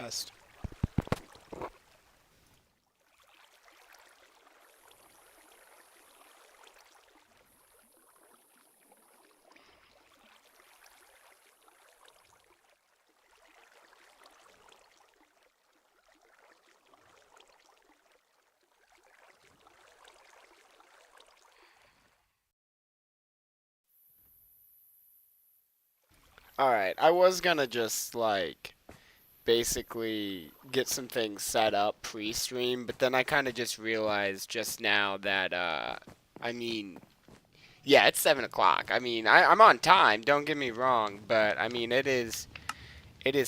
fast. Alright, I was gonna just, like, basically get some things set up pre-stream, but then I kind of just realized just now that, I mean, yeah, it's 7 o'clock. I mean, I'm on time, don't get me wrong, but, I mean, it is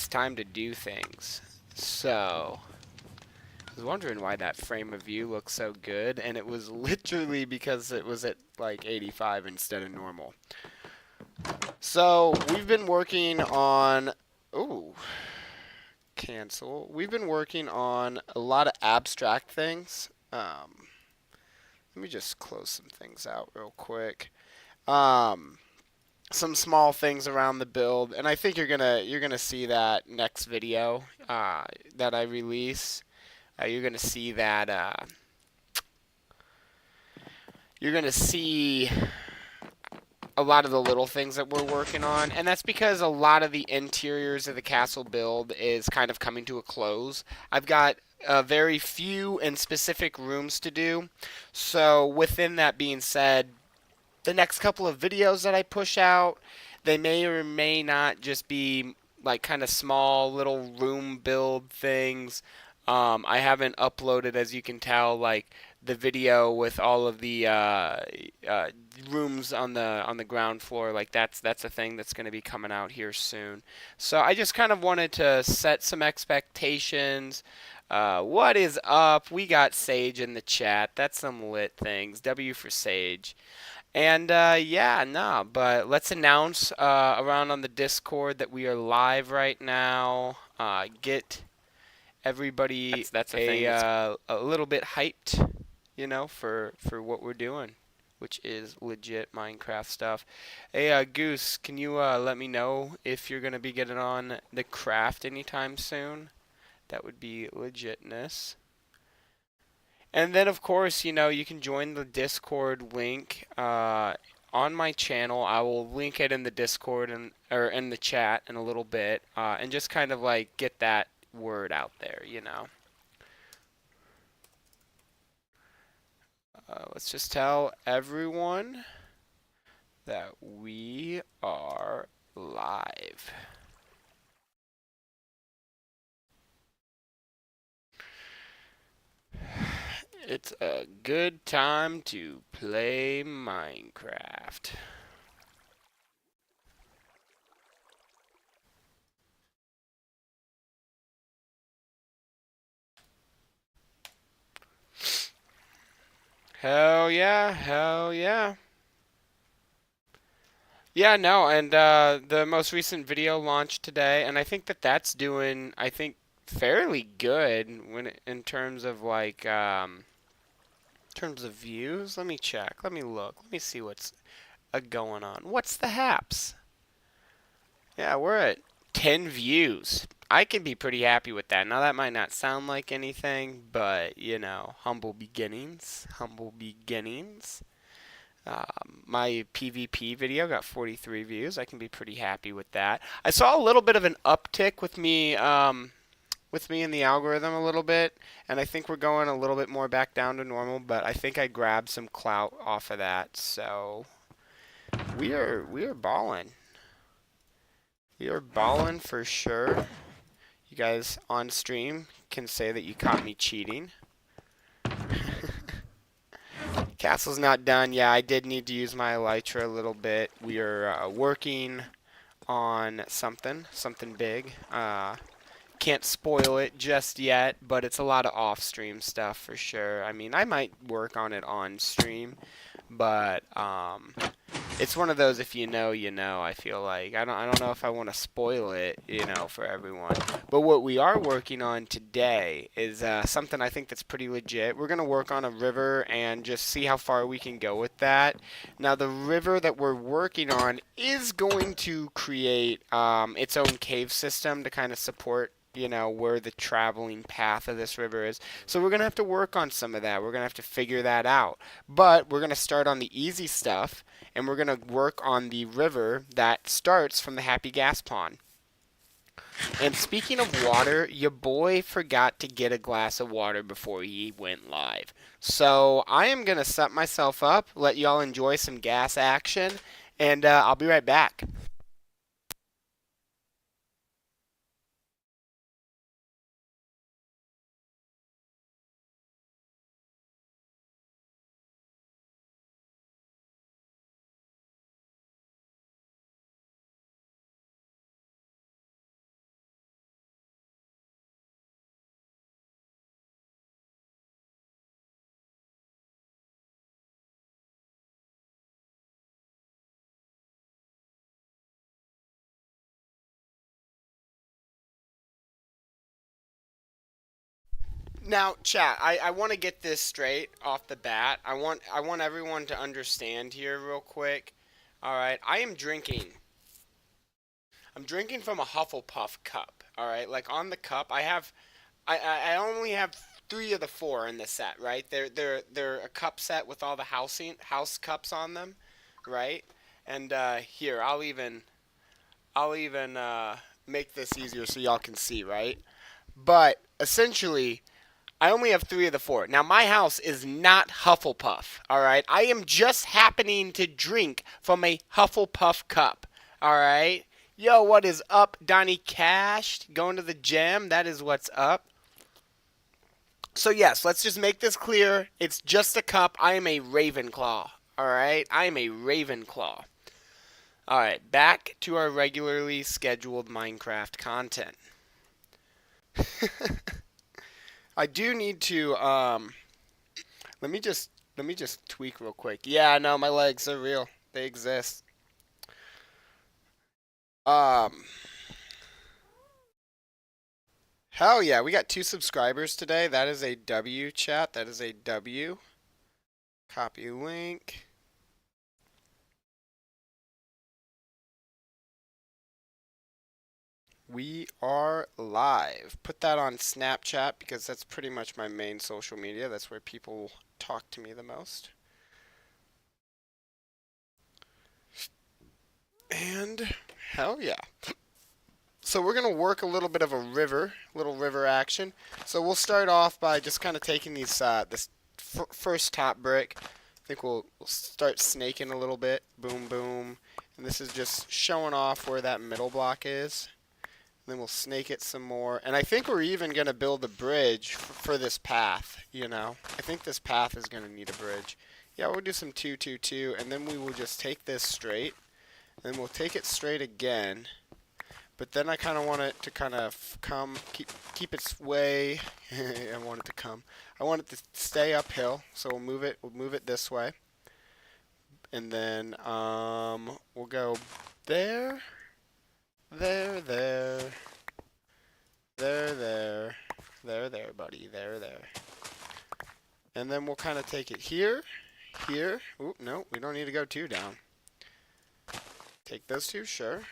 time to do things. So, I was wondering why that frame of view looks so good, and it was literally because it was at, like, 85 instead of normal. So, we've been working on... Ooh. Cancel. We've been working on a lot of abstract things. Let me just close some things out real quick. Some small things around the build, and I think you're gonna see that next video that I release. You're gonna see that. You're gonna see a lot of the little things that we're working on, and that's because a lot of the interiors of the castle build is kind of coming to a close. I've got very few and specific rooms to do, so within that being said, the next couple of videos that I push out, they may or may not just be like kind of small little room build things. I haven't uploaded, as you can tell, like the video with all of the rooms on the ground floor. Like that's a thing that's going to be coming out here soon. So I just kind of wanted to set some expectations. What is up? We got Sage in the chat. That's some lit things. W for Sage. And yeah, nah, but let's announce around on the Discord that we are live right now. Get everybody that's a thing a little bit hyped, you know, for what we're doing, which is legit Minecraft stuff. Hey, Goose, can you let me know if you're gonna be getting on the craft anytime soon? That would be legitness. And then, of course, you know, you can join the Discord link on my channel. I will link it in the Discord or in the chat in a little bit, and just kind of like get that word out there, you know. Let's just tell everyone that we are live. It's a good time to play Minecraft. Hell yeah, hell yeah. Yeah, no, and the most recent video launched today, and I think that that's doing, I think, fairly good in terms of like in terms of views. Let me check. Let me look. Let me see what's going on. What's the haps? Yeah, we're at 10 views. I can be pretty happy with that. Now that might not sound like anything, but you know, humble beginnings. Humble beginnings. My PvP video got 43 views. I can be pretty happy with that. I saw a little bit of an uptick with me in the algorithm a little bit, and I think we're going a little bit more back down to normal, but I think I grabbed some clout off of that. So we are balling. We are balling for sure. You guys on stream can say that you caught me cheating. Castle's not done. Yeah, I did need to use my elytra a little bit. We are working on something big. Can't spoil it just yet, but it's a lot of off-stream stuff for sure. I mean, I might work on it on stream, but it's one of those, if you know, you know. I feel like I don't know if I want to spoil it, you know, for everyone. But what we are working on today is something I think that's pretty legit. We're gonna work on a river and just see how far we can go with that. Now, the river that we're working on is going to create its own cave system to kind of support, you know, where the traveling path of this river is. So we're going to have to work on some of that. We're going to have to figure that out. But we're going to start on the easy stuff, and we're going to work on the river that starts from the Happy Gas Pond. And speaking of water, your boy forgot to get a glass of water before he went live. So I am going to set myself up, let y'all enjoy some gas action, and I'll be right back. Now, chat, I want to get this straight off the bat. I want everyone to understand here real quick. All right, I am drinking. I'm drinking from a Hufflepuff cup. All right, like on the cup, I only have three of the four in the set. Right, they're a cup set with all the house cups on them, right? And here, I'll even make this easier so y'all can see, right? But essentially, I only have three of the four. Now, my house is not Hufflepuff, all right? I am just happening to drink from a Hufflepuff cup, all right? Yo, what is up, Donnie Cash? Going to the gym? That is what's up. So, yes, let's just make this clear. It's just a cup. I am a Ravenclaw, all right? I am a Ravenclaw. All right, back to our regularly scheduled Minecraft content. I do need to let me just tweak real quick. Yeah, no, my legs are real. They exist. Um Hell yeah, we got 2 subscribers today. That is a W, chat. That is a W. Copy link. We are live. Put that on Snapchat because that's pretty much my main social media. That's where people talk to me the most. And hell yeah. So we're going to work a little bit of a little river action. So we'll start off by just kind of taking this first top brick. I think we'll start snaking a little bit. Boom, boom. And this is just showing off where that middle block is. Then we'll snake it some more. And I think we're even going to build a bridge for this path, you know. I think this path is going to need a bridge. Yeah, we'll do some 2, 2, 2. And then we will just take this straight. And then we'll take it straight again. But then I kind of want it to kind of keep its way. I want it to come. I want it to stay uphill, so we'll move it this way. And then we'll go there, there, there, there, there, buddy, there. And then we'll kind of take it here, here. Oop, no, we don't need to go too down. Take those two, sure.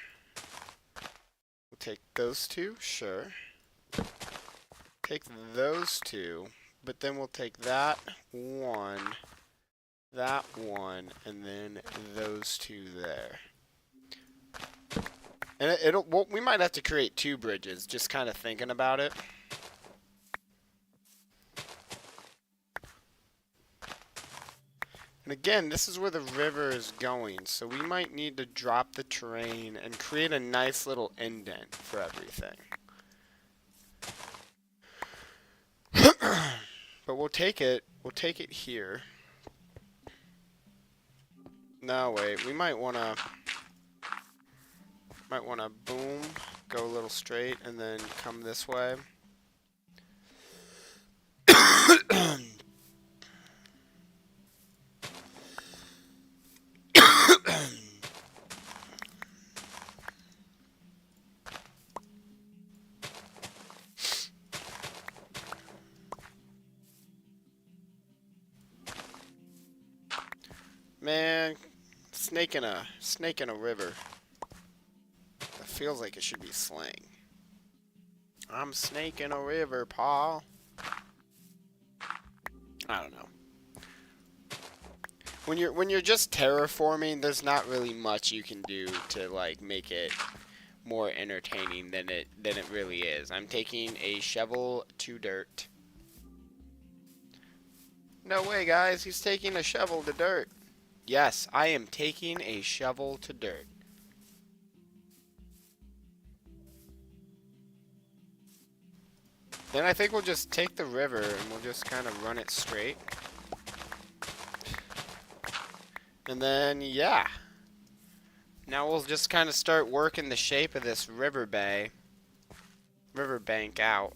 We'll take those two, sure. Take those two, but then we'll take that one, and then those two there. And we might have to create 2 bridges, just kind of thinking about it. And again, this is where the river is going, so we might need to drop the terrain and create a nice little indent for everything. But we'll take it here. No, wait, we might wanna boom, go a little straight, and then come this way. Man, snake in a river. That feels like it should be slang. I'm snaking a river, Paul. I don't know. When you're just terraforming, there's not really much you can do to like make it more entertaining than it really is. I'm taking a shovel to dirt. No way, guys. He's taking a shovel to dirt. Yes, I am taking a shovel to dirt. Then I think we'll just take the river and we'll just kind of run it straight. And then, yeah. Now we'll just kind of start working the shape of this riverbank out.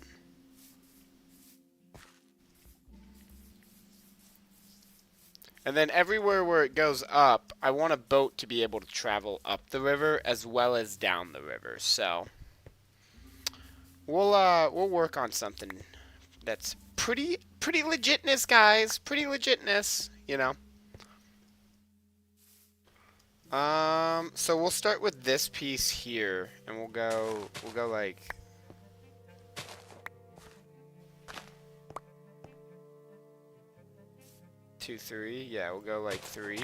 And then everywhere where it goes up, I want a boat to be able to travel up the river as well as down the river. So we'll work on something that's pretty legitness, guys. Pretty legitness, you know. So we'll start with this piece here, and we'll go like 2, 3. Yeah, we'll go like 3.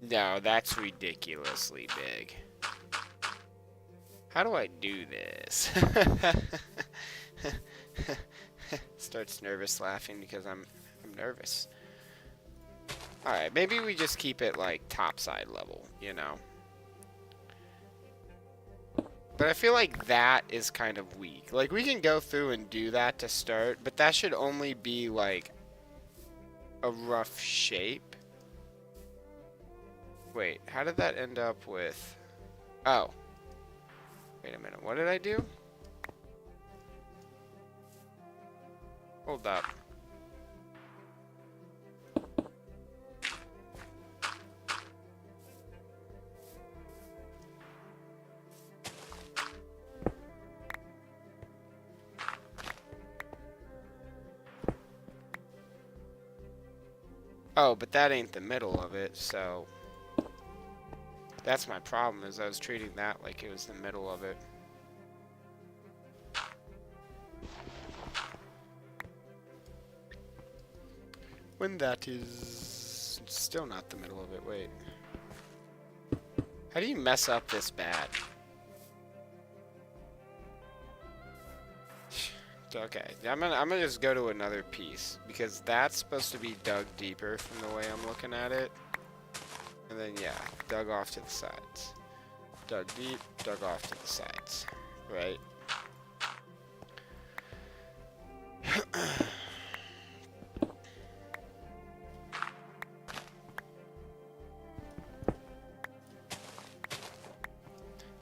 No, that's ridiculously big. How do I do this? Starts nervous laughing because I'm nervous. Alright, maybe we just keep it like topside level, you know. But I feel like that is kind of weak. Like, we can go through and do that to start, but that should only be like a rough shape. Wait, how did that end up with... Oh. Wait a minute, what did I do? Hold up. Oh, but that ain't the middle of it, so... That's my problem, is I was treating that like it was the middle of it. When that is still not the middle of it, wait. How do you mess up this bad? Okay, I'm gonna just go to another piece, because that's supposed to be dug deeper from the way I'm looking at it. And then, yeah, dug off to the sides. Dug deep, dug off to the sides. Right?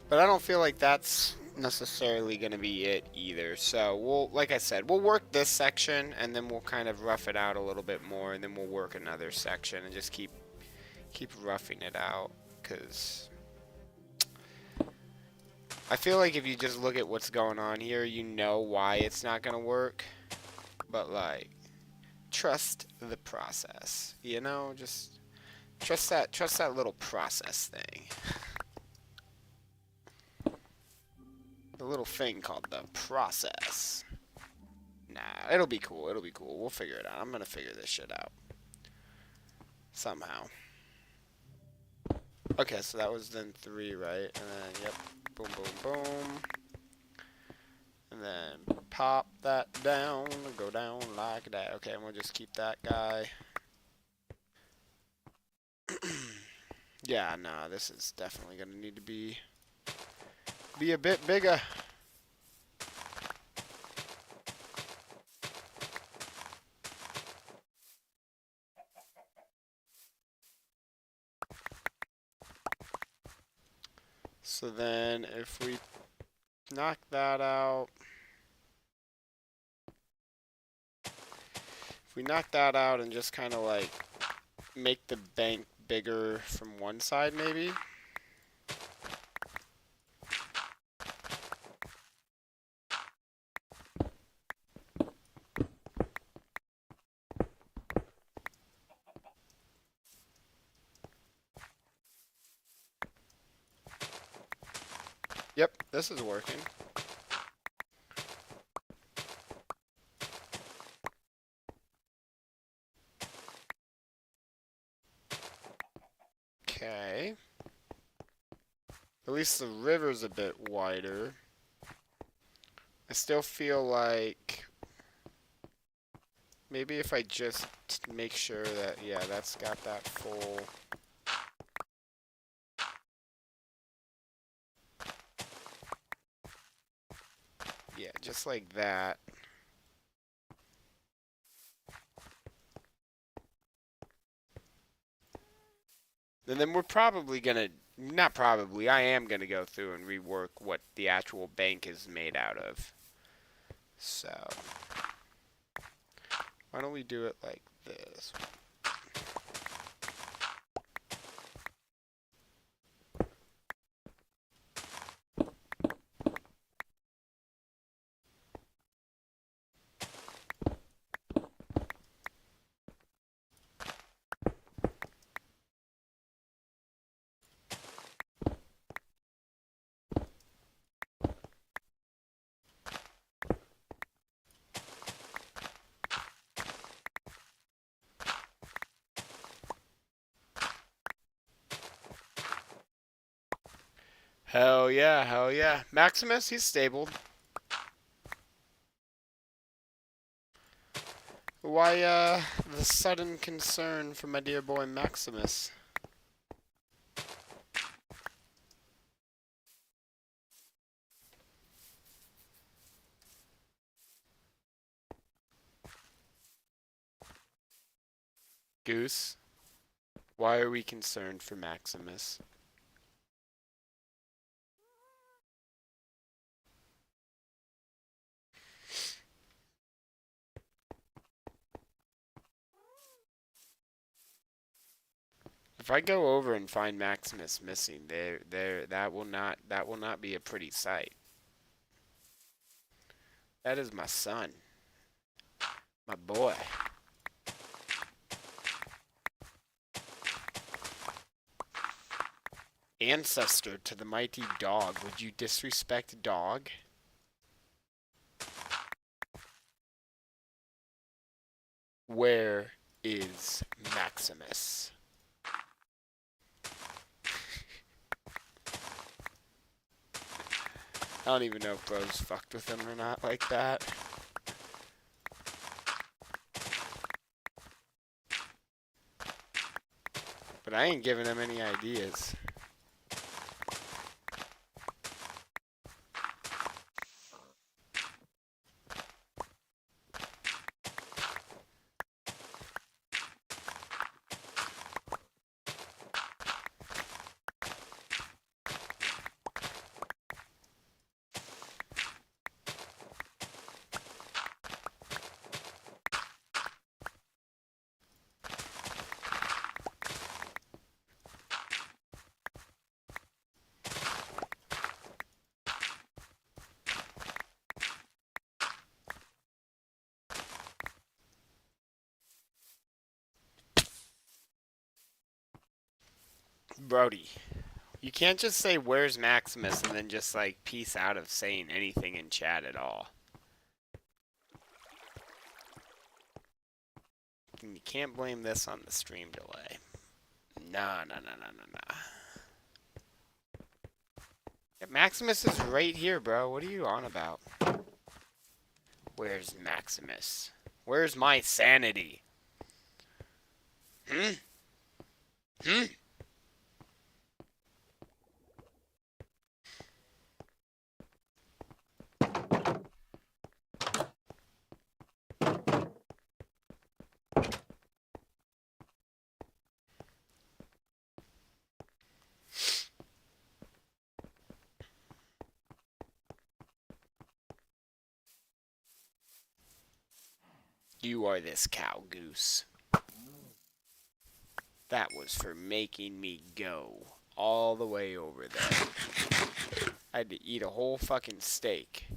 But I don't feel like that's necessarily going to be it either. So we'll, like I said, we'll work this section and then we'll kind of rough it out a little bit more, and then we'll work another section and just keep roughing it out, because I feel like if you just look at what's going on here, you know why it's not going to work. But like, trust the process, you know, just trust that little process thing. The little thing called the process. Nah, it'll be cool. It'll be cool. We'll figure it out. I'm gonna figure this shit out somehow. Okay, so that was then 3, right? And then, yep, boom, boom, boom. And then pop that down, go down like that. Okay, and we'll just keep that guy. Yeah, nah, this is definitely gonna need to be a bit bigger. So then if we knock that out, and just kind of like make the bank bigger from one side maybe. Yep, this is working. Okay. At least the river's a bit wider. I still feel like maybe if I just make sure that, yeah, that's got that full. Yeah, just like that. And then we're probably gonna, not probably, I am gonna go through and rework what the actual bank is made out of. So, why don't we do it like this? Hell yeah, hell yeah. Maximus, he's stable. Why, the sudden concern for my dear boy Maximus? Goose, why are we concerned for Maximus? If I go over and find Maximus missing, that will not be a pretty sight. That is my son, my boy. Ancestor to the mighty dog. Would you disrespect dog? Where is Maximus? I don't even know if bro's fucked with him or not like that. But I ain't giving him any ideas. Brody, you can't just say where's Maximus and then just like peace out of saying anything in chat at all. And you can't blame this on the stream delay. Nah. Yeah, Maximus is right here, bro. What are you on about? Where's Maximus? Where's my sanity? Hmm? You are this cow goose. That was for making me go all the way over there. I had to eat a whole fucking steak.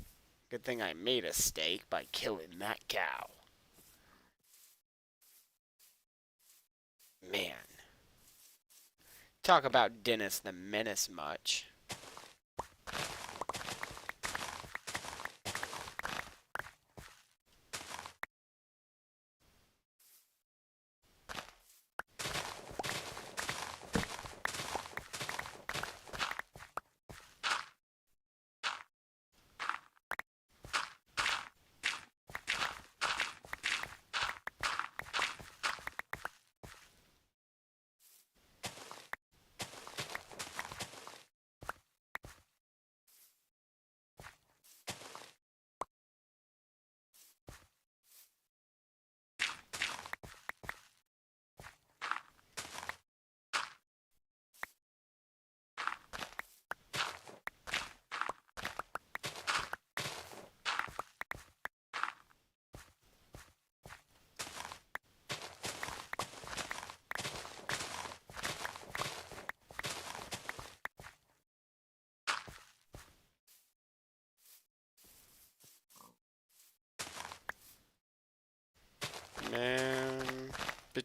Good thing I made a steak by killing that cow. Man. Talk about Dennis the Menace much.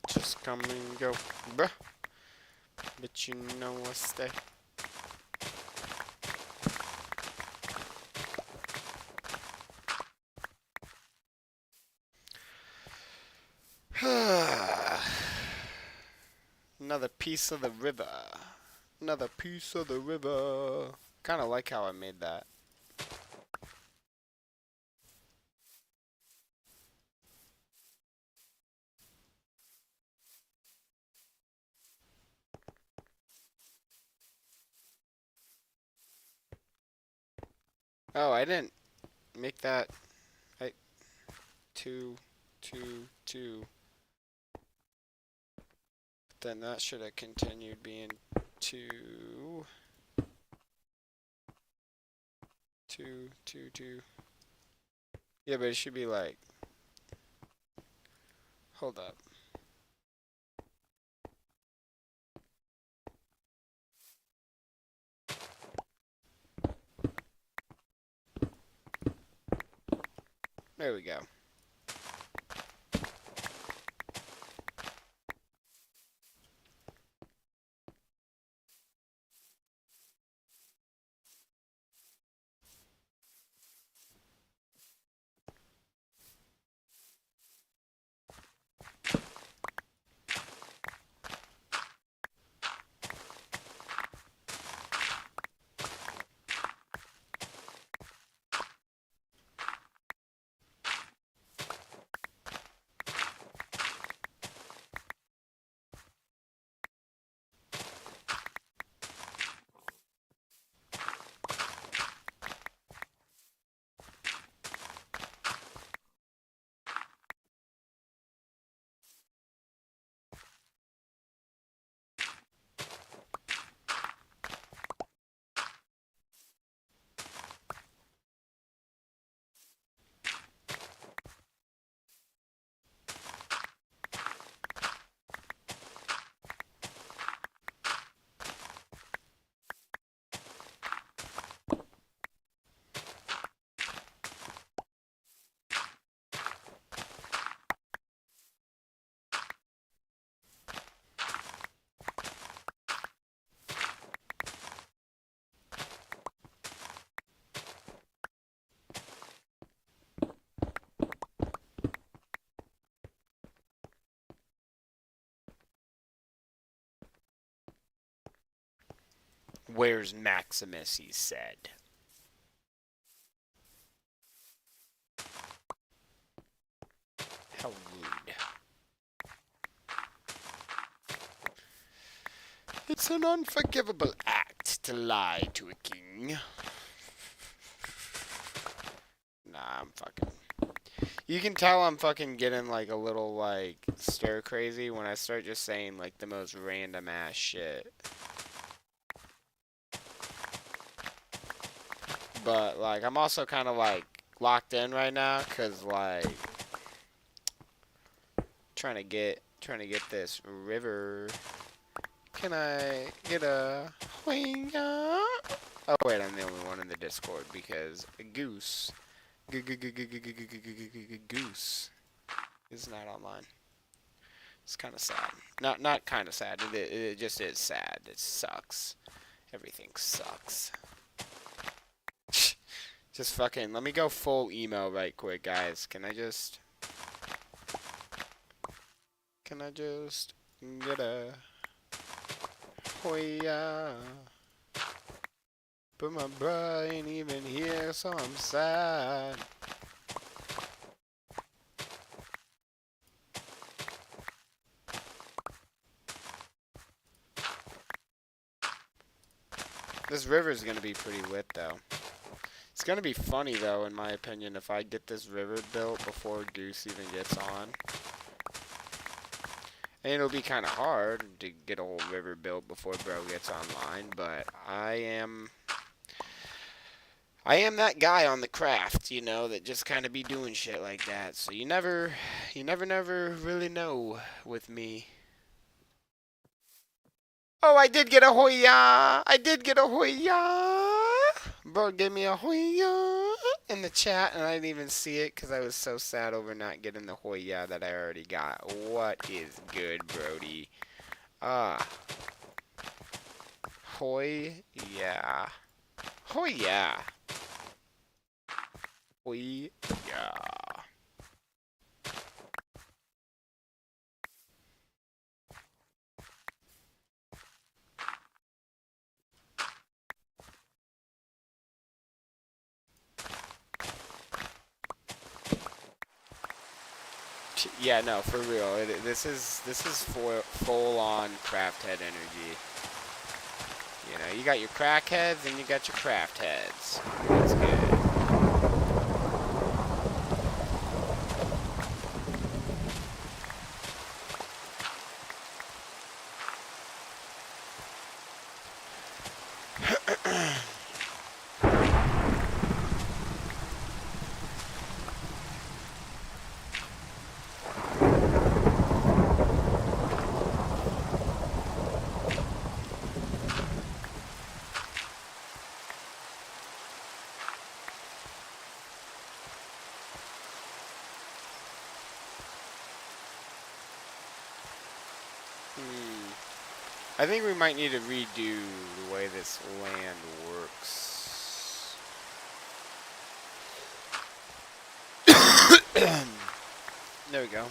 just come and go, bruh. But you know I stay. Another piece of the river. Another piece of the river. Kind of like how I made that. Oh, I didn't make that. I 2, 2, 2. Then that should have continued being 2, 2, 2, 2. Yeah, but it should be like. Hold up. There we go. Where's Maximus, he said. How rude. It's an unforgivable act to lie to a king. Nah, I'm fucking... You can tell I'm fucking getting like a little like stir crazy when I start just saying like the most random ass shit. But like I'm also kind of like locked in right now cuz like trying to get this river. Can I get a Oh wait, I'm the only one in the Discord because a goose goose is not online. It's kind of sad. Not kind of sad. It just is sad. It sucks. Everything sucks. Just fucking. Let me go full emo right quick, guys. Can I just get a hoya? But my bro ain't even here, so I'm sad. This river is gonna be pretty lit, though. It's gonna be funny, though, in my opinion, if I get this river built before Goose even gets on. And it'll be kind of hard to get a whole river built before bro gets online, but I am that guy on the craft, you know, that just kind of be doing shit like that. So you never really know with me. Oh, I did get a Hoya! I did get a Hoya! Bro gave me a Hoya in the chat, and I didn't even see it because I was so sad over not getting the Hoya that I already got. What is good, Brody? Hoy, yeah. Hoya. Hoya. Yeah, no, for real. This is full on craft head energy. You know, you got your crack heads and you got your craft heads. That's good. I think we might need to redo the way this land works. There we go.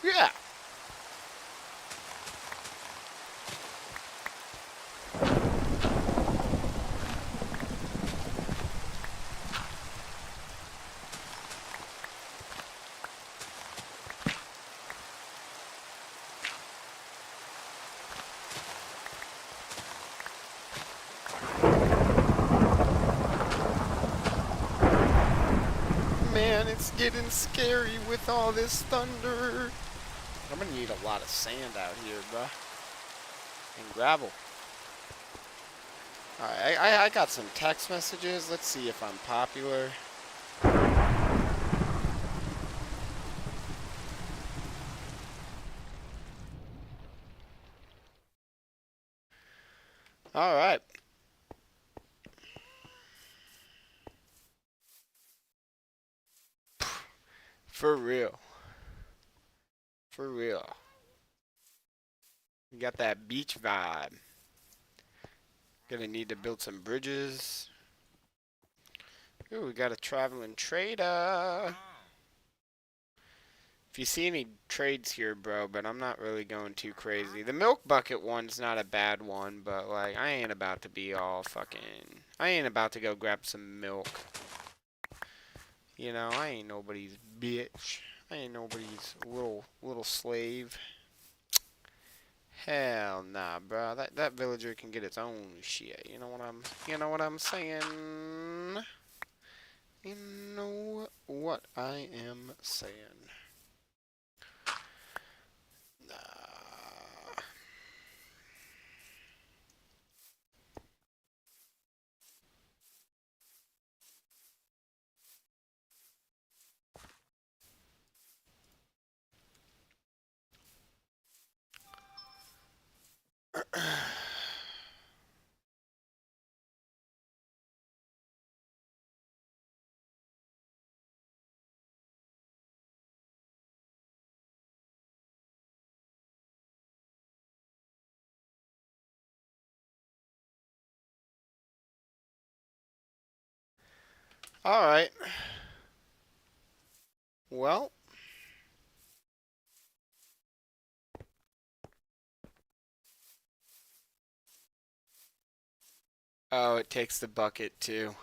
Yeah. Man, it's getting scary with all this thunder. I'm gonna need a lot of sand out here, bruh. And gravel. Alright, I got some text messages. Let's see if I'm popular. Alright. For real. For real. You got that beach vibe. Gonna need to build some bridges. Ooh, we got a traveling trader. If you see any trades here, bro, but I'm not really going too crazy. The milk bucket one's not a bad one, but like I ain't about to be all fucking. I ain't about to go grab some milk. You know, I ain't nobody's bitch. I ain't nobody's little slave. Hell nah, bro. That villager can get its own shit. You know what I'm saying? You know what I am saying. Alright. Well. Oh, it takes the bucket too.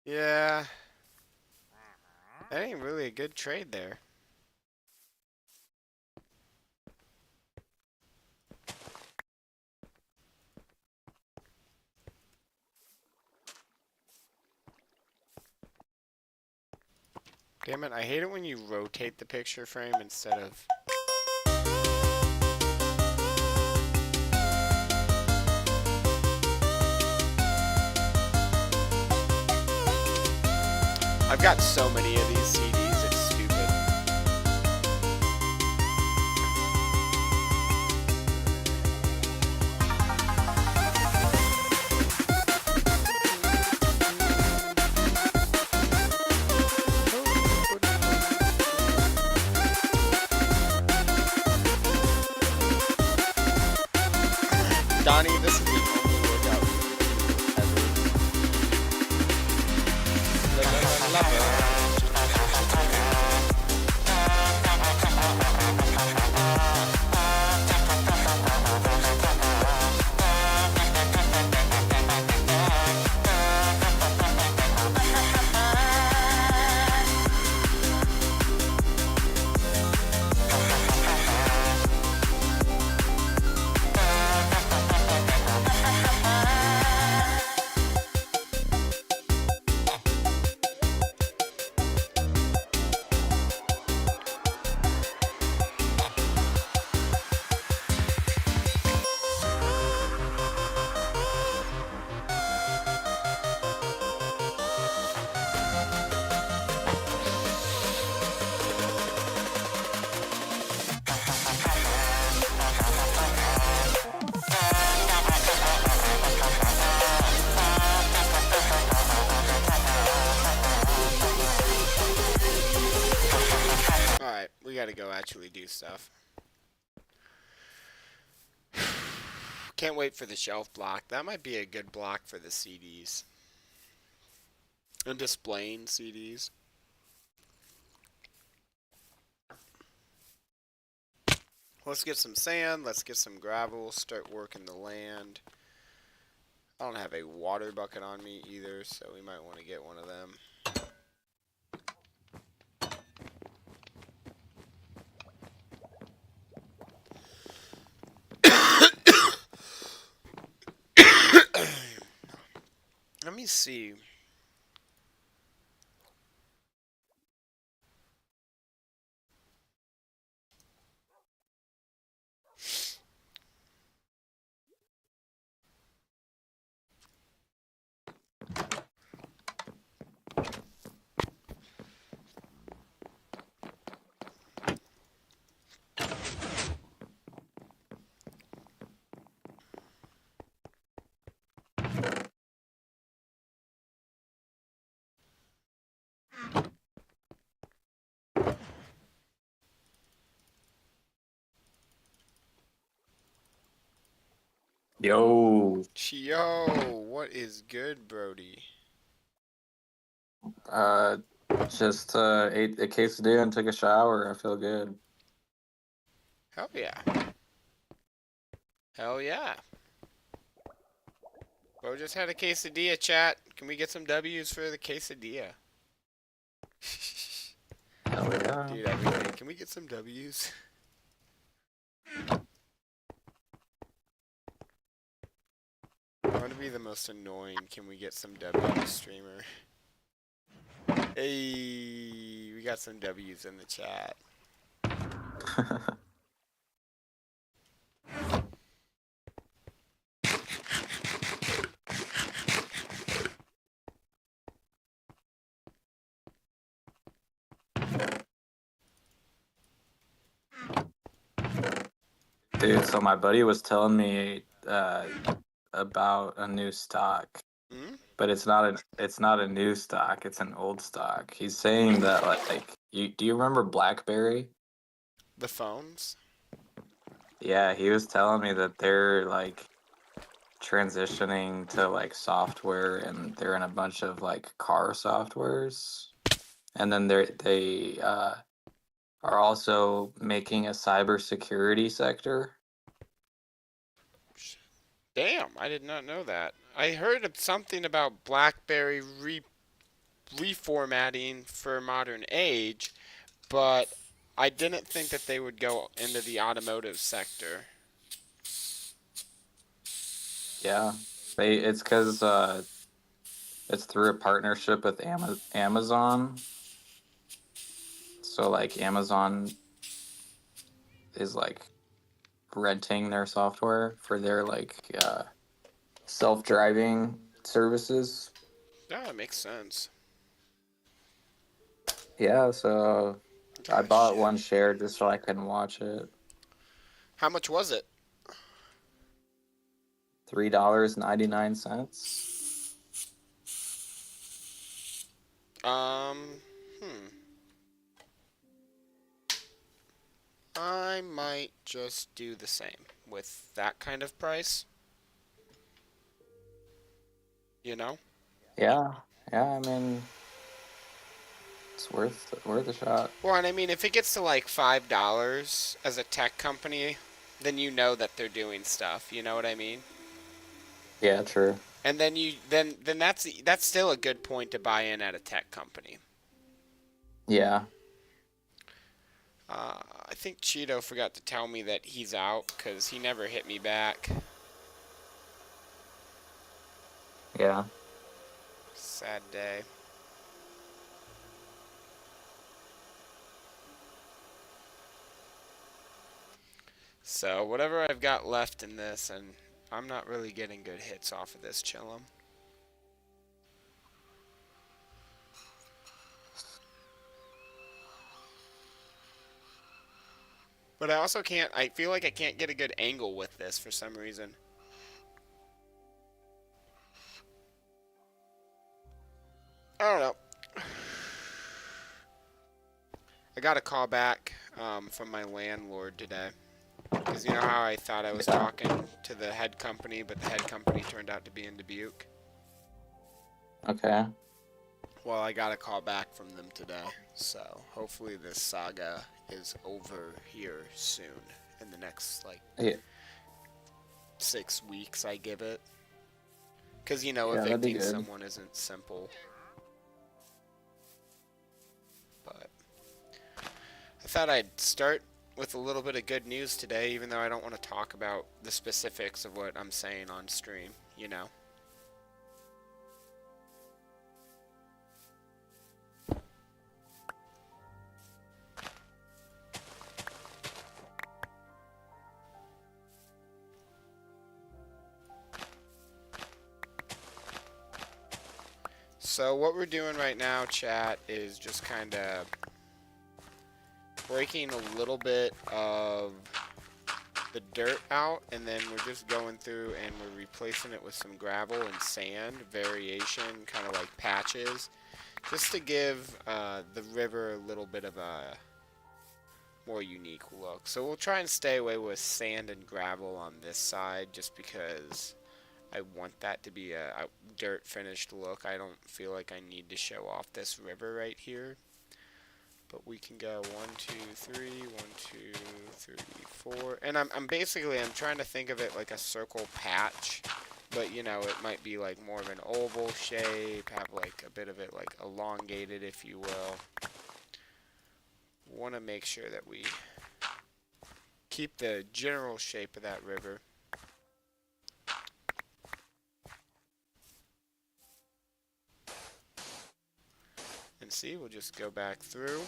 Yeah. That ain't really a good trade there. Damn it, I hate it when you rotate the picture frame instead of... got so many of these CDs, it's stupid. Donnie, this is the only workout ever. La, la, la, la. Alright, we gotta go actually do stuff. Can't wait for the shelf block. That might be a good block for the CDs. And displaying CDs. Let's get some sand. Let's get some gravel. Start working the land. I don't have a water bucket on me either, so we might want to get one of them. Let me see. Yo, Yo, what is good, Brody? uh, just ate a quesadilla and took a shower. I feel good. Hell yeah. Hell yeah. Bro just had a quesadilla, chat. Can we get some W's for the quesadilla? Hell yeah. Dude, everything. Can we get some W's? I want to be the most annoying. Can we get some W's, streamer? Hey, we got some W's in the chat. Dude, so my buddy was telling me about a new stock, Hmm? but it's not a new stock. It's an old stock. He's saying that like do you remember BlackBerry? The phones? Yeah, he was telling me that they're like transitioning to like software, and they're in a bunch of like car softwares, and then they are also making a cybersecurity sector. Damn, I did not know that. I heard of something about BlackBerry reformatting for modern age, but I didn't think that they would go into the automotive sector. Yeah, it's because it's through a partnership with Amazon. So like Amazon is like renting their software for their like self-driving services. Yeah, that makes sense. Yeah, so I bought Gotcha. one share just so I can watch it. How much was it? $3.99. Um, hmm. I might just do the same with that kind of price, you know? Yeah, yeah. I mean, it's worth a shot. Well, and I mean, if it gets to like $5 as a tech company, then you know that they're doing stuff. You know what I mean? Yeah, true. And then then that's still a good point to buy in at a tech company. Yeah. I think Cheeto forgot to tell me that he's out because he never hit me back. Yeah. Sad day. So whatever I've got left in this, and I'm not really getting good hits off of this Chillum. But I also can't. I feel like I can't get a good angle with this for some reason. I don't know. I got a call back from my landlord today. Because you know how I thought I was Yeah. talking to the head company, but the head company turned out to be in Dubuque? Okay. Well, I got a call back from them today. So hopefully this saga is over here soon. In the next, like, Yeah. 6 weeks, I give it. Because, you know, Yeah, that'd be evicting good. someone isn't simple. But I thought I'd start with a little bit of good news today, even though I don't want to talk about the specifics of what I'm saying on stream, you know? So what we're doing right now, chat, is just kind of breaking a little bit of the dirt out, and then we're just going through and we're replacing it with some gravel and sand, variation, kind of like patches, just to give the river a little bit of a more unique look. So we'll try and stay away with sand and gravel on this side, just because I want that to be a dirt finished look. I don't feel like I need to show off this river right here. But we can go 1, 2, 3, 1, 2, 3, 4. And I'm basically, I'm trying to think of it like a circle patch. But, you know, it might be like more of an oval shape, have like a bit of it like elongated, if you will. Want to make sure that we keep the general shape of that river. And see, we'll just go back through.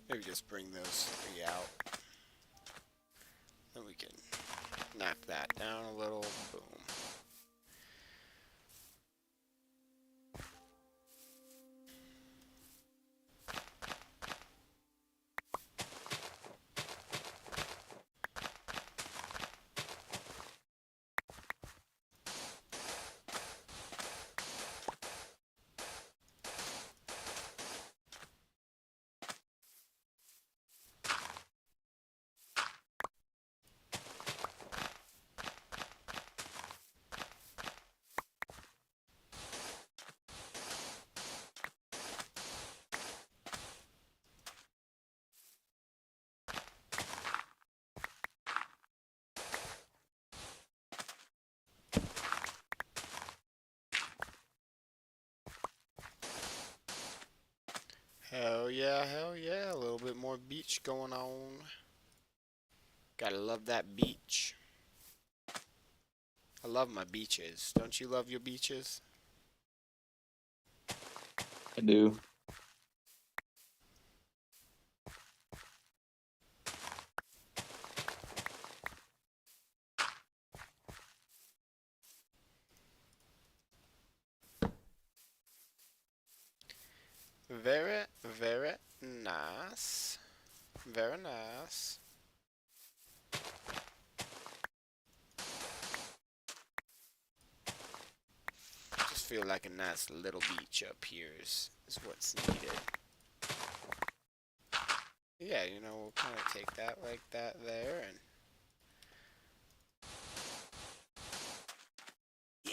Maybe just bring those 3 out. Then we can knock that down a little. Boom. Hell yeah, hell yeah. A little bit more beach going on. Gotta love that beach. I love my beaches. Don't you love your beaches? I do. Very, very nice. Very nice. Just feel like a nice little beach up here is what's needed. Yeah, you know, we'll kind of take that like that there and yeah.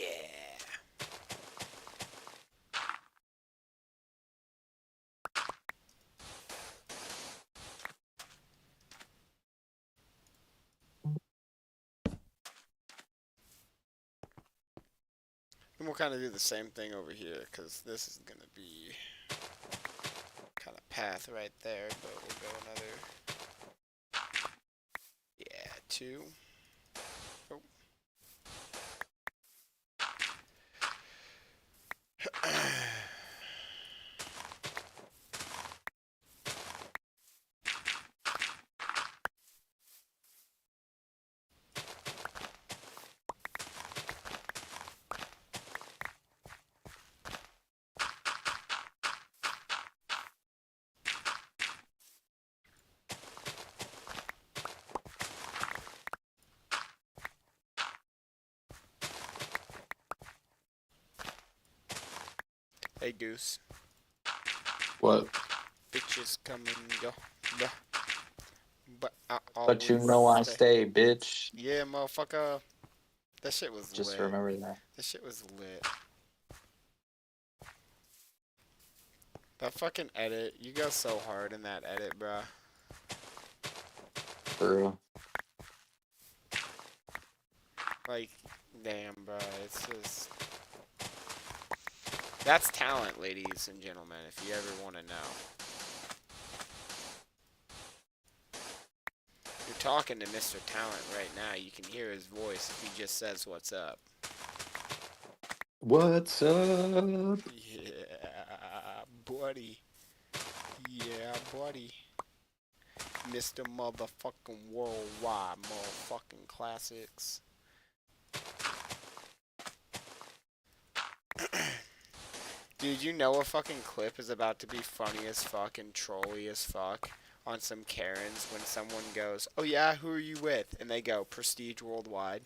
And we'll kind of do the same thing over here because this is going to be kind of path right there, but we'll go another, yeah, 2. Oh. Hey, Goose. What? Bitches come and go. Bruh. But I But you always know I stay. stay, bitch. Yeah, motherfucker. That shit was Just lit. remember that. That shit was lit. That fucking edit. You go so hard in that edit, bruh. For real. Like, damn, bruh. It's just... That's talent, ladies and gentlemen, if you ever want to know. You're talking to Mr. Talent right now. You can hear his voice if he just says what's up. What's up? Yeah, buddy. Yeah, buddy. Mr. Motherfucking Worldwide Motherfucking Classics. Dude, you know a fucking clip is about to be funny as fuck and trolly as fuck on some Karens when someone goes, "Oh yeah, who are you with?" And they go, "Prestige Worldwide."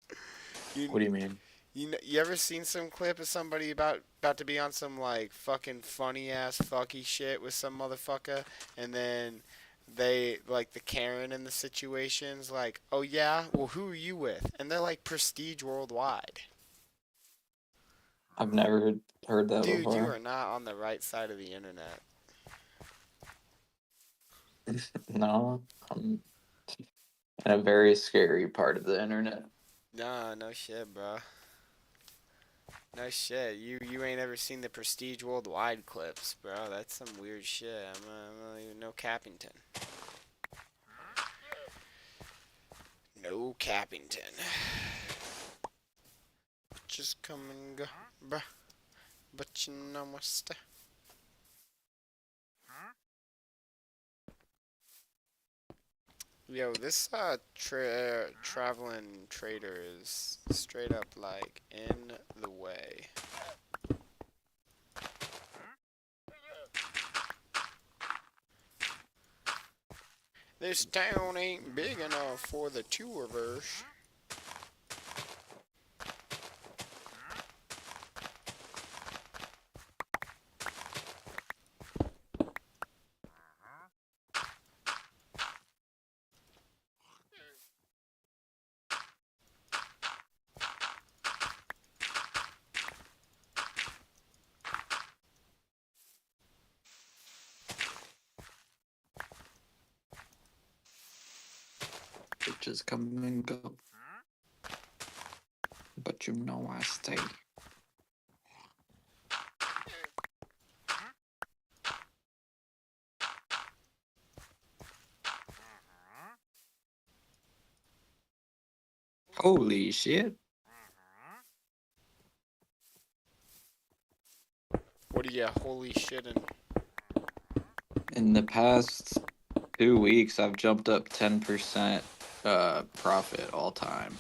What You do you mean? you ever seen some clip of somebody about to be on some like fucking funny ass fucky shit with some motherfucker, and then they like the Karen in the situation's like, "Oh yeah, well who are you with?" And they're like, "Prestige Worldwide." I've never heard that Dude, you before. are not on the right side of the internet. No, I'm in a very scary part of the internet. Nah, no shit, bro. No shit. You ain't ever seen the Prestige Worldwide clips, bro. That's some weird shit. I'm not even no Cappington. No Cappington. Just come and go, bruh. But you know my stuff. Yo, this traveling trader is straight up like in the way. This town ain't big enough for the two of us. Bitches come and go. But you know I stay. Holy shit. What do you holy shit and In the past 2 weeks, I've jumped up 10% profit all time.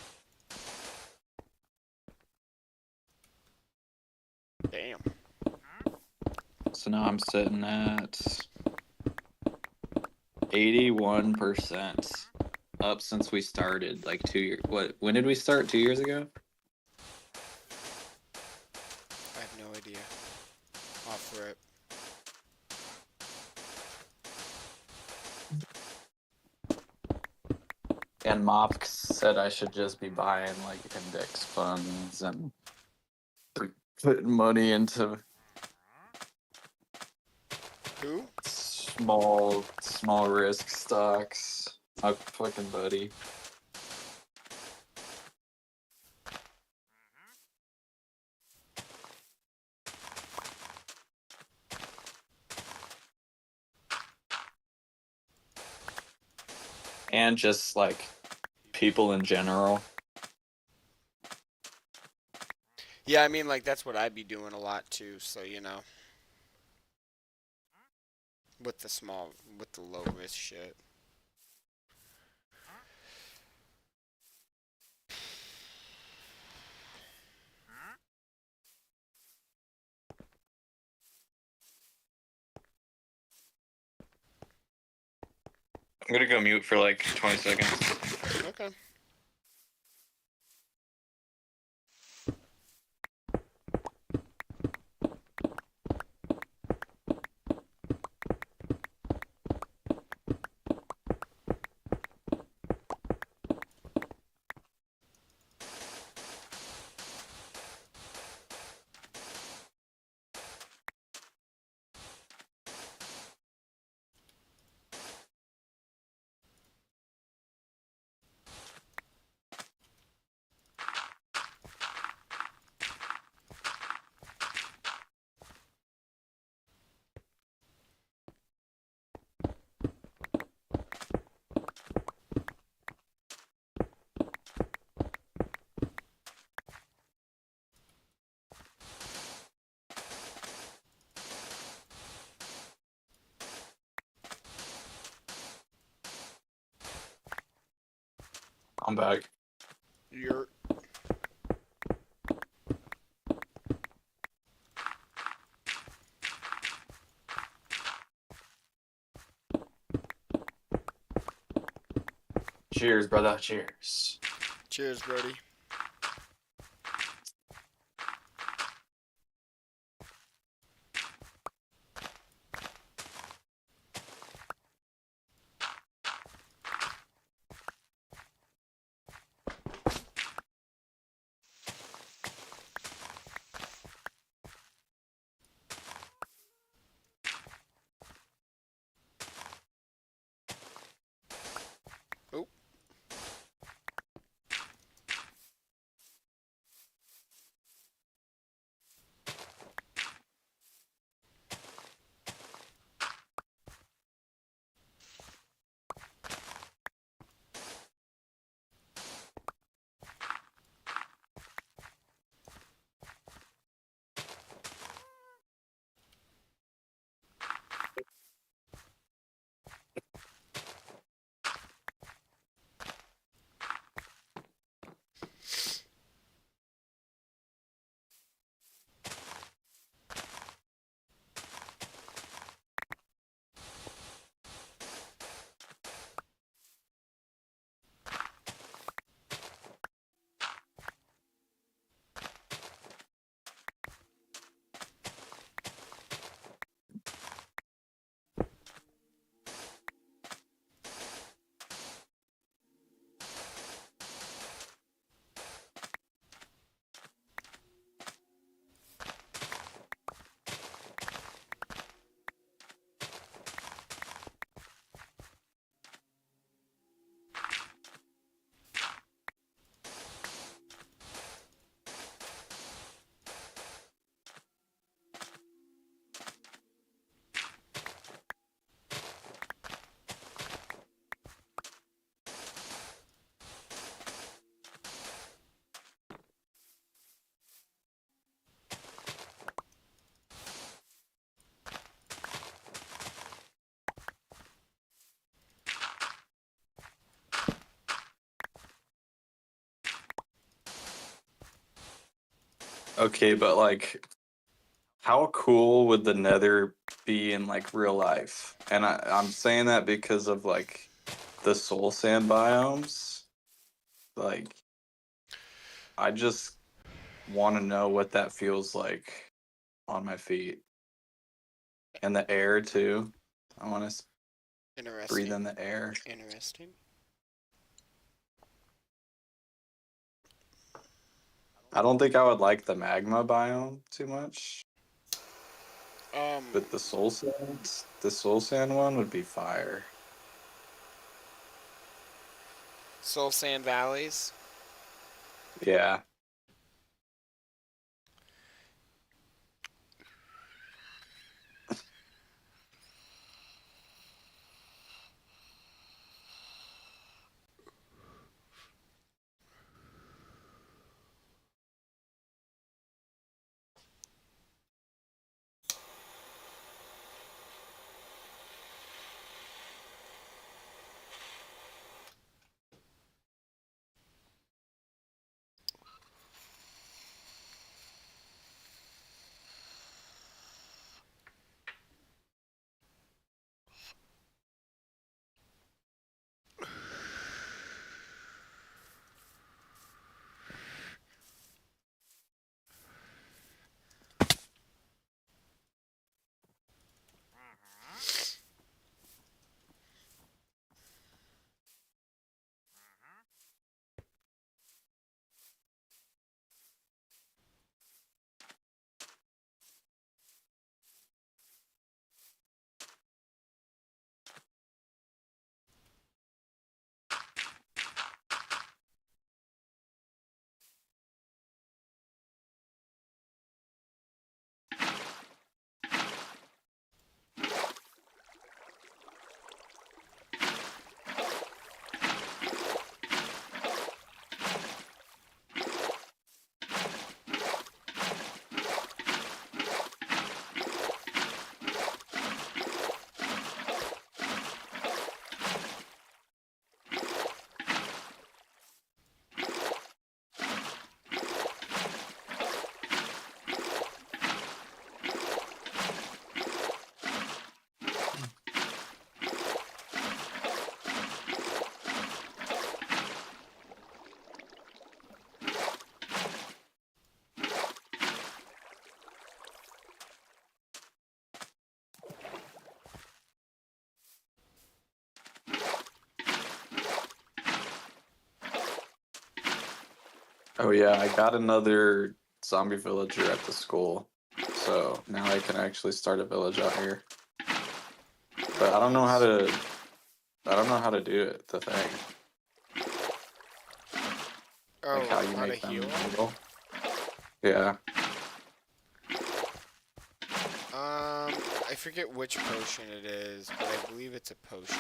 So now I'm sitting at 81%. Up since we started, like 2 years. When did we start? 2 years ago? I have no idea. Off rip. And Mop said I should just be buying like index funds and putting money into Who? small risk stocks. My fucking buddy. And just like people in general. Yeah, I mean, like, that's what I'd be doing a lot too, so, with the low risk shit. I'm gonna go mute for like 20 seconds. Okay. I'm back. You're. Cheers, brother. Cheers. Cheers, Brody. Oh. Okay, but like, How cool would the Nether be in like real life? And I'm saying that because of like the soul sand biomes. Like, I just want to know what that feels like on my feet and the air too. I want to breathe Interesting. in the air. Interesting. I don't think I would like the magma biome too much, Um, but the soul sand one would be fire. Soul Sand Valleys. Yeah. Oh yeah, I got another zombie villager at the school. So now I can actually start a village out here. But I don't know how to do it, the thing. Like how Oh, you how to make heal them them? heal. Yeah. I forget which potion it is, but I believe it's a potion.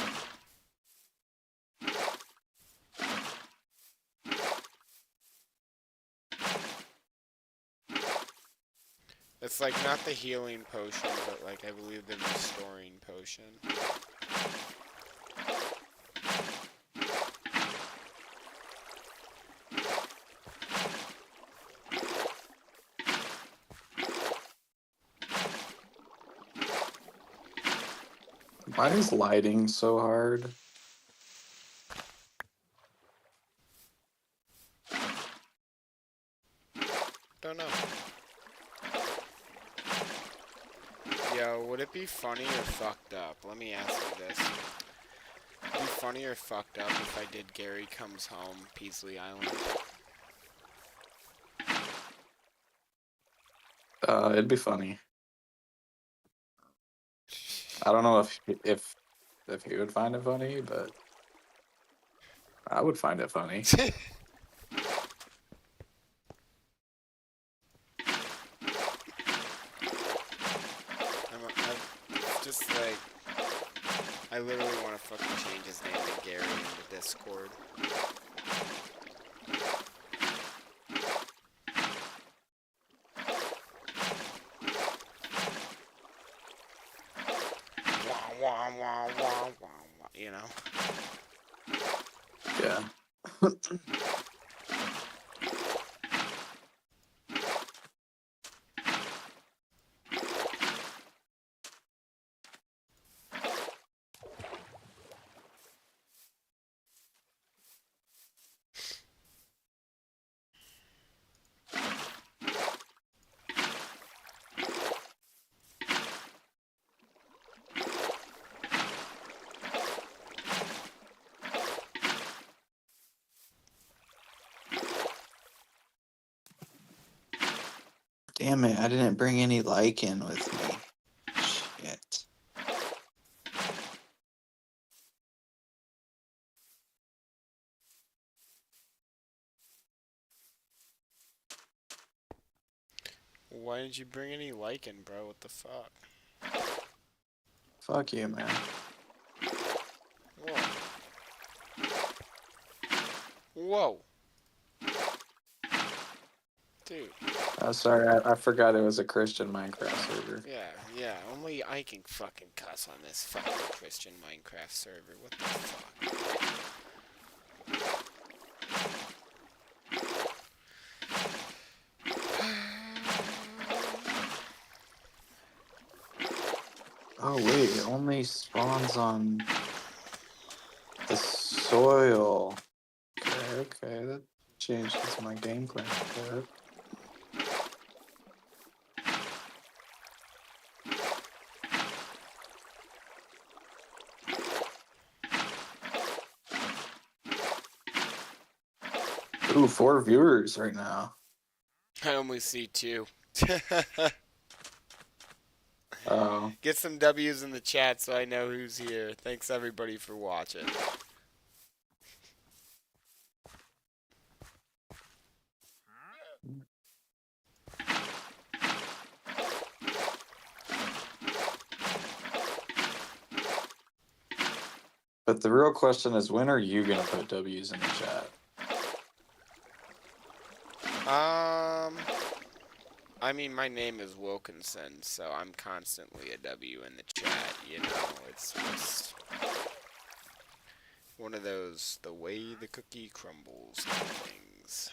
It's like not the healing potion, but like I believe the restoring potion. Why is lighting so hard? Don't know. Yo, would it be funny or fucked up? Let me ask you this. Would it be funny or fucked up if I did Gary Comes Home, Peasley Island? It'd be funny. I don't know if he would find it funny, but I would find it funny. I'm just like, I literally want to fucking change his name to Gary in the Discord. Wah, wah, wah, wah, wah, wah, you know? Yeah. Damn it, I didn't bring any lichen with me. Shit. Why didn't you bring any lichen, bro? What the fuck? Fuck you, man. Whoa. Whoa. Dude. Oh, sorry, I forgot it was a Christian Minecraft server. Yeah, only I can fucking cuss on this fucking Christian Minecraft server. What the fuck? Oh wait, it only spawns on the soil. Okay, that changes my game plan a bit. Ooh, 4 viewers right now. I only see 2. Oh. Get some W's in the chat so I know who's here. Thanks everybody for watching. But the real question is, when are you gonna put W's in the chat? I mean, my name is Wilkinson, so I'm constantly a W in the chat, you know, it's just one of those, the way the cookie crumbles things.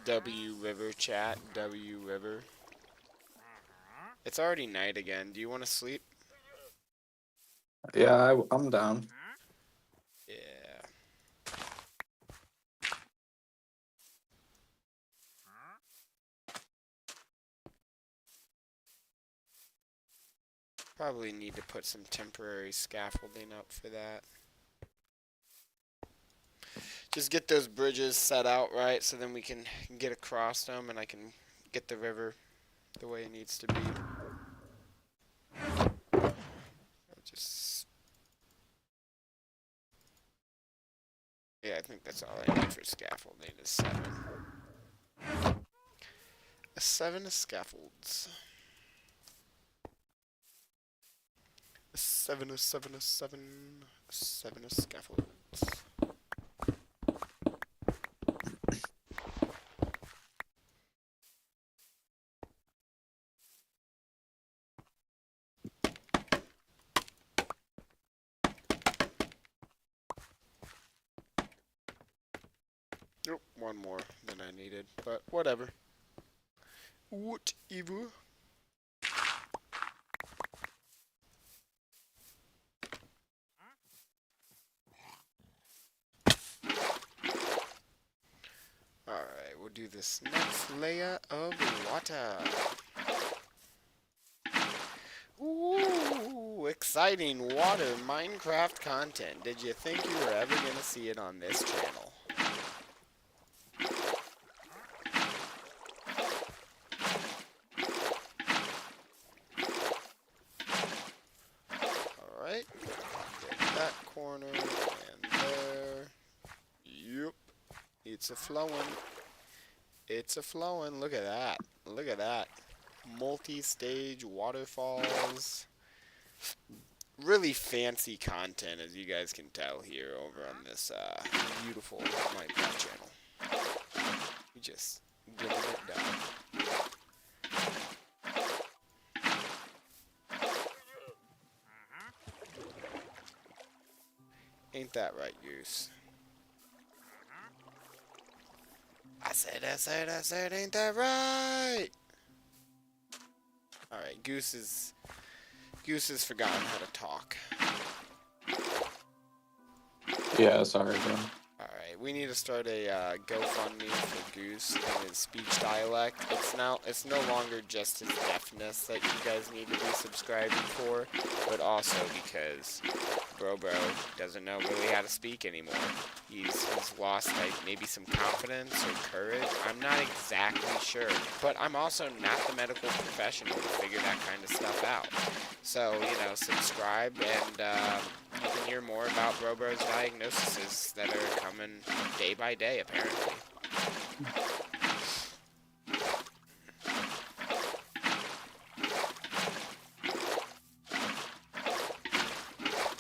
W River chat, W River. It's already night again. Do you want to sleep? Yeah, I'm down. Yeah. Probably need to put some temporary scaffolding up for that. Just get those bridges set out right so then we can get across them and I can get the river the way it needs to be. Just... yeah, I think that's all I need for scaffolding is 7. A 7 of scaffolds. A 7 of 7 of 7. A 7 of scaffolds. Nope, one more than I needed, but whatever. Whatever. Alright, we'll do this next layer of water. Ooh, exciting water Minecraft content. Did you think you were ever going to see it on this channel? Alright, get that corner and there. Yep, it's a flowing. It's a flowing. Look at that. Look at that. Multi-stage waterfalls. Really fancy content, as you guys can tell here over on this beautiful Minecraft channel. We just getting it done. Ain't that right, Goose? I said, ain't that right? Alright, Goose has forgotten how to talk. Yeah, sorry, bro. We need to start a GoFundMe for Goose and his speech dialect. It's no longer just his deafness that you guys need to be subscribing for, but also because Bro doesn't know really how to speak anymore. He's lost like maybe some confidence or courage. I'm not exactly sure, but I'm also not the medical professional to figure that kind of stuff out. So, subscribe and you can hear more about Bro's diagnoses that are coming day by day, apparently.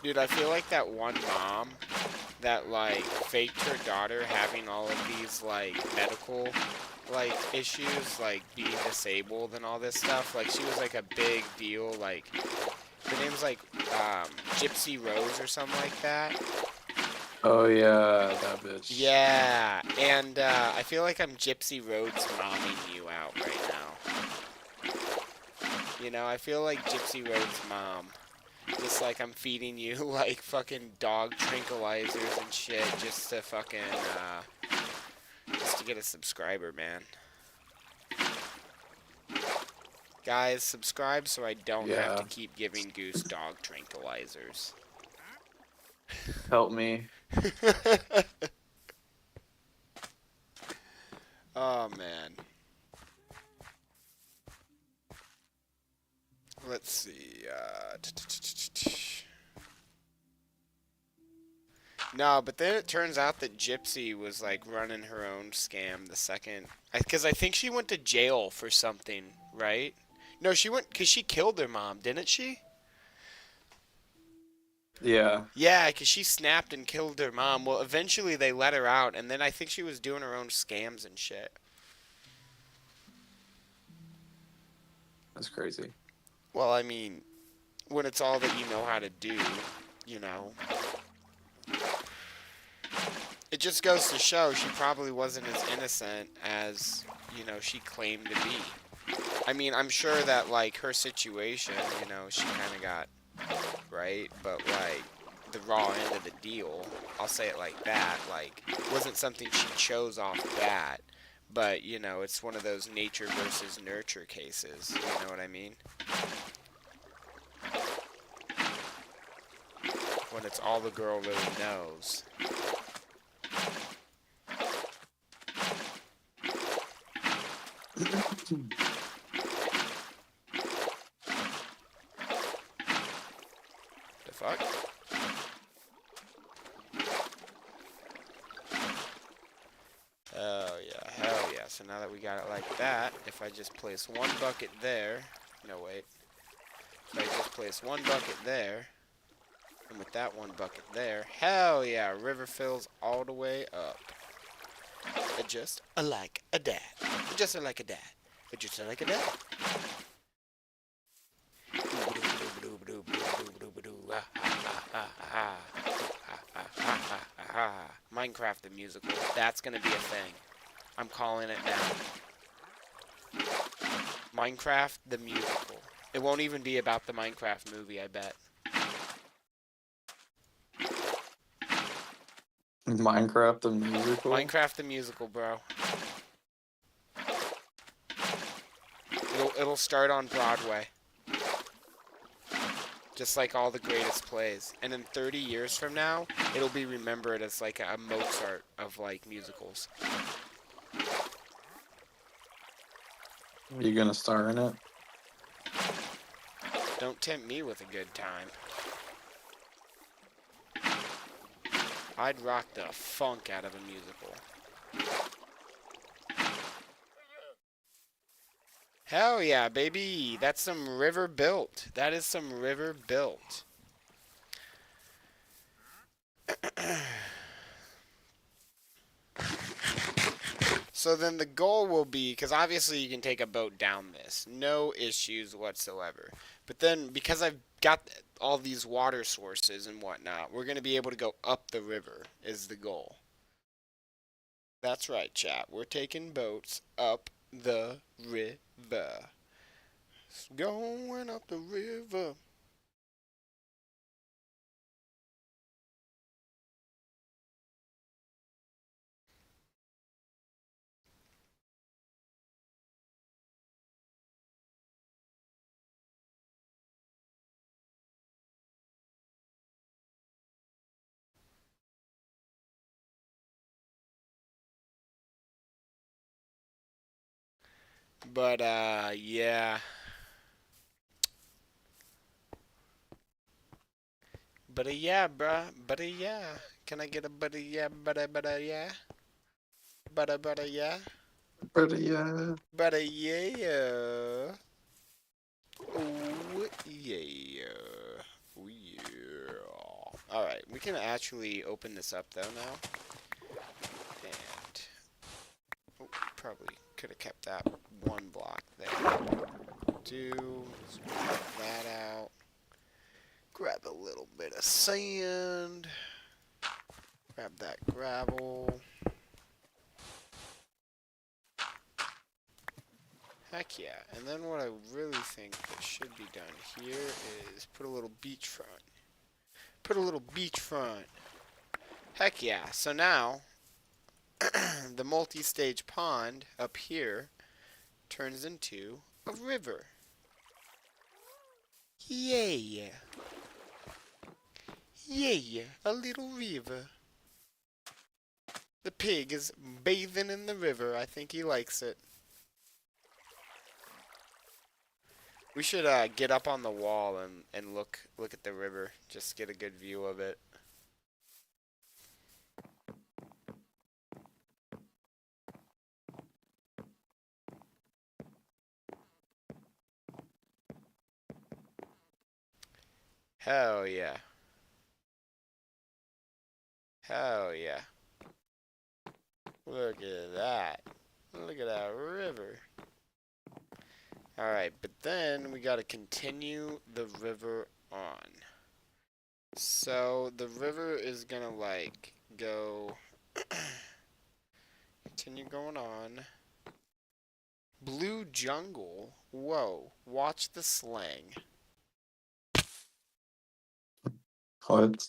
Dude, I feel like that one mom that, like, faked her daughter having all of these, like, medical, like, issues, like, being disabled and all this stuff. Like, she was, like, a big deal, like, her name's, like, Gypsy Rose or something like that. Oh yeah, that bitch. Yeah, and I feel like I'm Gypsy Rhodes momming you out right now. I feel like Gypsy Rhodes' mom. Just like I'm feeding you like fucking dog tranquilizers and shit just to fucking, just to get a subscriber, man. Guys, subscribe so I don't have to Yeah. keep giving Goose dog tranquilizers. Help me. Oh, man. Let's see. No, but then it turns out that Gypsy was like running her own scam the second. Because I think she went to jail for something, right? No, she went because she killed her mom, didn't she? Yeah. Yeah, because she snapped and killed her mom. Well, eventually they let her out, and then I think she was doing her own scams and shit. That's crazy. Well, I mean, when it's all that you know how to do, you know. It just goes to show she probably wasn't as innocent as, she claimed to be. I mean, I'm sure that, like, her situation, she kind of got right, but, like, the raw end of the deal, I'll say it like that, like, wasn't something she chose off the bat, but, it's one of those nature versus nurture cases, you know what I mean? When it's all the girl really knows. The fuck? Oh yeah, hell yeah. So now that we got it like that, if I just place one bucket there, no wait. If I just place one bucket there, and with that one bucket there, hell yeah, river fills all the way up. Just like a dad. Just like a dad. Just like a dad. Minecraft the musical. That's gonna be a thing. I'm calling it now. Minecraft the musical. It won't even be about the Minecraft movie, I bet. Minecraft the musical? Minecraft the musical, bro. It'll start on Broadway. Just like all the greatest plays. And in 30 years from now, it'll be remembered as like a Mozart of like musicals. Are you gonna star in it? Don't tempt me with a good time. I'd rock the funk out of a musical. Hell yeah, baby. That's some river built. That is some river built. So then the goal will be, because obviously you can take a boat down this. No issues whatsoever. But then, because I've got all these water sources and whatnot, we're going to be able to go up the river, is the goal. That's right, chat. We're taking boats up the river. Going up the river. But, yeah. But, yeah, bruh. But, yeah. Can I get a but, yeah, but, yeah? But, yeah? But yeah. But, yeah. Oh, yeah. Oh, yeah. Alright, we can actually open this up, though, now. And, oh, probably could have kept that one block there. Let's check that out. Grab a little bit of sand. Grab that gravel. Heck yeah. And then what I really think that should be done here is put a little beachfront. Put a little beachfront. Heck yeah. So now, the multi-stage pond up here turns into a river. Yeah. Yeah, a little river. The pig is bathing in the river. I think he likes it. We should get up on the wall and look at the river. Just get a good view of it. Hell yeah. Hell yeah. Look at that. Look at that river. Alright, but then we gotta continue the river on. So the river is gonna like go continue going on. Blue jungle. Whoa. Watch the slang. What?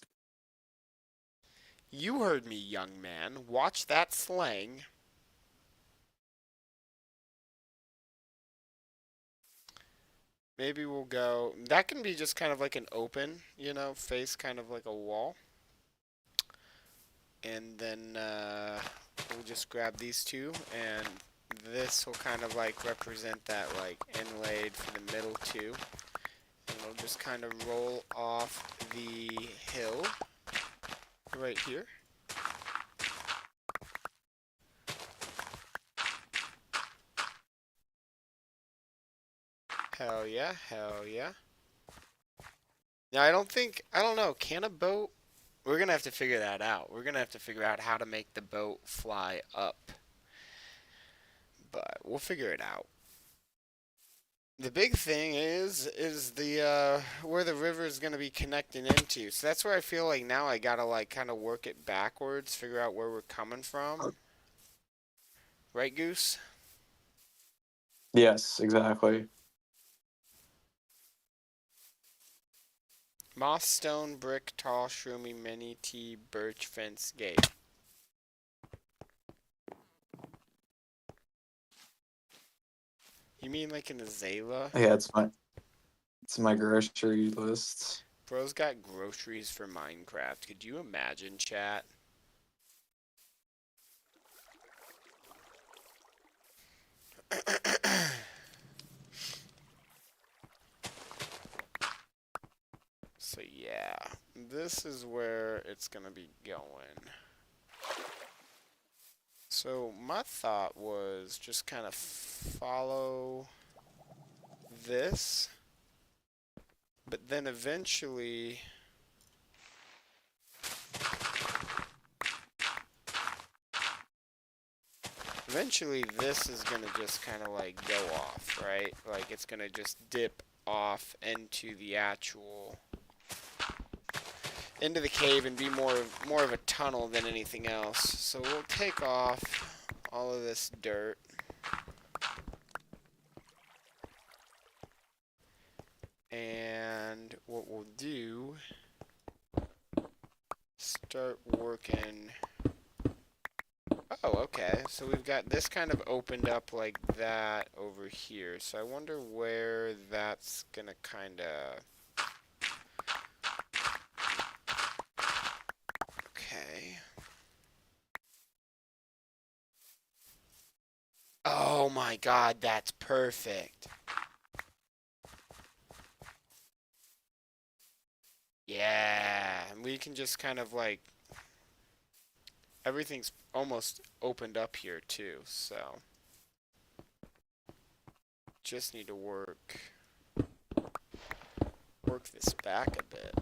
You heard me, young man. Watch that slang. Maybe we'll go. That can be just kind of like an open, face kind of like a wall. And then we'll just grab these two, and this will kind of like represent that like inlaid for the middle too. And it'll just kind of roll off the hill right here. Hell yeah, hell yeah. Now I don't know, can a boat? We're gonna have to figure that out. We're gonna have to figure out how to make the boat fly up. But we'll figure it out. The big thing is the where the river is gonna be connecting into. So that's where I feel like now I gotta like kind of work it backwards, figure out where we're coming from. Right, Goose? Yes, exactly. Moss, stone, brick, tall, shroomy, mini, tea, birch, fence, gate. You mean like an azalea? Yeah, it's my grocery list. Bro's got groceries for Minecraft. Could you imagine, chat? So yeah, this is where it's gonna be going. So my thought was just kind of follow this, but then eventually this is gonna just kind of like go off, right? Like it's gonna just dip off into the actual into the cave and be more of a tunnel than anything else. So we'll take off all of this dirt. And what we'll do, start working. Oh, okay. So we've got this kind of opened up like that over here. So I wonder where that's gonna kind of... Okay. Oh my my god, that's perfect. Yeah, and we can just kind of like, everything's almost opened up here too, so just need to work this back a bit.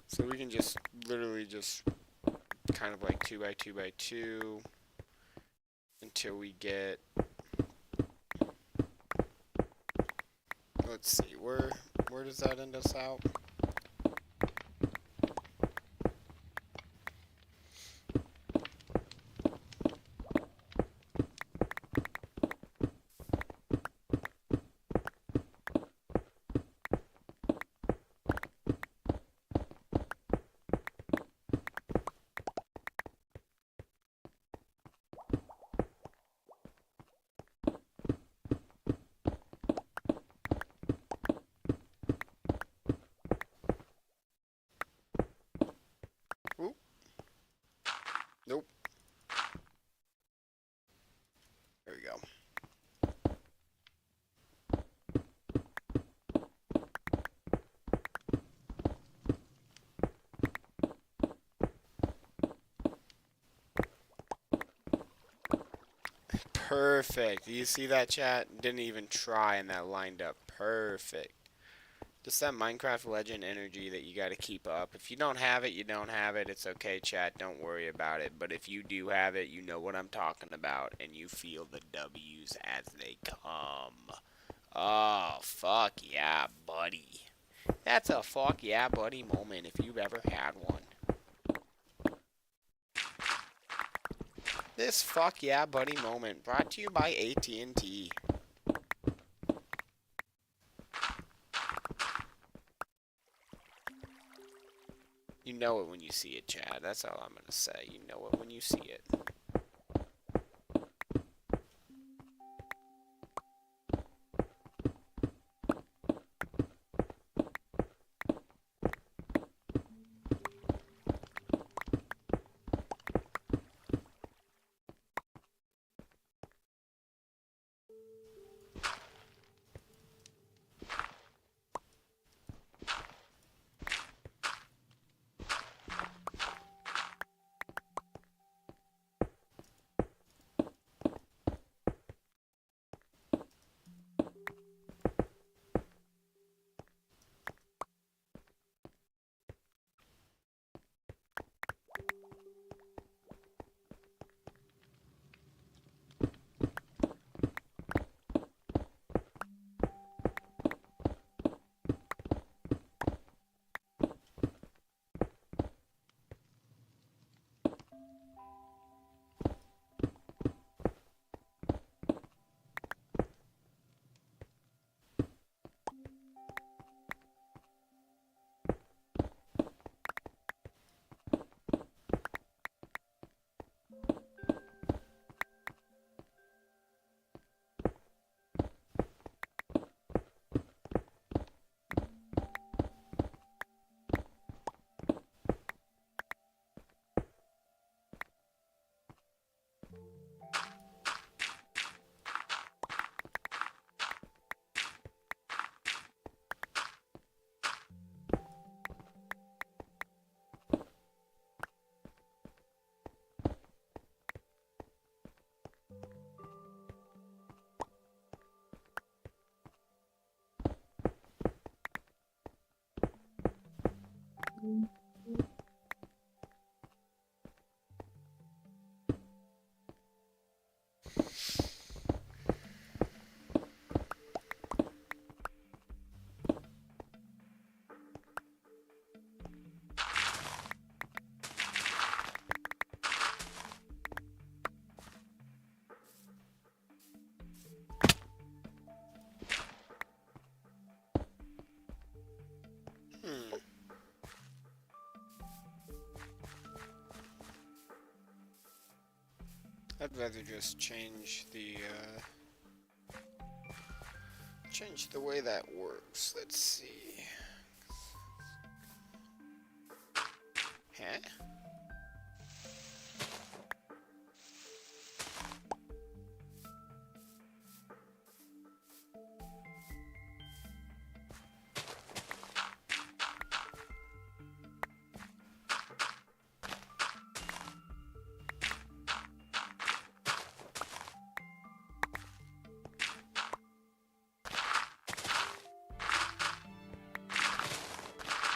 So we can just literally just kind of like 2 by 2 by 2 until we get, let's see, where does that end us out? Oop. Nope. There we go. Perfect. Do you see that, chat? Didn't even try and that lined up perfect. Just that Minecraft legend energy that you got to keep up. If you don't have it, you don't have it. It's okay, chat. Don't worry about it. But if you do have it, you know what I'm talking about. And you feel the W's as they come. Oh, fuck yeah, buddy. That's a fuck yeah, buddy moment if you've ever had one. This fuck yeah, buddy moment brought to you by AT&T. You know it when you see it, Chad. That's all I'm going to say. You know it when you see it. I'd rather just change the way that works. Let's see. Huh?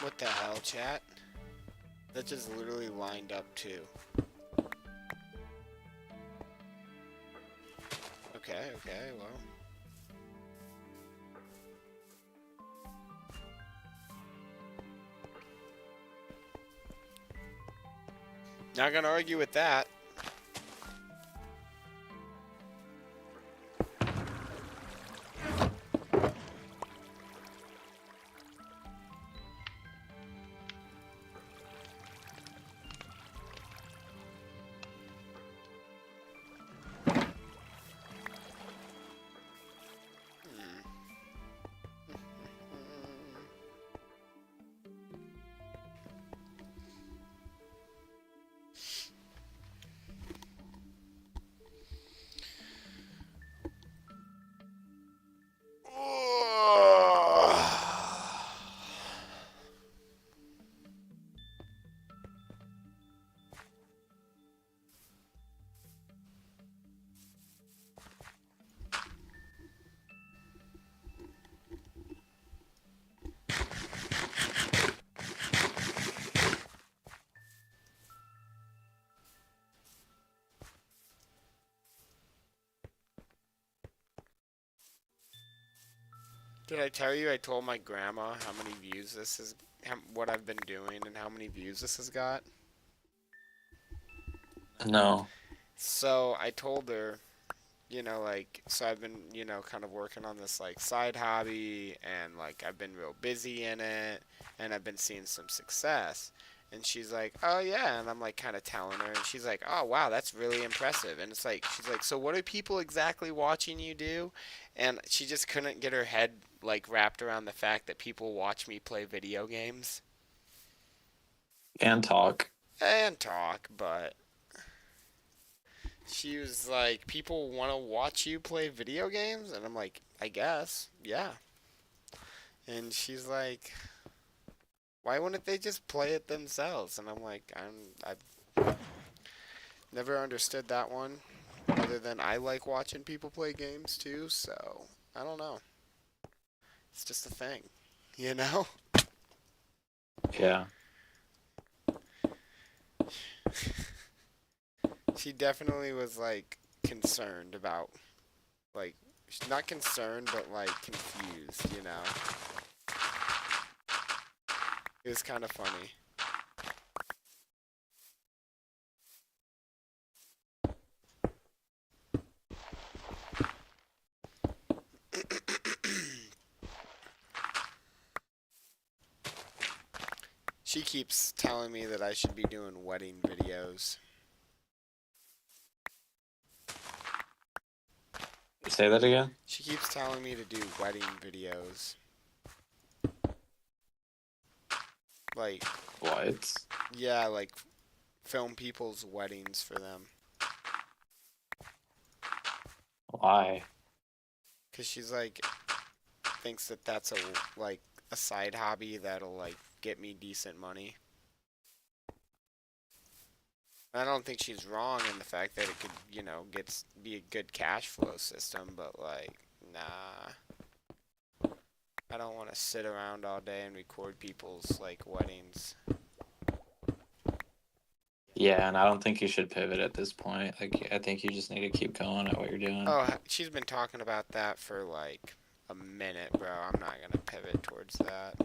What the hell, chat? That just literally lined up too. Okay, well. Not gonna argue with that. Did I tell you I told my grandma how many views this is, what I've been doing and how many views this has got? No. So I told her, like, so I've been, kind of working on this, like, side hobby, and, like, I've been real busy in it, and I've been seeing some success. And she's like, oh, yeah. And I'm, like, kind of telling her, and she's like, oh, wow, that's really impressive. And it's like, she's like, so what are people exactly watching you do? And she just couldn't get her head, like, wrapped around the fact that people watch me play video games. And talk. And talk, but she was like, people want to watch you play video games? And I'm like, I guess, yeah. And she's like, why wouldn't they just play it themselves? And I'm like, I've never understood that one, other than I like watching people play games too, so I don't know. It's just a thing, you know? Yeah. She definitely was like concerned about, like, not concerned, but like confused, you know? It was kind of funny. She keeps telling me that I should be doing wedding videos. Say that again? She keeps telling me to do wedding videos. Like, What? yeah, like film people's weddings for them. Why? Cause she's like, thinks that that's like a side hobby that'll like get me decent money. I don't think she's wrong in the fact that it could, be a good cash flow system, but like, nah. I don't want to sit around all day and record people's like weddings. Yeah, and I don't think you should pivot at this point. Like, I think you just need to keep going at what you're doing. Oh, she's been talking about that for like a minute, bro. I'm not gonna pivot towards that.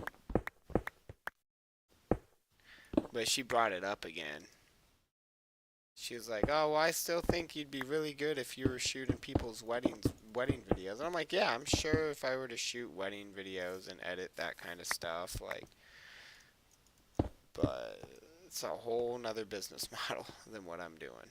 But she brought it up again. She was like, "Oh, well, I still think you'd be really good if you were shooting people's wedding videos." And I'm like, "Yeah, I'm sure if I were to shoot wedding videos and edit that kind of stuff, like, but it's a whole nother business model than what I'm doing."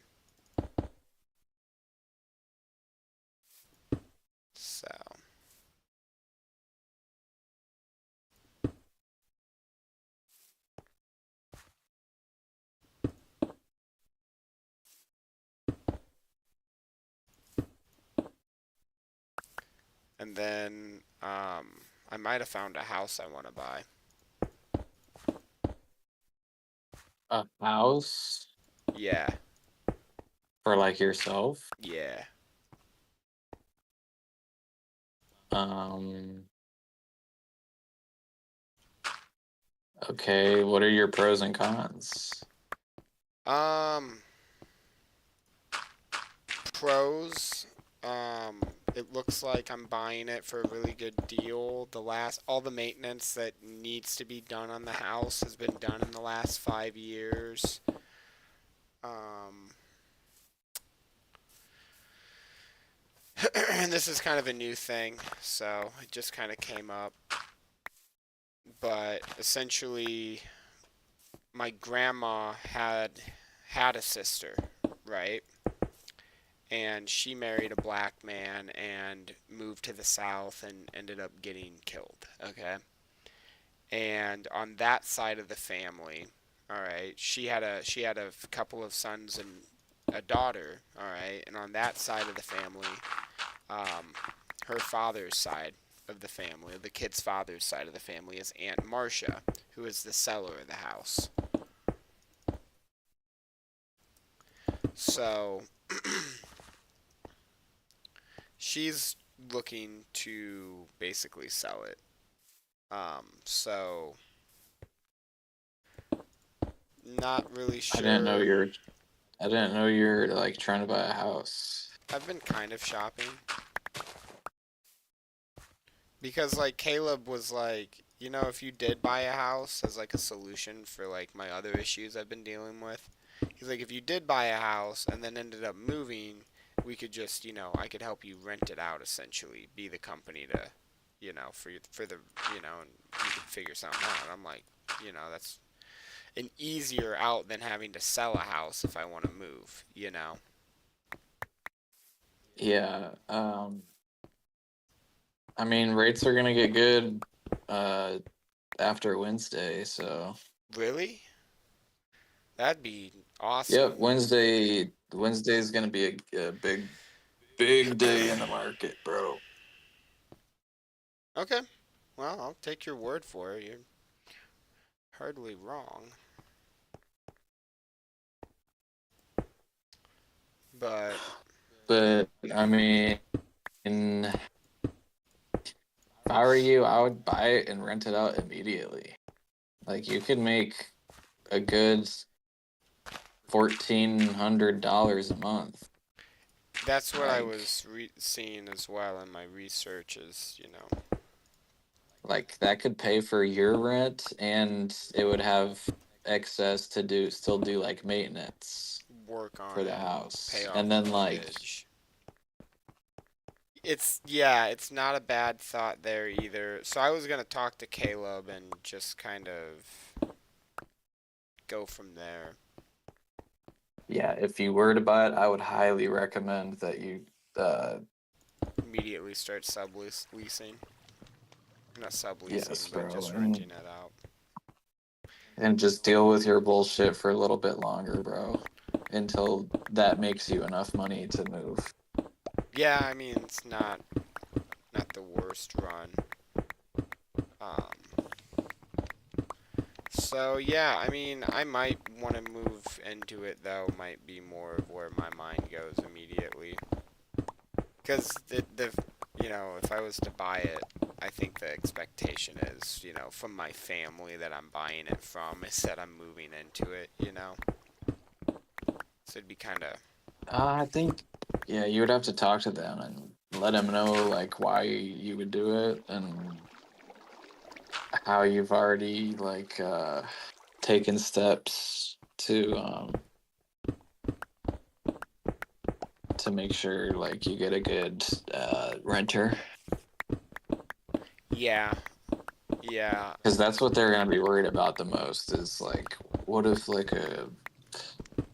And then I might have found a house I want to buy. A house Yeah, for like yourself? yeah. Um, okay, what are your pros and cons? Um, Pros. Um, it looks like I'm buying it for a really good deal. All the maintenance that needs to be done on the house has been done in the last 5 years. Um, and this is kind of a new thing, so it just kind of came up. But essentially, my grandma had a sister, right? And she married a black man and moved to the south and ended up getting killed. Okay. And on that side of the family, all right, she had a couple of sons and a daughter, all right, and on that side of the family, um, her father's side of the family, the kid's father's side of the family, is Aunt Marcia, who is the seller of the house. So she's looking to basically sell it. So not really I didn't know sure. you're I didn't know you're like trying to buy a house. I've been kind of shopping because like Caleb was like, if you did buy a house as like a solution for like my other issues I've been dealing with, he's like, if you did buy a house and then ended up moving, we could just, I could help you rent it out essentially, be the company to, for the, and you could figure something out. I'm like, that's an easier out than having to sell a house if I want to move. Yeah, I mean rates are gonna get good uh after Wednesday, so Really? That'd be yep, awesome. Wednesday's gonna be a big day in the market, bro. Okay. Well, I'll take your word for it. You're hardly wrong. But But I mean, if I were you, I would buy it and rent it out immediately. Like you could make a good $1,400 a month. that's what I Like was seeing as well in my research. like that could pay for your rent and it would have excess to still do like maintenance Work on for the it, pay house. off And the then like mortgage. Yeah, it's not a bad thought there either. So I was gonna talk to Caleb and just kind of go from there. yeah, if you were to buy it, I would highly recommend that you uh Immediately start subleasing. Not yes, subleasing, but bro. just renting it out. And just deal with your bullshit for a little bit longer, bro, until that makes you enough money to move. Yeah, I mean it's not the worst run. Um, so yeah, I mean I might want to move into it though. Might be more of where my mind goes immediately. Because if I was to buy it, I think the expectation is, from my family that I'm buying it from is that. I'm moving into it. So it'd be kind of, I think, yeah, you would have to talk to them and let them know like why you would do it and how you've already like taken steps to make sure like you get a good renter yeah, yeah, because that's what they're gonna be worried about the most is like what if like a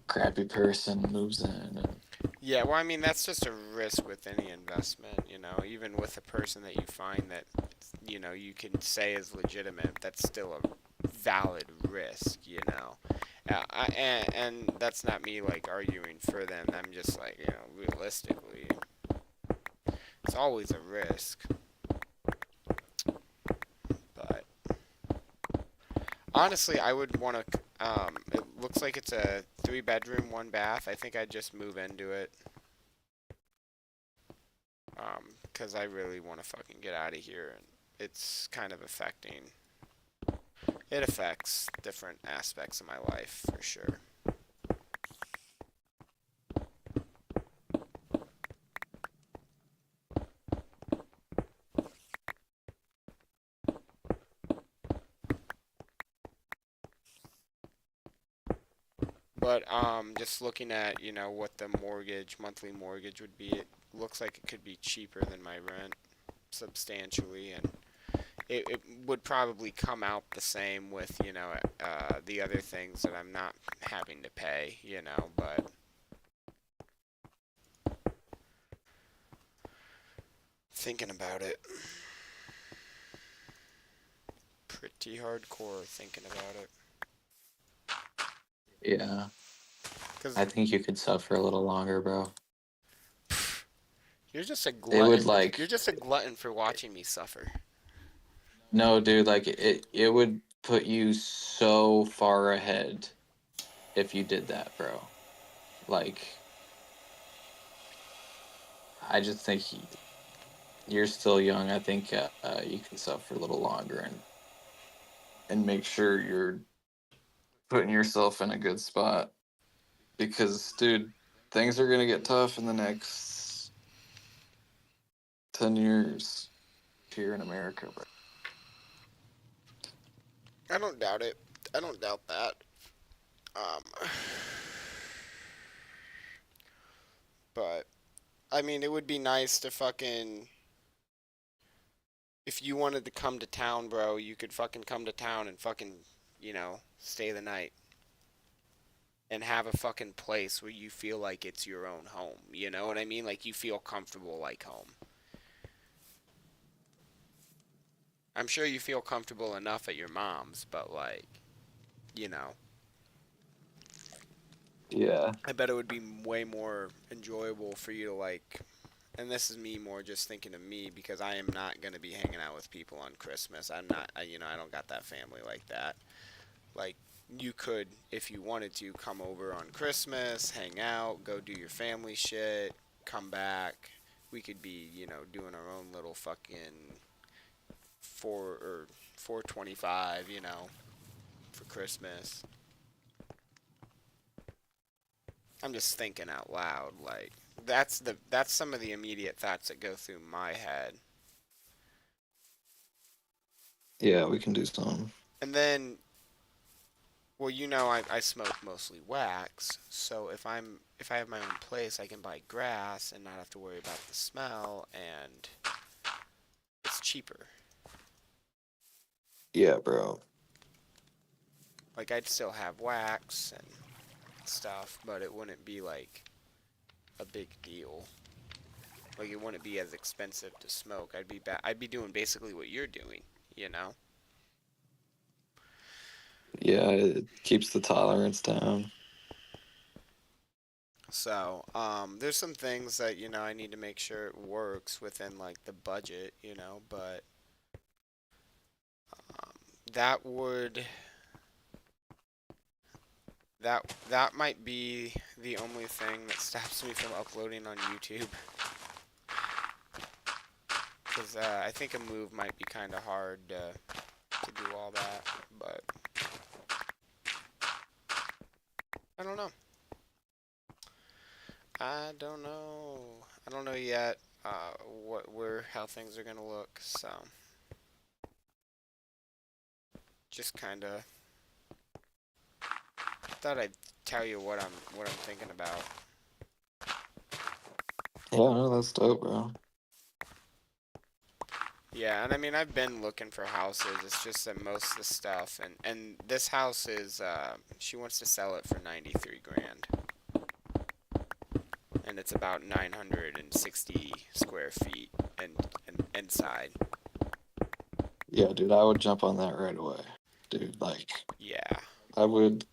crappy person moves in and yeah. Well, I mean, that's just a risk with any investment. Even with a person that you find that, you can say is legitimate, that's still a valid risk. And that's not me like arguing for them. I'm just like, realistically, it's always a risk. honestly, I would want to. It looks like it's a 3 bedroom, 1 bath. I think I'd just move into it. Because I really want to fucking get out of here, and it's kind of affecting. It affects different aspects of my life for sure. But just looking at what the monthly mortgage would be, it looks like it could be cheaper than my rent substantially, and it would probably come out the same with the other things that I'm not having to pay, but thinking about it, pretty hardcore thinking about it. Yeah. Cause I think you could suffer a little longer, bro. you're just a It would glutton. You're like just a glutton for watching me suffer. no, dude, like it would put you so far ahead if you did that, bro. Like I just think you're still young. I think you can suffer a little longer and make sure you're putting yourself in a good spot because, dude, things are gonna get tough in the next 10 years here in America, bro. I don't doubt it. I don't doubt that. Um, but I mean, it would be nice to fucking if you wanted to come to town, bro, you could fucking come to town and fucking, stay the night and have a fucking place where you feel like it's your own home. You know what I mean? Like you feel comfortable like home. I'm sure you feel comfortable enough at your mom's, but like, you know, Yeah. I bet it would be way more enjoyable for you to like. And this is me more just thinking of me because I am not gonna be hanging out with people on Christmas. I'm not, I don't got that family like that. Like you could, if you wanted to, come over on Christmas, hang out, go do your family shit, come back. We could be, doing our own little fucking 425, for Christmas. I'm just thinking out loud, like that's some of the immediate thoughts that go through my head. Yeah, we can do something. And then, well, I smoke mostly wax, so if I have my own place, I can buy grass and not have to worry about the smell, and it's cheaper. Yeah, bro. Like I'd still have wax and stuff, but it wouldn't be like a big deal. Like it wouldn't be as expensive to smoke. I'd be doing basically what you're doing, you know? Yeah, it keeps the tolerance down. So, there's some things that, I need to make sure it works within like the budget, but um, that would that might be the only thing that stops me from uploading on YouTube. Because I think a move might be kind of hard to do all that, but I don't know. I don't know. I don't know yet how things are gonna look. So just kind of thought I'd tell you what I'm thinking about. Yeah, no, that's dope, bro. Yeah, and I mean I've been looking for houses. It's just that most of the stuff and this house is she wants to sell it for 93 grand. And it's about 960 square feet and inside. Yeah, dude, I would jump on that right away. Dude, like Yeah. I would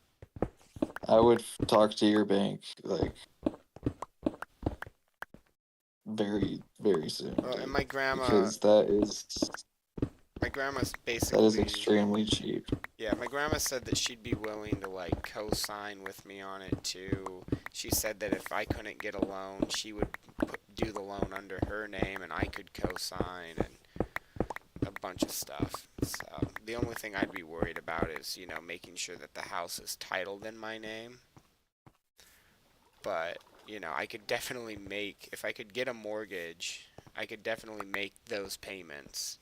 I would talk to your bank like very, very soon, And dude. my grandma Because that is My grandma's That is basically, extremely cheap. yeah, my grandma said that she'd be willing to like co-sign with me on it too. She said that if I couldn't get a loan, she would do the loan under her name and I could co-sign and a bunch of stuff. So the only thing I'd be worried about is, making sure that the house is titled in my name. But, I could definitely make, if I could get a mortgage, I could definitely make those payments.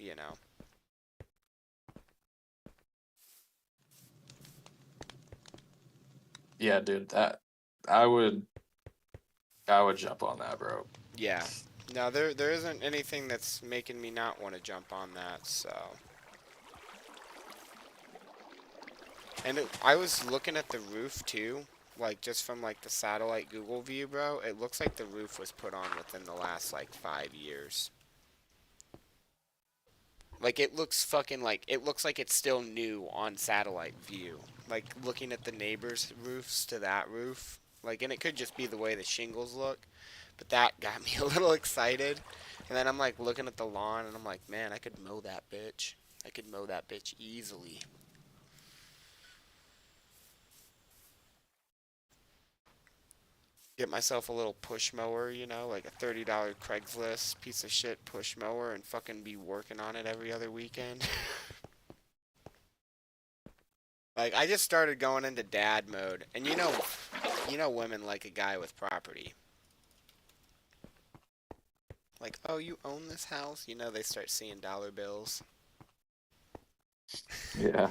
Yeah, dude, that I would I would jump on that, bro. Yeah. No, there isn't anything that's making me not want to jump on that, so. And I was looking at the roof too, like just from like the satellite Google view, bro. It looks like the roof was put on within the last like 5 years. Like it looks fucking like it looks like it's still new on satellite view. Like looking at the neighbors' roofs to that roof. Like and it could just be the way the shingles look, but that got me a little excited. And then I'm like looking at the lawn and I'm like, man, I could mow that bitch. I could mow that bitch easily. Get myself a little push mower, like a $30 Craigslist piece of shit push mower and fucking be working on it every other weekend. Like I just started going into dad mode, and women like a guy with property. Like, oh, you own this house? They start seeing dollar bills. Yeah.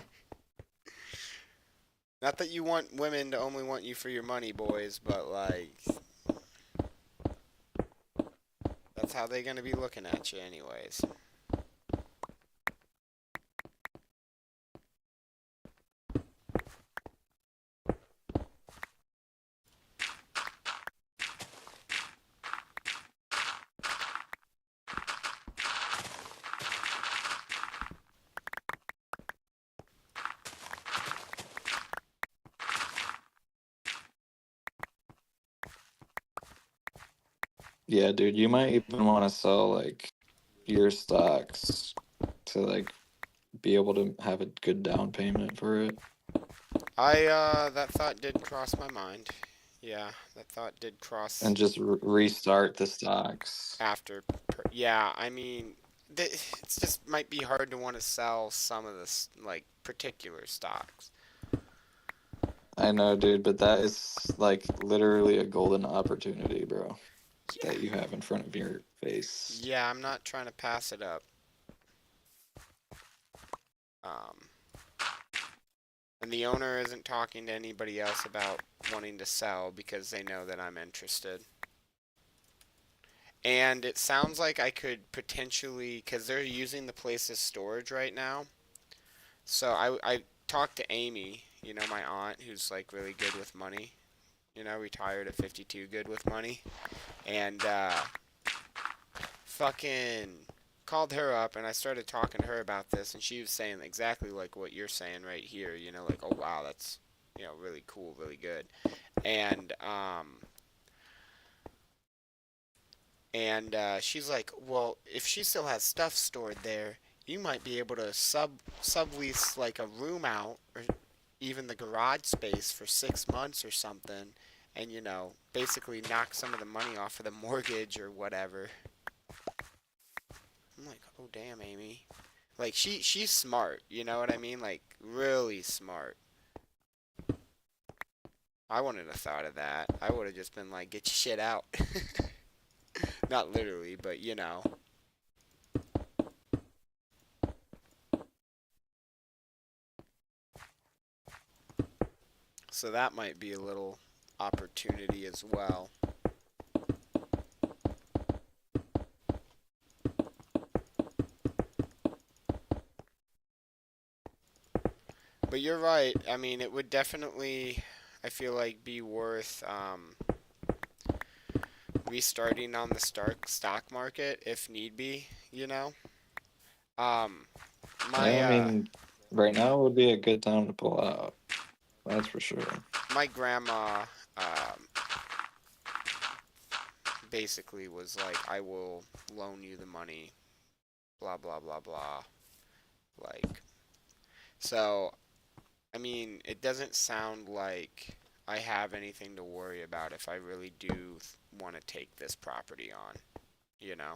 Not that you want women to only want you for your money, boys, but like, that's how they're gonna be looking at you, anyways. Yeah, dude, you might even want to sell like your stocks to like be able to have a good down payment for it. That thought did cross my mind. Yeah, that thought did cross And just restart the stocks. after. Yeah, I mean, it's just might be hard to want to sell some of this, like, particular stocks. I know, dude, but that is like literally a golden opportunity, bro, Yeah, that you have in front of your face. yeah, I'm not trying to pass it up. Um, and the owner isn't talking to anybody else about wanting to sell because they know that I'm interested. And it sounds like I could potentially, because they're using the place as storage right now. So I talked to Amy, my aunt, who's like really good with money. Retired at 52, good with money. And fucking called her up and I started talking to her about this and she was saying exactly like what you're saying right here, like, oh wow, that's really cool, really good. And she's like, well, if she still has stuff stored there, you might be able to sublease like a room out or even the garage space for 6 months or something, and basically knock some of the money off of the mortgage or whatever. I'm like, oh damn, Amy. Like she's smart, you know what I mean? Like really smart. I wouldn't have thought of that. I would have just been like, get your shit out. Not literally, but So that might be a little opportunity as well. But you're right. I mean, it would definitely, I feel like, be worth restarting on the stock market if need be. Um, my Yeah, I mean, right now would be a good time to pull out. That's for sure. my grandma um, basically was like, I will loan you the money, blah blah blah blah. Like, so, I mean, it doesn't sound like I have anything to worry about if I really do want to take this property on, you know?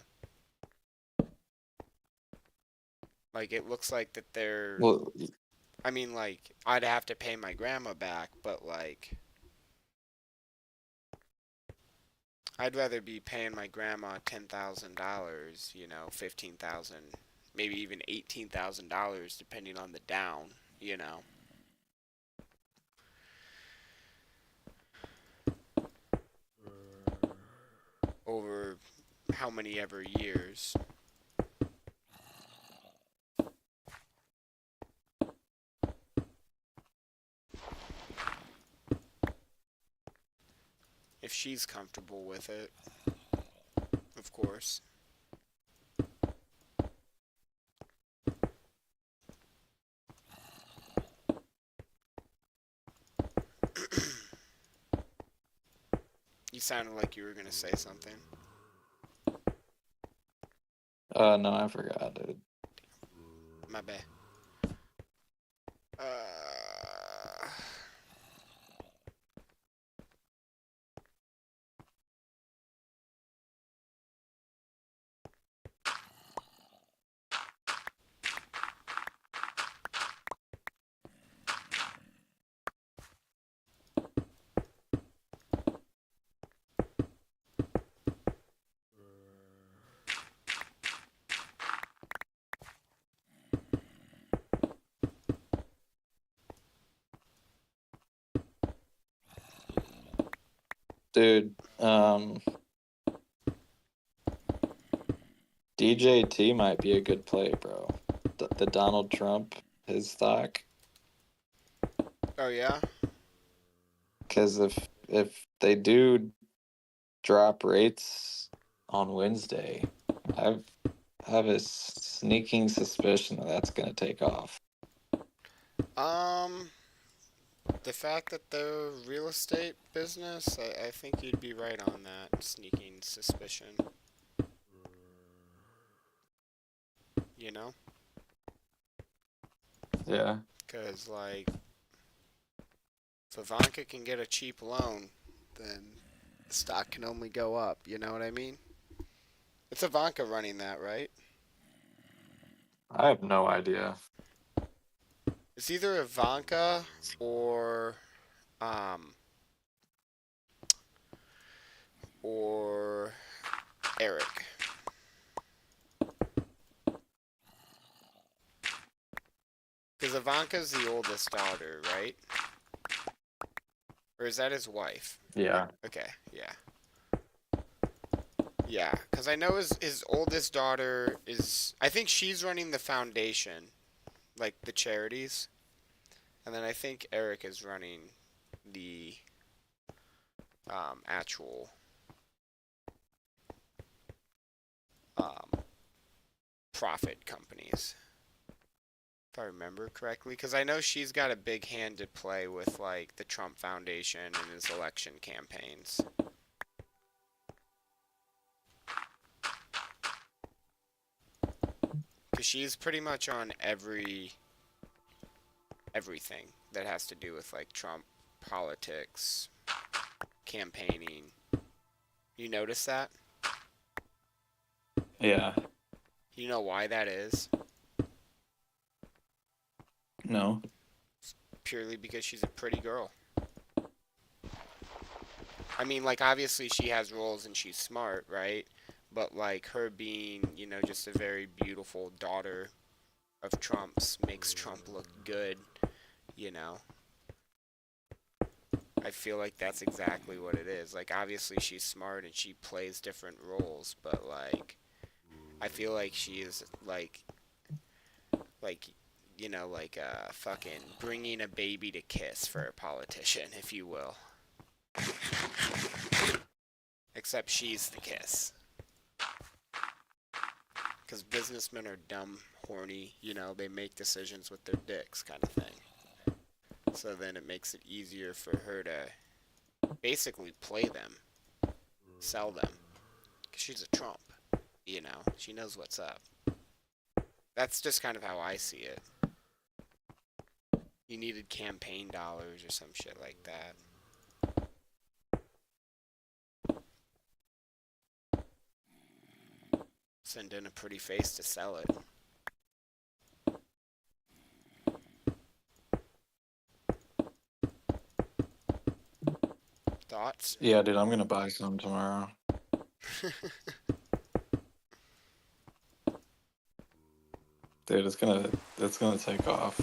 Like, it looks like that they're, Well, I mean, like, I'd have to pay my grandma back, but, like, I'd rather be paying my grandma $10,000, 15,000, maybe even $18,000, depending on the down, you know? Over how many ever years. If she's comfortable with it, of course. You sounded like you were gonna say something. no, I forgot, dude. My bad. Uh, Dude, DJT might be a good play, bro. The Donald Trump, his stock. oh yeah? Because if they do drop rates on Wednesday, I've have a sneaking suspicion that that's gonna take off. Um, the fact that the real estate business, I think you'd be right on that sneaking suspicion. You know? Yeah. Because, like, if Ivanka can get a cheap loan, then the stock can only go up. You know what I mean? It's Ivanka running that, right? I have no idea. It's either Ivanka or um or Eric. Because Ivanka's the oldest daughter, right? Or is that his wife? Yeah. Okay, yeah. Yeah, because I know his oldest daughter is. I think she's running the foundation, like the charities. And then I think Eric is running the actual um, profit companies. If I remember correctly, because I know she's got a big hand to play with like the Trump Foundation and his election campaigns. Because she's pretty much on everything that has to do with like Trump politics, campaigning. You notice that? Yeah. You know why that is? No. Purely because she's a pretty girl. I mean, like, obviously she has roles and she's smart, right? But, like, her being, just a very beautiful daughter of Trump's makes Trump look good, you know? I feel like that's exactly what it is. Like, obviously she's smart and she plays different roles, but, like, I feel like she is, like, like, fucking bringing a baby to kiss for a politician, if you will. Except she's the kiss. Because businessmen are dumb, horny, they make decisions with their dicks, kind of thing. So then it makes it easier for her to basically play them, sell them. Because she's a Trump, she knows what's up. That's just kind of how I see it. You needed campaign dollars or some shit like that. Send in a pretty face to sell it. Thoughts? Yeah, dude, I'm gonna buy some tomorrow. Dude, it's gonna take off.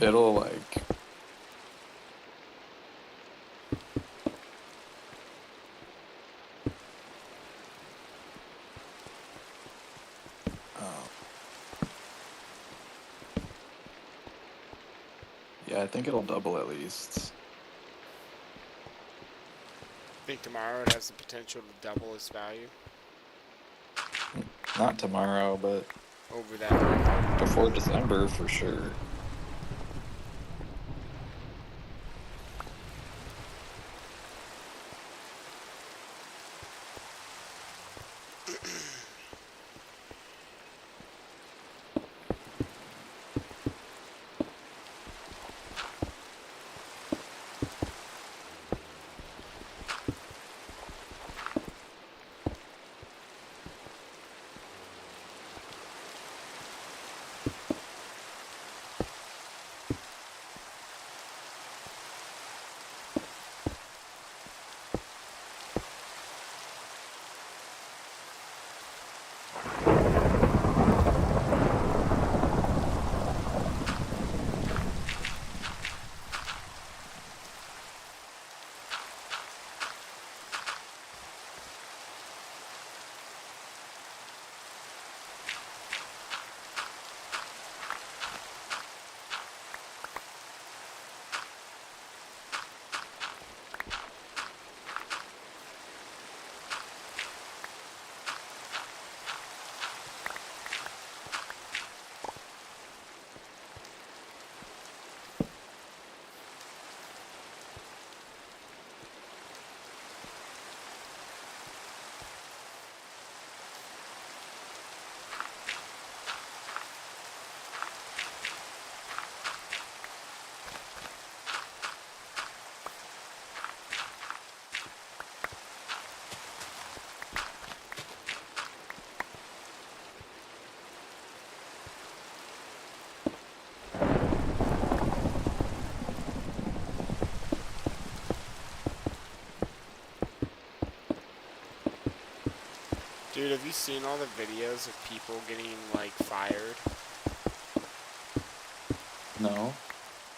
It'll like yeah, I think it'll double at least. Think tomorrow it has the potential to double its value? Not tomorrow, but Over that. before December for sure. Dude, have you seen all the videos of people getting, like, fired? No.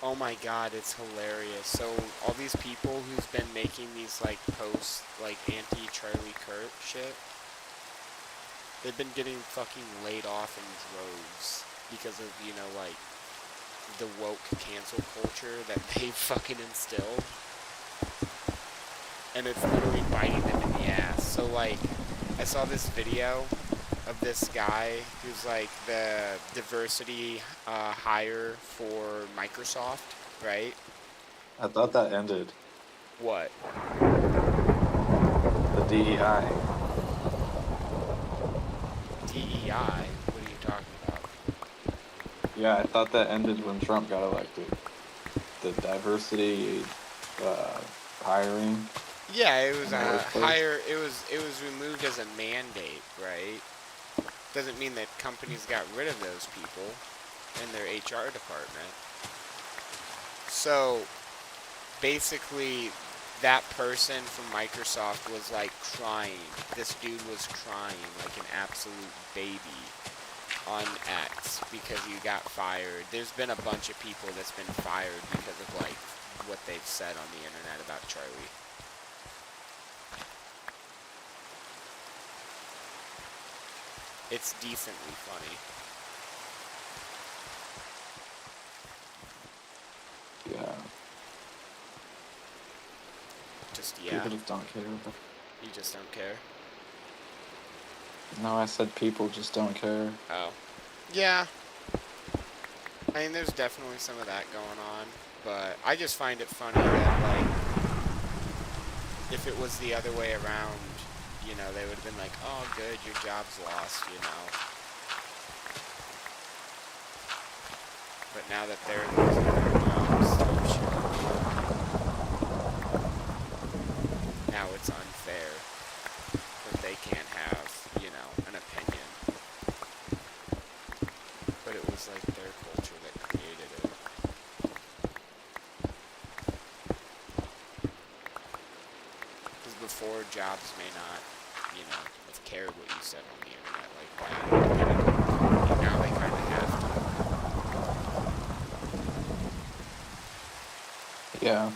Oh my god, it's hilarious. So, all these people who's been making these, like, posts, like, anti-Charlie Kirk shit, they've been getting fucking laid off in droves because of, you know, like, the woke cancel culture that they've fucking instilled. And it's literally biting them in the ass. So, like, I saw this video of this guy who's like the diversity hire for Microsoft, right? I thought that ended. What? The DEI. DEI? What are you talking about? Yeah, I thought that ended when Trump got elected. The diversity hiring. Yeah, it was in the a workplace. hire. It was removed as a mandate, right? Doesn't mean that companies got rid of those people in their HR department. So basically, that person from Microsoft was like crying. This dude was crying like an absolute baby on X because you got fired. There's been a bunch of people that's been fired because of like what they've said on the internet about Charlie. It's decently funny. Yeah. Just, yeah. People just don't care. You just don't care. No, I said people just don't care. Oh. Yeah. I mean, there's definitely some of that going on, but I just find it funny that, like, if it was the other way around, you know, they would have been like, oh, good, your job's lost, you know. But now that they're losing their jobs, type shit, now it's unfair that they can't have, you know, an opinion. But it was like their culture that created it. Because before, jobs may not, you know, have cared what you said on the internet like that. And now they kind of have to. Yeah.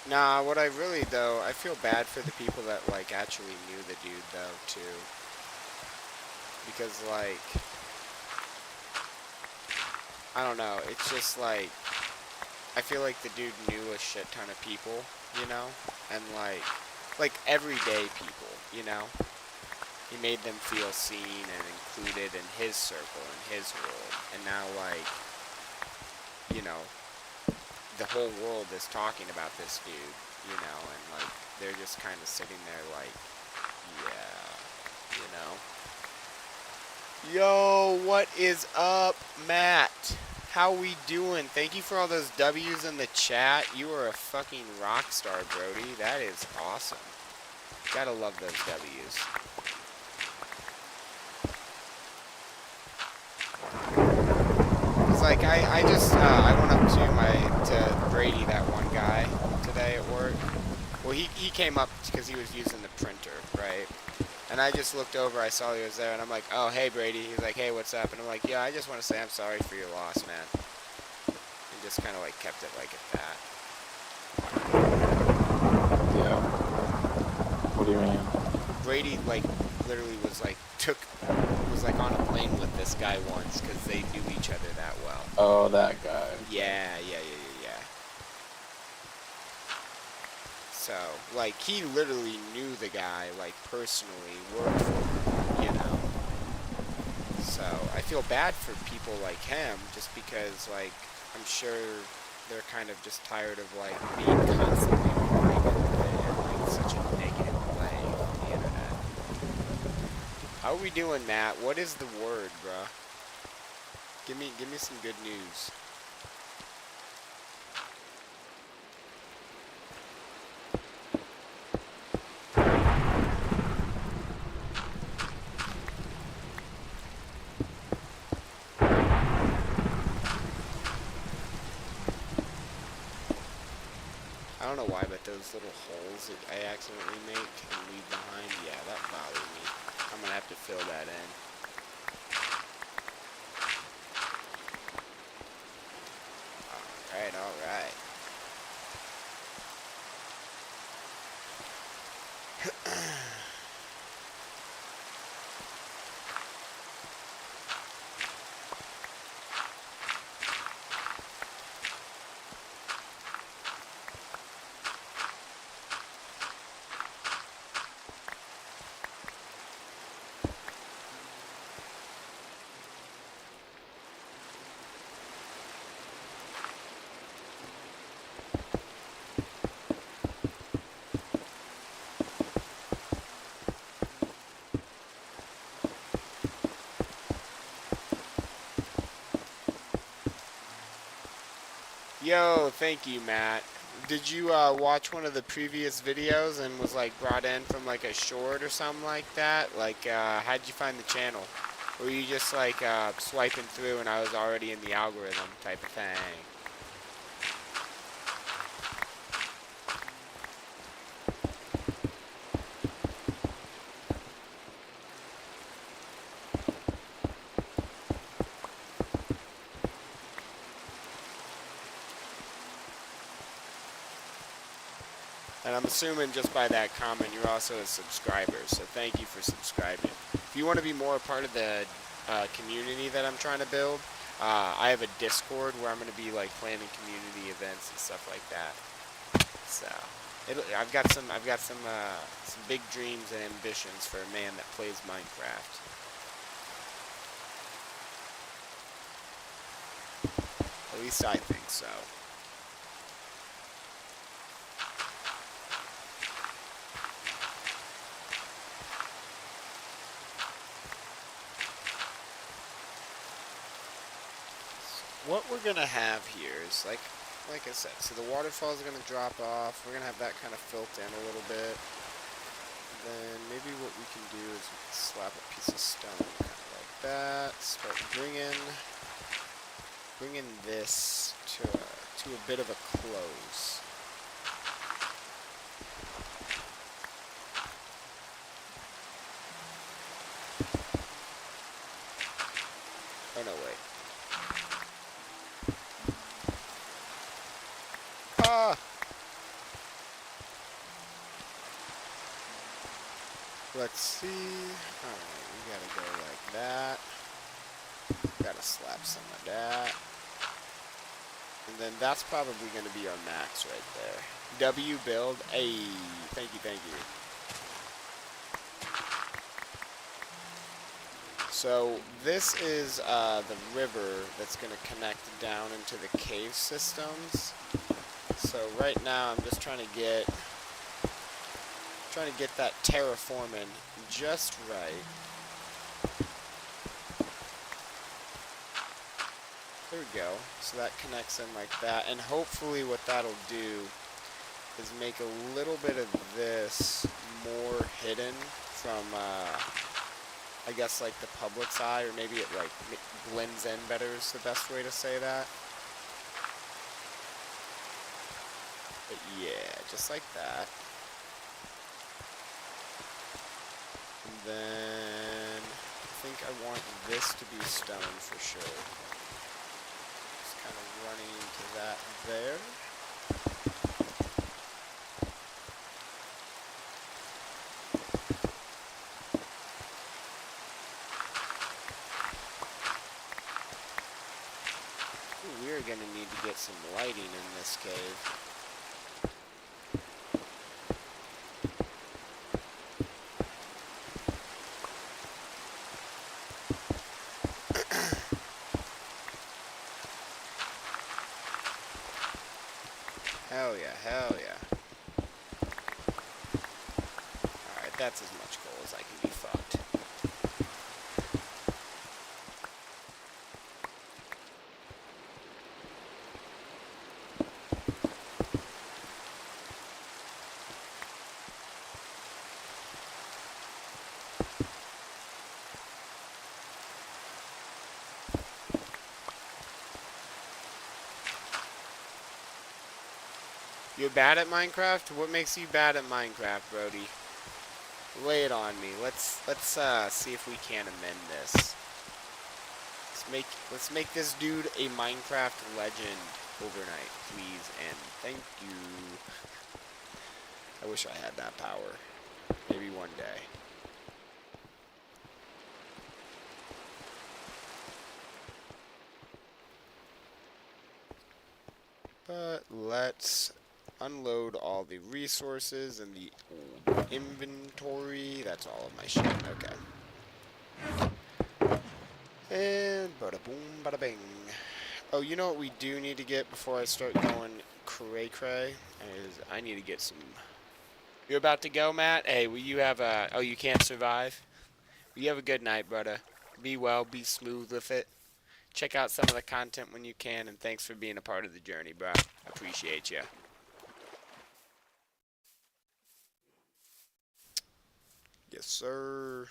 Nah, what I really, though, I feel bad for the people that, like, actually knew the dude, though, too. Because, like, I don't know, it's just, like, I feel like the dude knew a shit ton of people, you know? And, like, everyday people, you know? He made them feel seen and included in his circle, in his world. And now, like, you know, the whole world is talking about this dude, you know, and like they're just kind of sitting there like, yeah, you know. Yo, what is up, Matt? How we doing? Thank you for all those W's in the chat. You are a fucking rock star, Brody. That is awesome. Gotta love those W's. It's like I just I went up to Brady, that one guy today at work. Well, he came up because he was using the printer, right? And I just looked over, I saw he was there, and I'm like, oh, hey, Brady. He's like, hey, what's up? And I'm like, yeah, I just want to say I'm sorry for your loss, man. And just kind of like kept it like at that. Yeah. What do you mean? Brady like literally was like on a plane with this guy once because they knew each other that well. Oh, that guy. Yeah. So, like, he literally knew the guy, like, personally, worked for him, you know? So, I feel bad for people like him, just because, like, I'm sure they're kind of just tired of, like, being constantly reminded of it in, like, such a negative way on the internet. How are we doing, Matt? What is the word, bruh? Give me some good news. I don't know why, but those little holes that I accidentally make and leave behind, yeah, that bothers me. I'm gonna have to fill that in. Alright. Yo, thank you, Matt. Did you watch one of the previous videos and was like brought in from like a short or something like that? Like, how'd you find the channel? Or were you just like swiping through and I was already in the algorithm type of thing? And I'm assuming just by that comment you're also a subscriber, so thank you for subscribing. If you want to be more a part of the community that I'm trying to build, I have a Discord where I'm going to be like planning community events and stuff like that. So I've got some big dreams and ambitions for a man that plays Minecraft. At least I think so. What we're gonna have here is like I said, so the waterfalls are gonna drop off. We're gonna have that kind of filled in a little bit. Then maybe what we can do is we can slap a piece of stone kind of like that. Start bringing this to a bit of a close. Oh no, wait. Ah! Let's see. Alright, we gotta go like that. Gotta slap some of that. And then that's probably gonna be our max right there. W build. Hey, thank you, thank you. So this is the river that's going to connect down into the cave systems. So right now I'm just trying to get that terraforming just right. There we go. So that connects in like that, and hopefully what that'll do is make a little bit of this more hidden from I guess like the public's eye, or maybe it like blends in better is the best way to say that. But yeah, just like that. And then I think I want this to be stone for sure. Just kind of running into that there. We're going to need to get some lighting in this cave. Hell yeah, hell yeah. Alright, that's as much coal as I can be fucked. You're bad at Minecraft? What makes you bad at Minecraft, Brody? Lay it on me. Let's see if we can amend this. Let's make this dude a Minecraft legend overnight, please, and thank you. I wish I had that power. Maybe one day. But let's unload all the resources and the old inventory. That's all of my shit. Okay. And bada boom, bada bing. Oh, you know what we do need to get before I start going cray cray? Is I need to get some. You're about to go, Matt? Hey, will you have a. Oh, you can't survive? Will you have a good night, brother? Be well, be smooth with it. Check out some of the content when you can, and thanks for being a part of the journey, bro. Appreciate you. Yes, sir.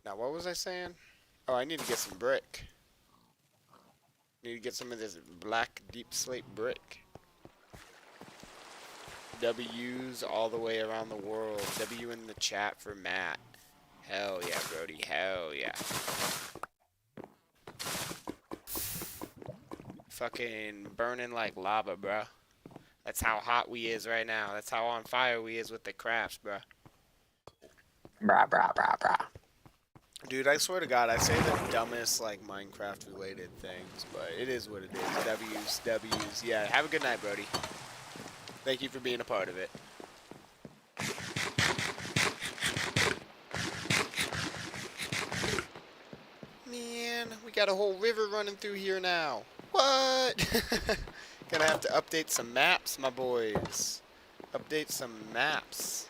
Now, what was I saying? Oh, I need to get some brick. Need to get some of this black deep slate brick. W's all the way around the world. W in the chat for Matt. Hell yeah, Brody. Hell yeah. Fucking burning like lava, bro. That's how hot we is right now. That's how on fire we is with the crafts, bro. Brah, brah, brah, brah. Dude, I swear to God, I say the dumbest, like, Minecraft-related things, but it is what it is. W's, W's. Yeah, have a good night, Brody. Thank you for being a part of it. Man, we got a whole river running through here now. What? Gonna have to update some maps, my boys. Update some maps.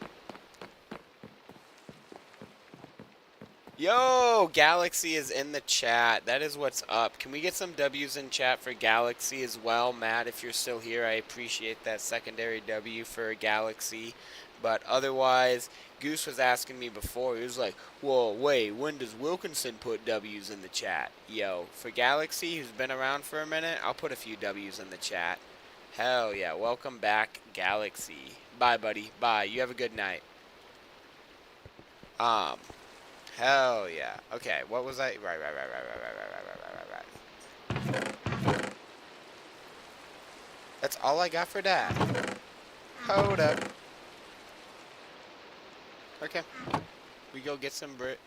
Yo, Galaxy is in the chat. That is what's up. Can we get some W's in chat for Galaxy as well? Matt, if you're still here, I appreciate that secondary W for Galaxy. But otherwise, Goose was asking me before. He was like, well, wait, when does Wilkinson put W's in the chat? Yo, for Galaxy, who's been around for a minute, I'll put a few W's in the chat. Hell yeah. Welcome back, Galaxy. Bye, buddy. Bye. You have a good night. Hell yeah. Okay, what was I? Right. That's all I got for that. Hold up. Okay. We go get some brick.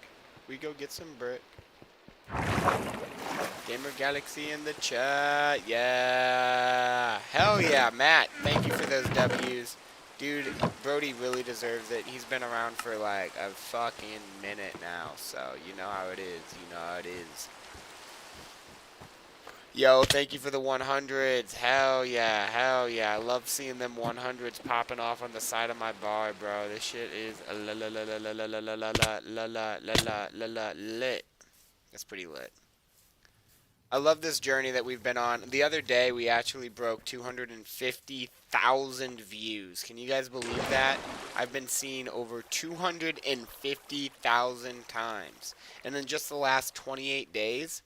Gamer Galaxy in the chat. Yeah. Hell yeah, Matt. Thank you for those W's. Dude, Brody really deserves it. He's been around for like a fucking minute now, so you know how it is. Yo, thank you for the 100s. Hell yeah. I love seeing them 100s popping off on the side of my bar, bro. This shit is lit. That's pretty lit. I love this journey that we've been on. The other day, we actually broke 250,000 views. Can you guys believe that? I've been seen over 250,000 times. And then just the last 28 days,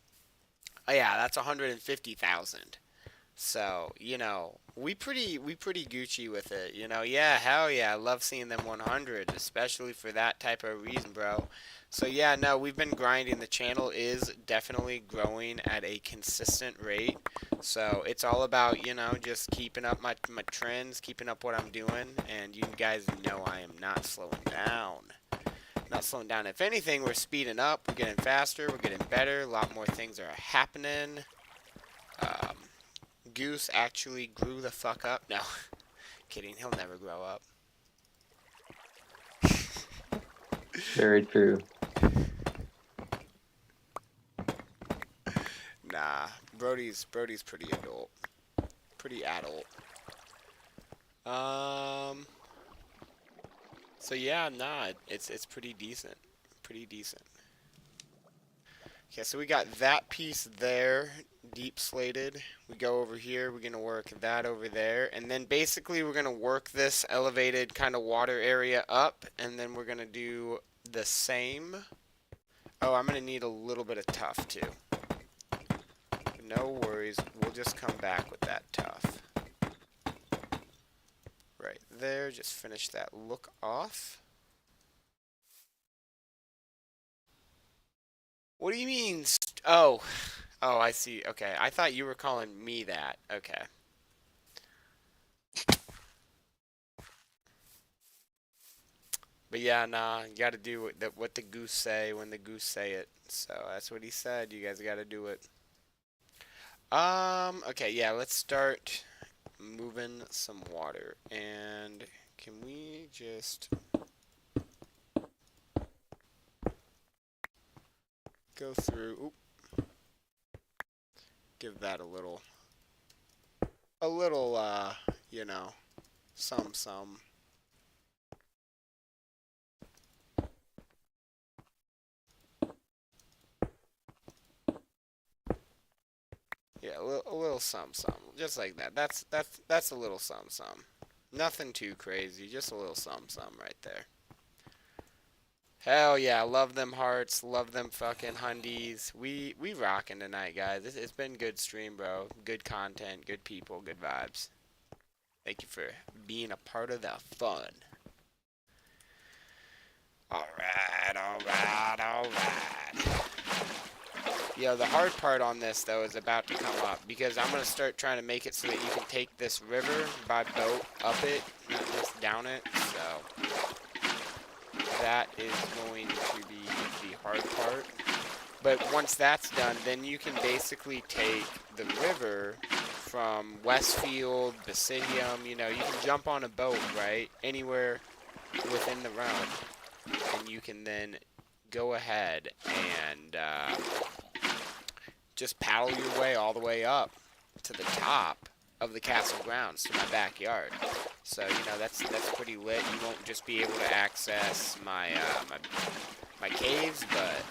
oh yeah, that's 150,000. So, you know, we pretty Gucci with it, you know. Yeah, hell yeah, I love seeing them 100, especially for that type of reason, bro. So yeah, no, we've been grinding. The channel is definitely growing at a consistent rate. So it's all about, you know, just keeping up my trends, keeping up what I'm doing, and you guys know I am not slowing down. Not slowing down. If anything, we're speeding up, we're getting faster, we're getting better, a lot more things are happening. Goose actually grew the fuck up. No, kidding, he'll never grow up. Very true. Nah, Brody's pretty adult. Pretty adult. So yeah, nah, it's pretty decent. Pretty decent. Okay, so we got that piece there, deep slated. We go over here, we're gonna work that over there, and then basically we're gonna work this elevated kind of water area up, and then we're gonna do the same. Oh, I'm gonna need a little bit of tuff too. No worries, we'll just come back with that tuff. Right there, just finish that look off. What do you mean? Oh, I see. Okay, I thought you were calling me that. Okay. But yeah, nah, you gotta do what the goose say when the goose say it. So that's what he said. You guys gotta do it. Okay, yeah, let's start moving some water. And can we just go through? Oop, give that a little, you know, some. a little some, just like that. That's a little some. Nothing too crazy, just a little some right there. Hell yeah, love them hearts, love them fucking hundies. We rocking tonight, guys. It's been good stream, bro. Good content, good people, good vibes. Thank you for being a part of the fun. Alright. Yo, the hard part on this, though, is about to come up, because I'm going to start trying to make it so that you can take this river by boat up it, not just down it, so that is going to be the hard part. But once that's done, then you can basically take the river from Westfield, Basidium, you know, you can jump on a boat, right, anywhere within the realm, and you can then go ahead and just paddle your way all the way up to the top of the castle grounds to my backyard. So, you know, that's pretty lit. You won't just be able to access my my caves, but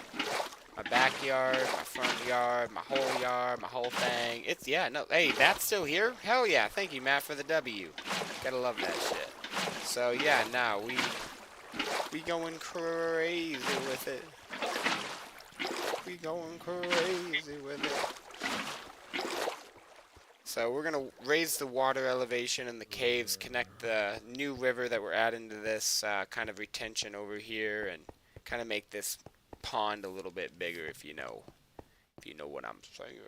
my backyard, my front yard, my whole thing. It's, yeah, no, hey, that's still here? Hell yeah, thank you, Matt, for the W. Gotta love that shit. So, yeah, now we going crazy with it. We going crazy with it. So we're gonna raise the water elevation in the caves, connect the new river that we're adding to this kind of retention over here, and kind of make this pond a little bit bigger, if you know what I'm saying.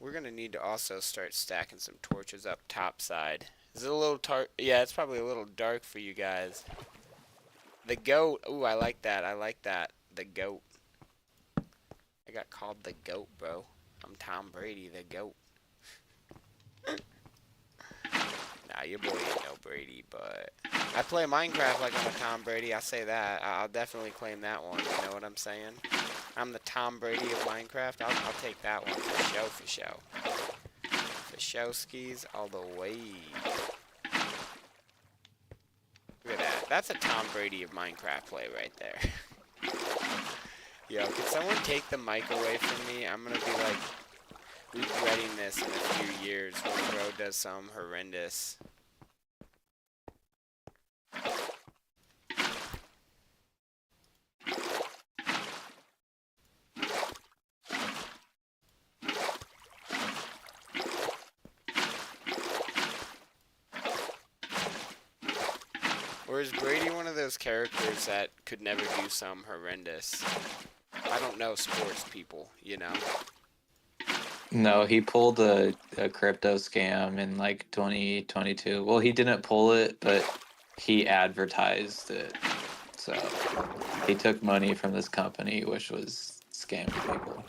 We're gonna need to also start stacking some torches up top side. Is it a little yeah, it's probably a little dark for you guys. The goat. Ooh, I like that. The goat. I got called the goat, bro. I'm Tom Brady, the goat. Nah, your boy ain't no Brady, but I play Minecraft like I'm a Tom Brady. I say that. I'll definitely claim that one. You know what I'm saying? I'm the Tom Brady of Minecraft. I'll take that one for show. For show skis all the way. Look at that. That's a Tom Brady of Minecraft play right there. Yo, can someone take the mic away from me? I'm gonna be like regretting this in a few years when bro does something horrendous. Or is Brady one of those characters that could never do something horrendous? I don't know sports people, you know? No, he pulled a crypto scam in like 2022. Well, he didn't pull it, but he advertised it. So he took money from this company, which was scamming people.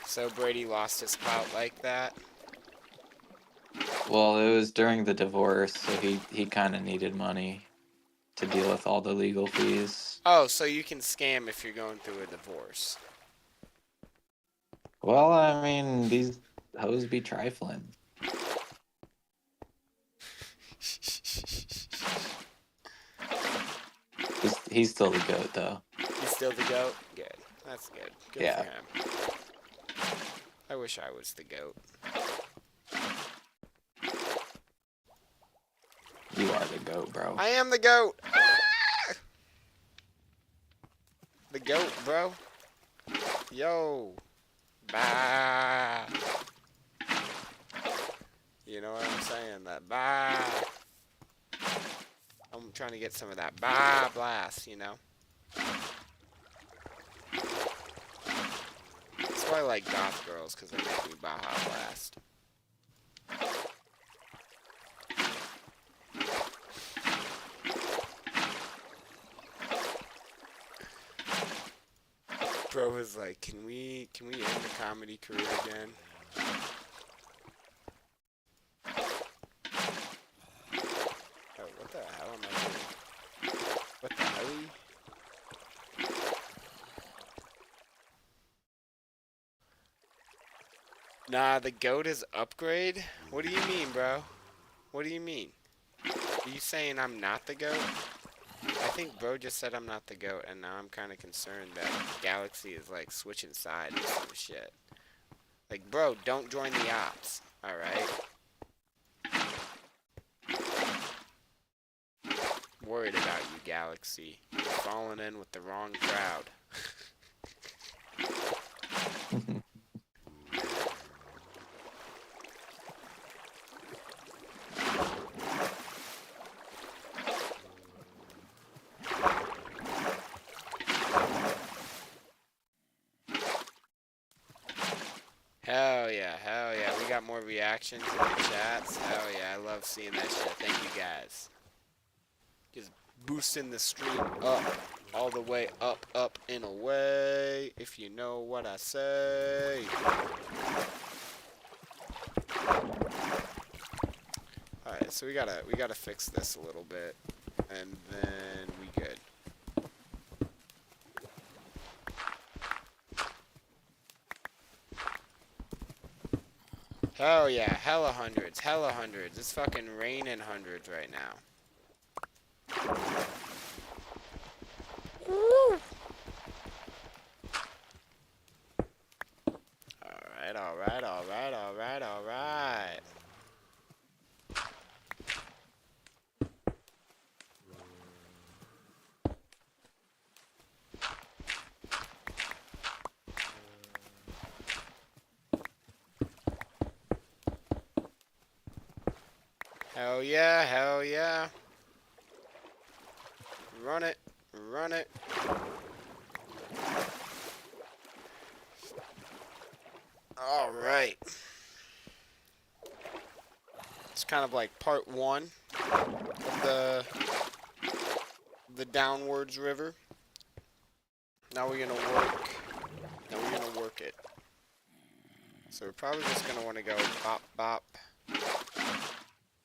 So Brady lost his clout like that? Well, it was during the divorce, so he kind of needed money to deal with all the legal fees. Oh, so you can scam if you're going through a divorce. Well, I mean, these hoes be trifling. He's still the goat, though. He's still the GOAT? Good. That's good. Good Yeah. for him. I wish I was the GOAT. You are the goat, bro. I am the GOAT! Ah! The GOAT, bro. Yo. Bah. You know what I'm saying? That bah. I'm trying to get some of that bah blast, you know? That's why I like goth girls, because they make me Baja Blast. Bro was like, can we end the comedy career again? Oh, what the hell am I doing? What the hell? Nah, the goat is upgrade? What do you mean, bro? What do you mean? Are you saying I'm not the goat? I think bro just said I'm not the goat, and now I'm kind of concerned that Galaxy is like switching sides or some shit. Like, bro, don't join the ops. All right. Worried about you, Galaxy. You're falling in with the wrong crowd. Hell yeah, hell yeah. We got more reactions in the chats. Hell yeah, I love seeing that shit. Thank you guys. Just boosting the stream up. All the way up, up, and away. If you know what I say. Alright, so we gotta fix this a little bit. And then we good. Hell yeah, hella hundreds, hella hundreds. It's fucking raining hundreds right now. Woo! Alright, alright, alright, alright, alright. Hell yeah, hell yeah. Run it, run it. Alright. It's kind of like part one of the downwards river. Now we're gonna work it. So we're probably just gonna wanna go bop bop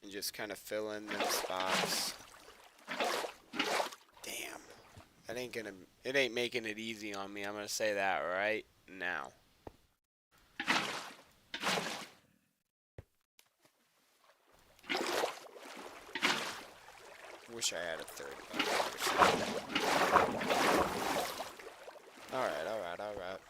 and just kind of fill in them spots. Damn. It ain't making it easy on me. I'm gonna say that right now. Wish I had a third. Alright, alright, alright.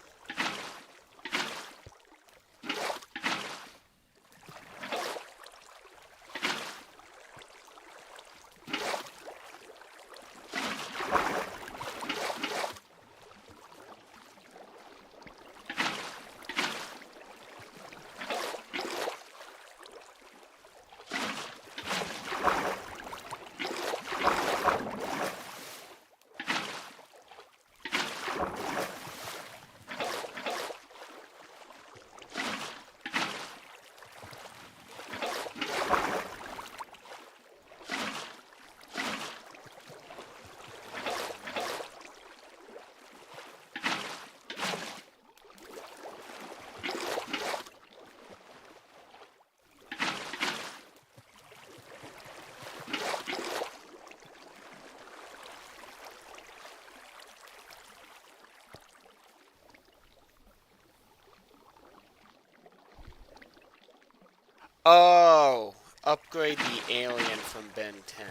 Oh! Upgrade the alien from Ben 10.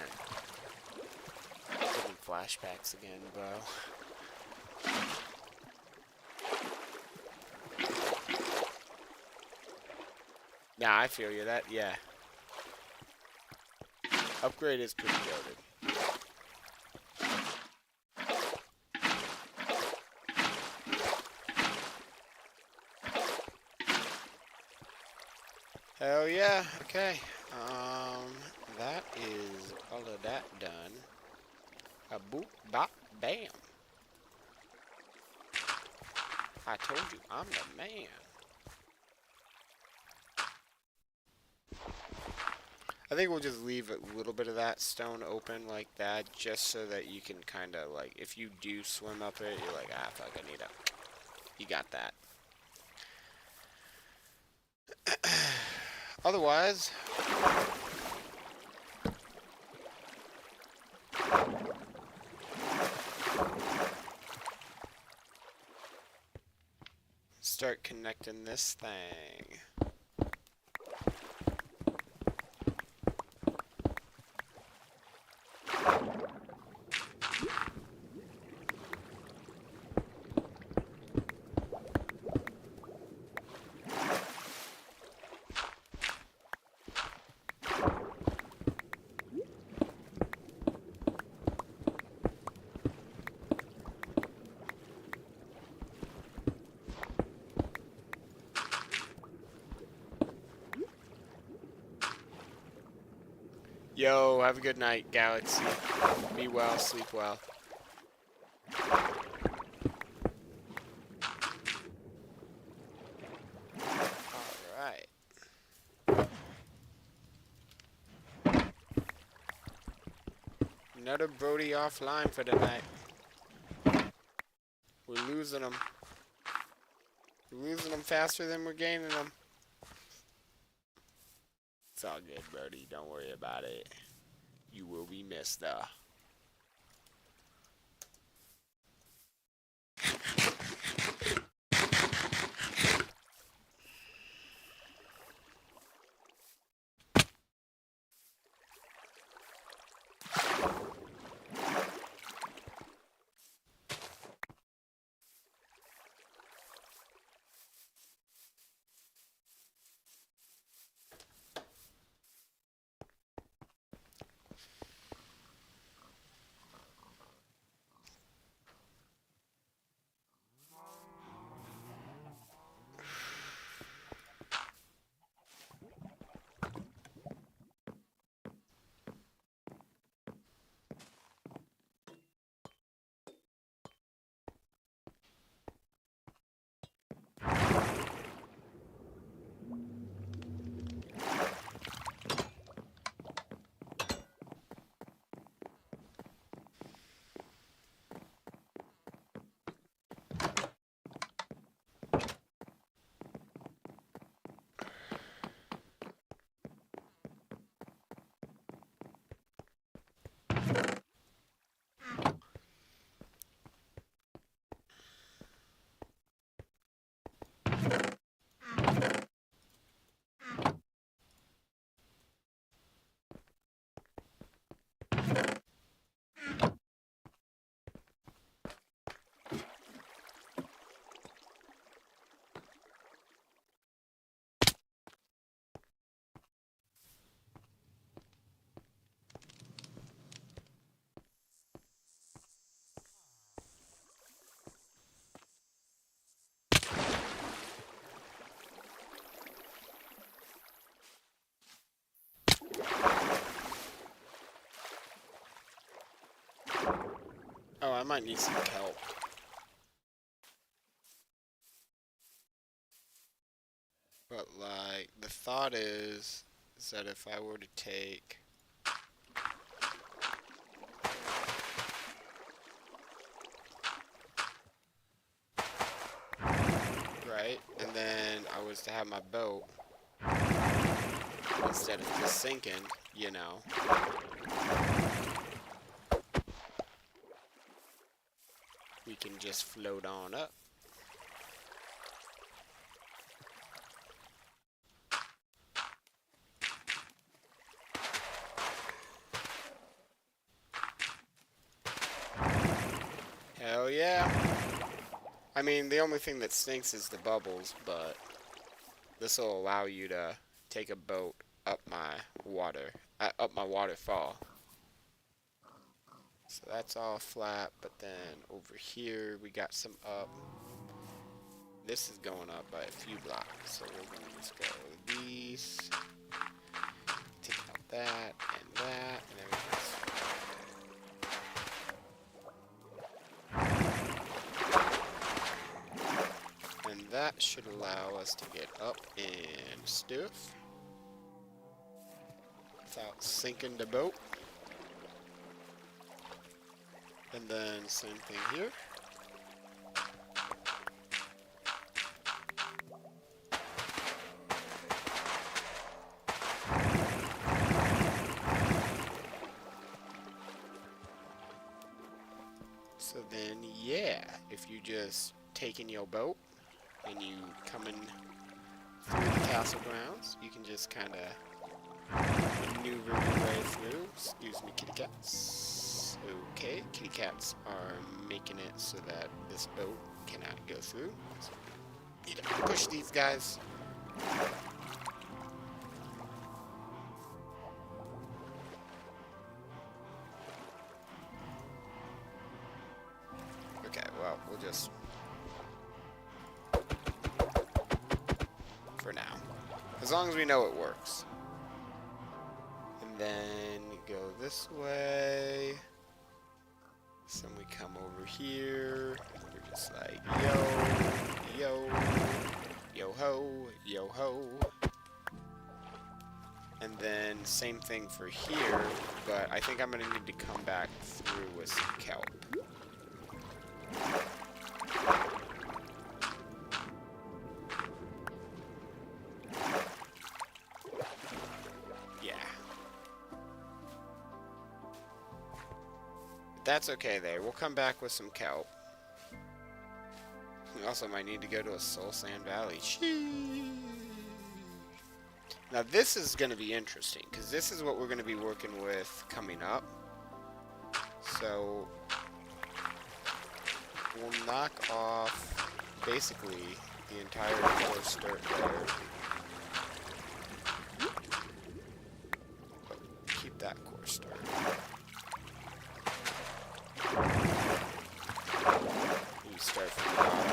Getting flashbacks again, bro. Nah, I feel you. Yeah. Upgrade is pretty goated. Hell yeah. Okay. That is all of that done. A boop, bop, bam. I told you, I'm the man. I think we'll just leave a little bit of that stone open like that, just so that you can kind of, like, if you do swim up it, you're like, ah, fuck, I need a... You got that. Otherwise... start connecting this thing. Yo, have a good night, Galaxy. Be well, sleep well. Alright. Another Brody offline for the night. We're losing them. We're losing them faster than we're gaining them. It's all good, Brody. Don't worry about it. You will be missed, though. Oh, I might need some kelp. But, like, the thought is that if I were to take... Right? And then I was to have my boat, instead of just sinking, you know. We can just float on up. Hell yeah. I mean, the only thing that stinks is the bubbles, but this will allow you to take a boat up my waterfall. So that's all flat, but then over here we got some up. This is going up by a few blocks, so we're gonna just go these, take out that, and everything's. And that should allow us to get up and stuff without sinking the boat. And then same thing here. So then, yeah, if you just take in your boat and you coming through the castle grounds, you can just kind of maneuver your way through. Excuse me, kitty cats. Okay, kitty cats are making it so that this boat cannot go through. So we need to push these guys. Okay, well, we'll just... for now. As long as we know it works. And then go this way. So we come over here. We're just like, yo, yo ho. And then same thing for here, but I think I'm gonna need to come back through with some kelp. Yeah. That's okay there. We'll come back with some kelp. We also might need to go to a soul sand valley. Sheesh. Now this is going to be interesting, because this is what we're going to be working with coming up. So we'll knock off basically the entire course dirt there. But keep that course dirt. You start from the bottom.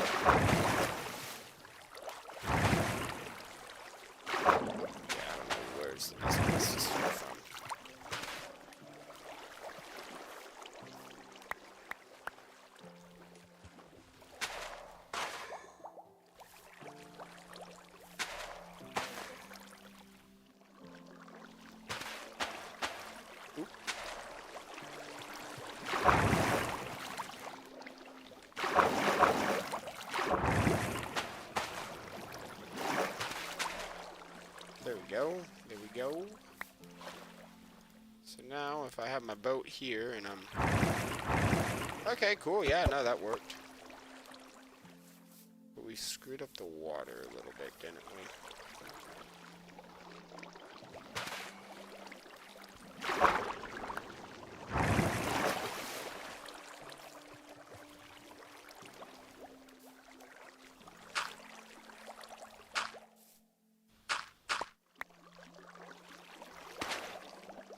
Where's the best place to start from? Oop. There we go. There we go. So now if I have my boat here and I'm... Okay, cool. Yeah, no, that worked. But we screwed up the water a little bit, didn't we?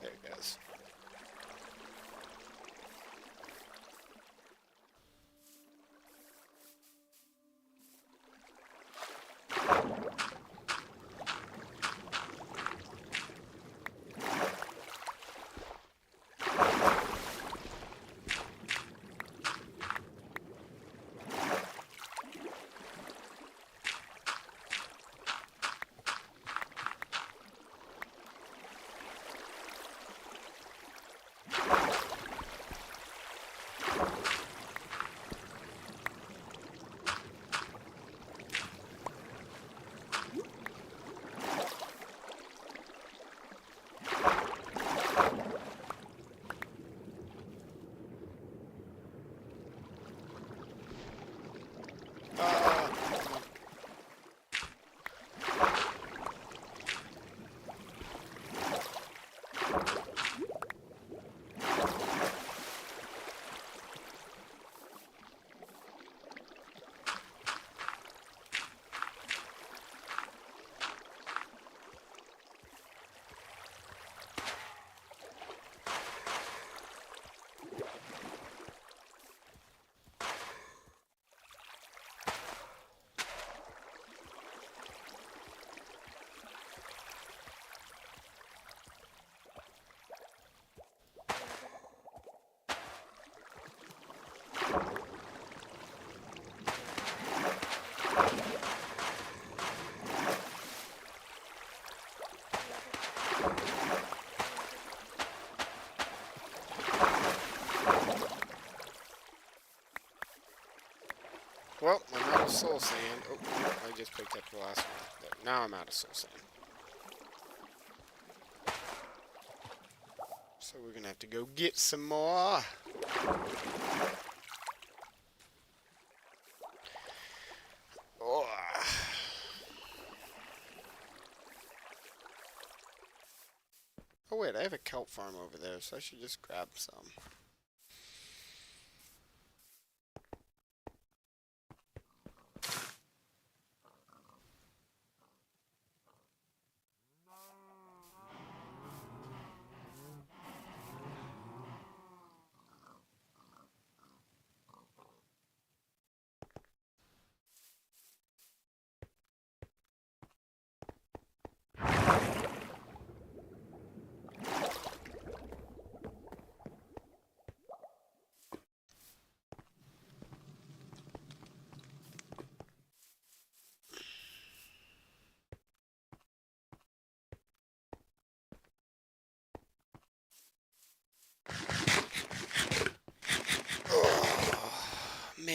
There it goes. Well, I'm out of soul sand. Oh, I just picked up the last one. There, now I'm out of soul sand. So we're gonna have to go get some more. Oh. Oh wait, I have a kelp farm over there, so I should just grab some.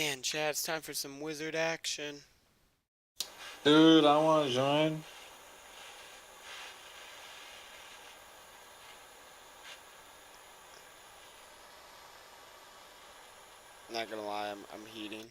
Man, Chad, it's time for some wizard action. Dude, I want to join. Not gonna lie, I'm heating.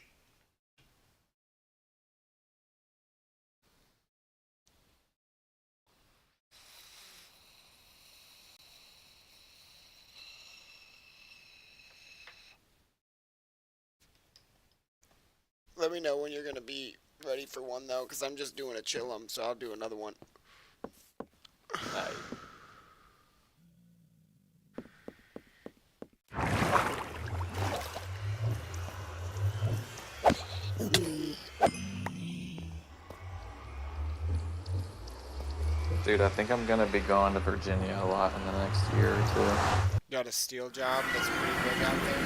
Let me know when you're gonna be ready for one though, because I'm just doing a chillum, so I'll do another one. Nice. Dude, I think I'm gonna be going to Virginia a lot in the next year or two. Got a steel job that's pretty big out there.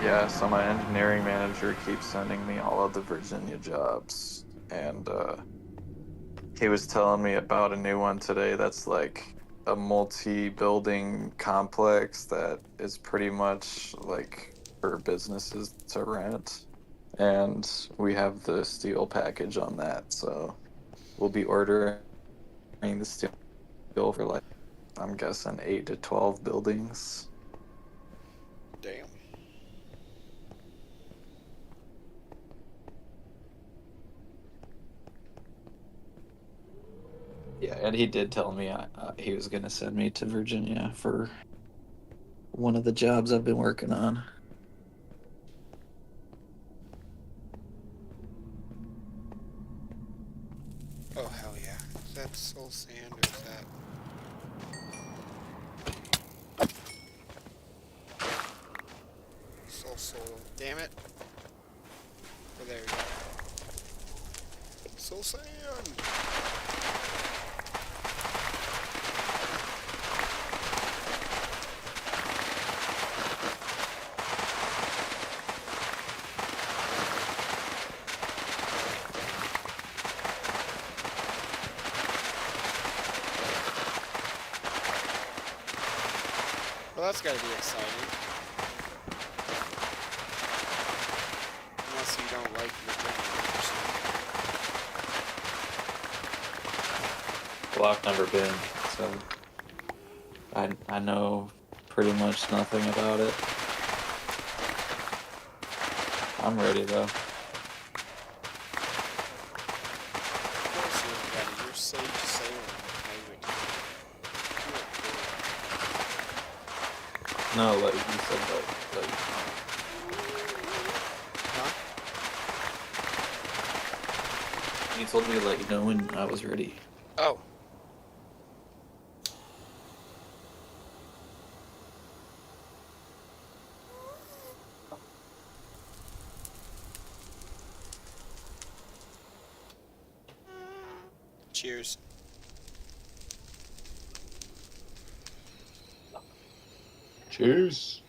Yeah, so my engineering manager keeps sending me all of the Virginia jobs, and he was telling me about a new one today that's like a multi-building complex that is pretty much like for businesses to rent, and we have the steel package on that, so we'll be ordering the steel for like I'm guessing 8 to 12 buildings. Damn. Yeah, and he did tell me he was gonna send me to Virginia for one of the jobs I've been working on. Oh hell yeah. Is that soul sand or is that soul? Damn it. Oh, there we go. Soul sand. Well, that's gotta be exciting. Unless you don't like Virginia. Well, I've never been, so I know pretty much nothing about it. I'm ready though. Of course you're ready. You're Sage Salem. No, like you said, like Huh? you told me to let you know when I was ready. Oh. Cheers. Cheers.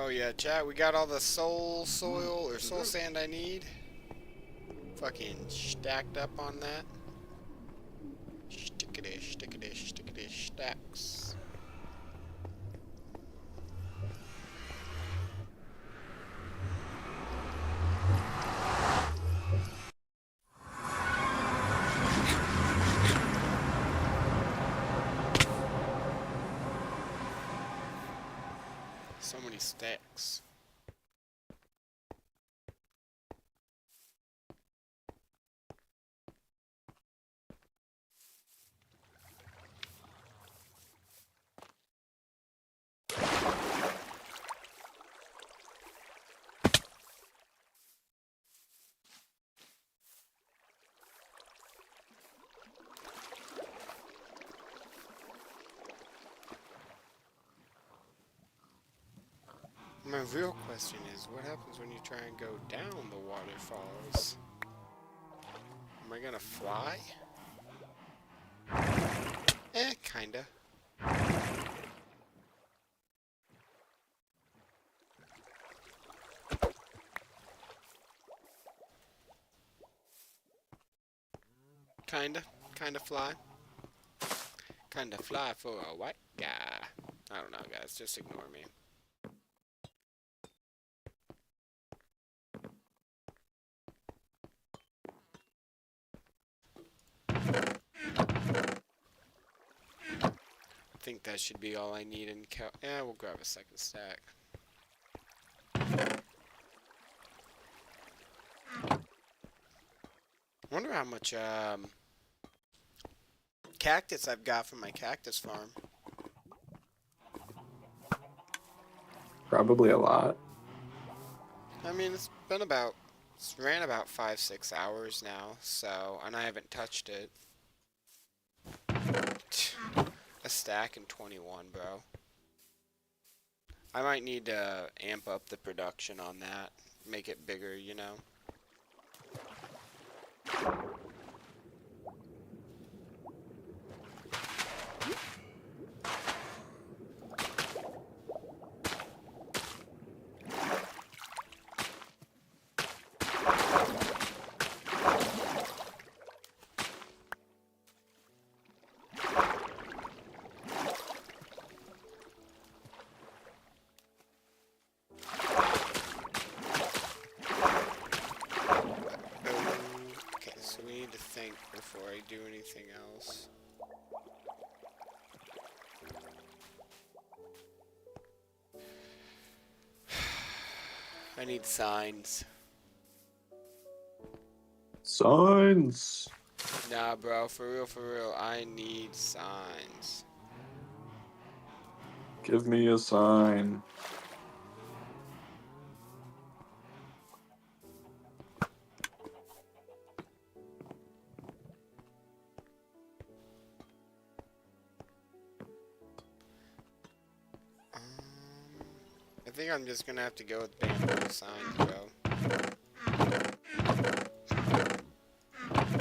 Oh yeah, chat, we got all the soul soil or soul sand I need. Fucking stacked up on that. Stickadish, stickadish, stickadish, stacks. So many stacks. My real question is, what happens when you try and go down the waterfalls? Am I gonna fly? Kinda. Kinda. Kinda fly. Kinda fly for a white guy. I don't know, guys. Just ignore me. I think that should be all I need in yeah, we'll grab a second stack. I wonder how much cactus I've got from my cactus farm. Probably a lot. I mean, it's ran about 5-6 hours now, so, and I haven't touched it. A stack in 21, bro. I might need to amp up the production on that, make it bigger, you know? Okay, so we need to think before I do anything else. I need signs. Signs. Nah, bro, for real, I need signs. Give me a sign. Um, I think I'm just gonna have to go with bamboo signs, bro.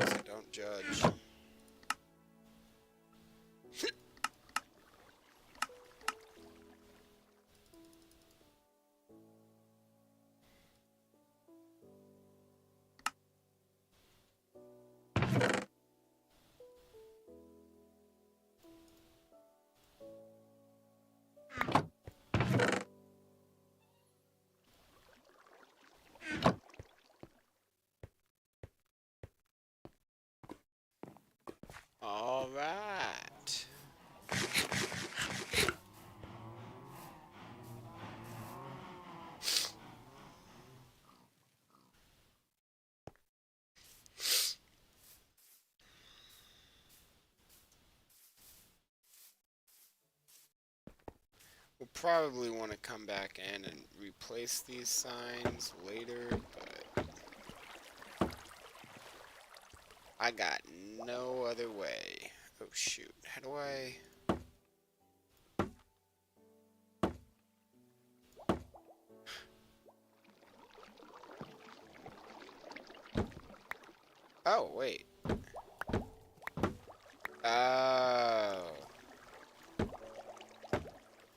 So don't judge. All right. We'll probably want to come back in and replace these signs later, but I got no other way. Oh shoot, how do I... Oh, wait. Oh.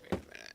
Wait a minute.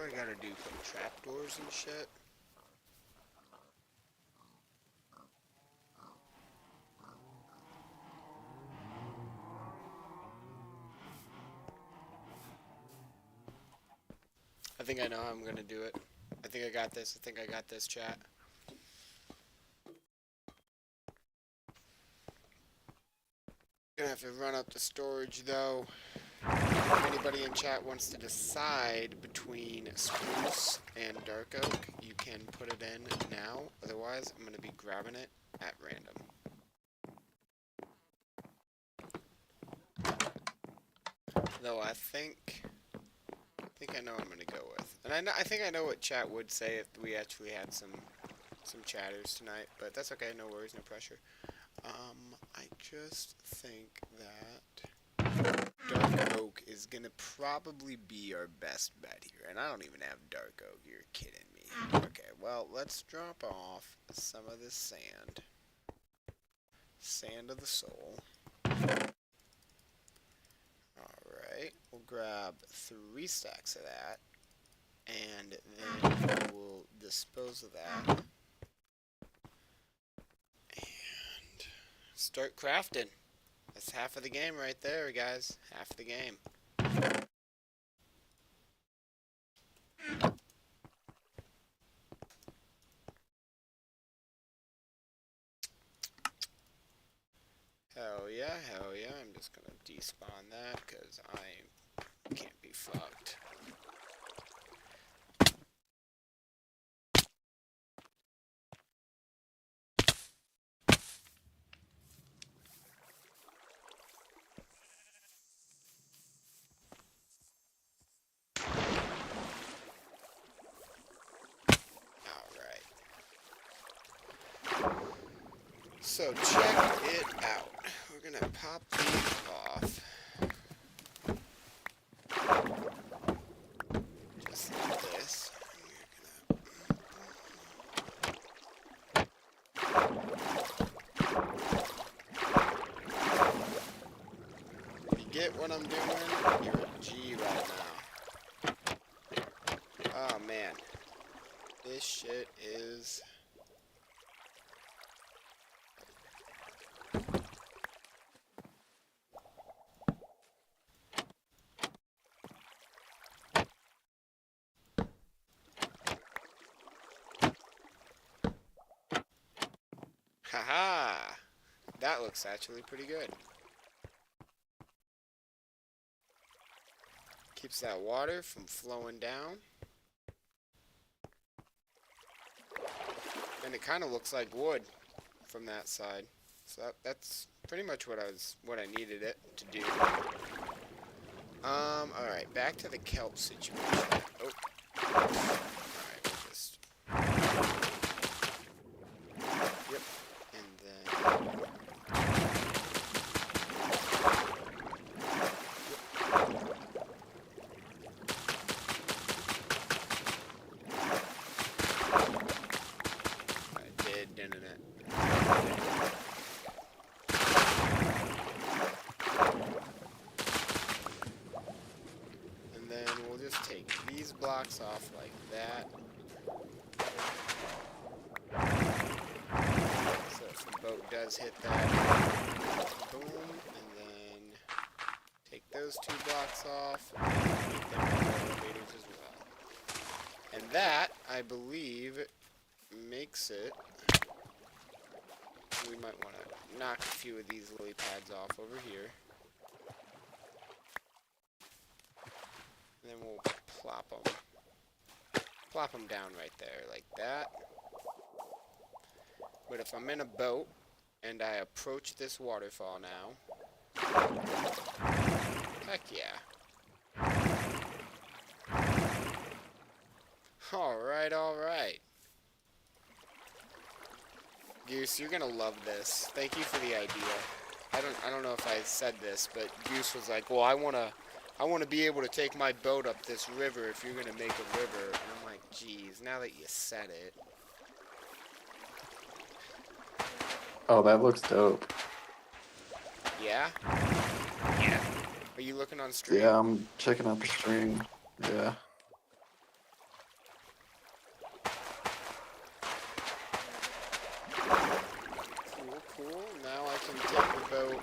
What do I gotta do? Put trapdoors and shit? I think I know how I'm gonna do it. I think I got this. I think I got this, chat. Gonna have to run up the storage though. If anybody in chat wants to decide between spruce and dark oak, you can put it in now. Otherwise, I'm gonna be grabbing it at random. Though I think I know what I'm gonna go with, and I think I know what chat would say if we actually had some chatters tonight. But that's okay. No worries, no pressure. I just think that dark oak is gonna probably be our best bet here, and I don't even have dark oak. You're kidding me. Okay, well let's drop off some of this sand. Sand of the soul. Alright, we'll grab 3 stacks of that, and then we'll dispose of that, and start crafting. That's half of the game right there, guys. Half the game. Hell yeah, hell yeah. I'm just gonna despawn that, because I can't be fucked. Alright. So check it out. We're gonna pop these off. Just like this. You get what I'm doing? You're a G right now. Oh man. This shit is... Haha! That looks actually pretty good. Keeps that water from flowing down. And it kind of looks like wood from that side. So that's pretty much what I needed it to do. Alright, back to the kelp situation. Oh. Alright, we'll just... Yep. And then... I did, didn't it? And then we'll just take these blocks off like that. So if the boat does hit that, boom, and then take those 2 blocks off, and make them elevators as well. And that, I believe, makes it... We might want to knock a few of these lily pads off over here. And then we'll plop them down right there, like that. But if I'm in a boat, and I approach this waterfall now, heck yeah. Alright, alright. Goose, you're gonna love this. Thank you for the idea. I don't know if I said this, but Goose was like, well, I wanna be able to take my boat up this river if you're gonna make a river. And I'm like, geez, now that you said it. Oh, that looks dope. Yeah? Yeah. Are you looking on stream? Yeah, I'm checking out the stream. Yeah. can take the boat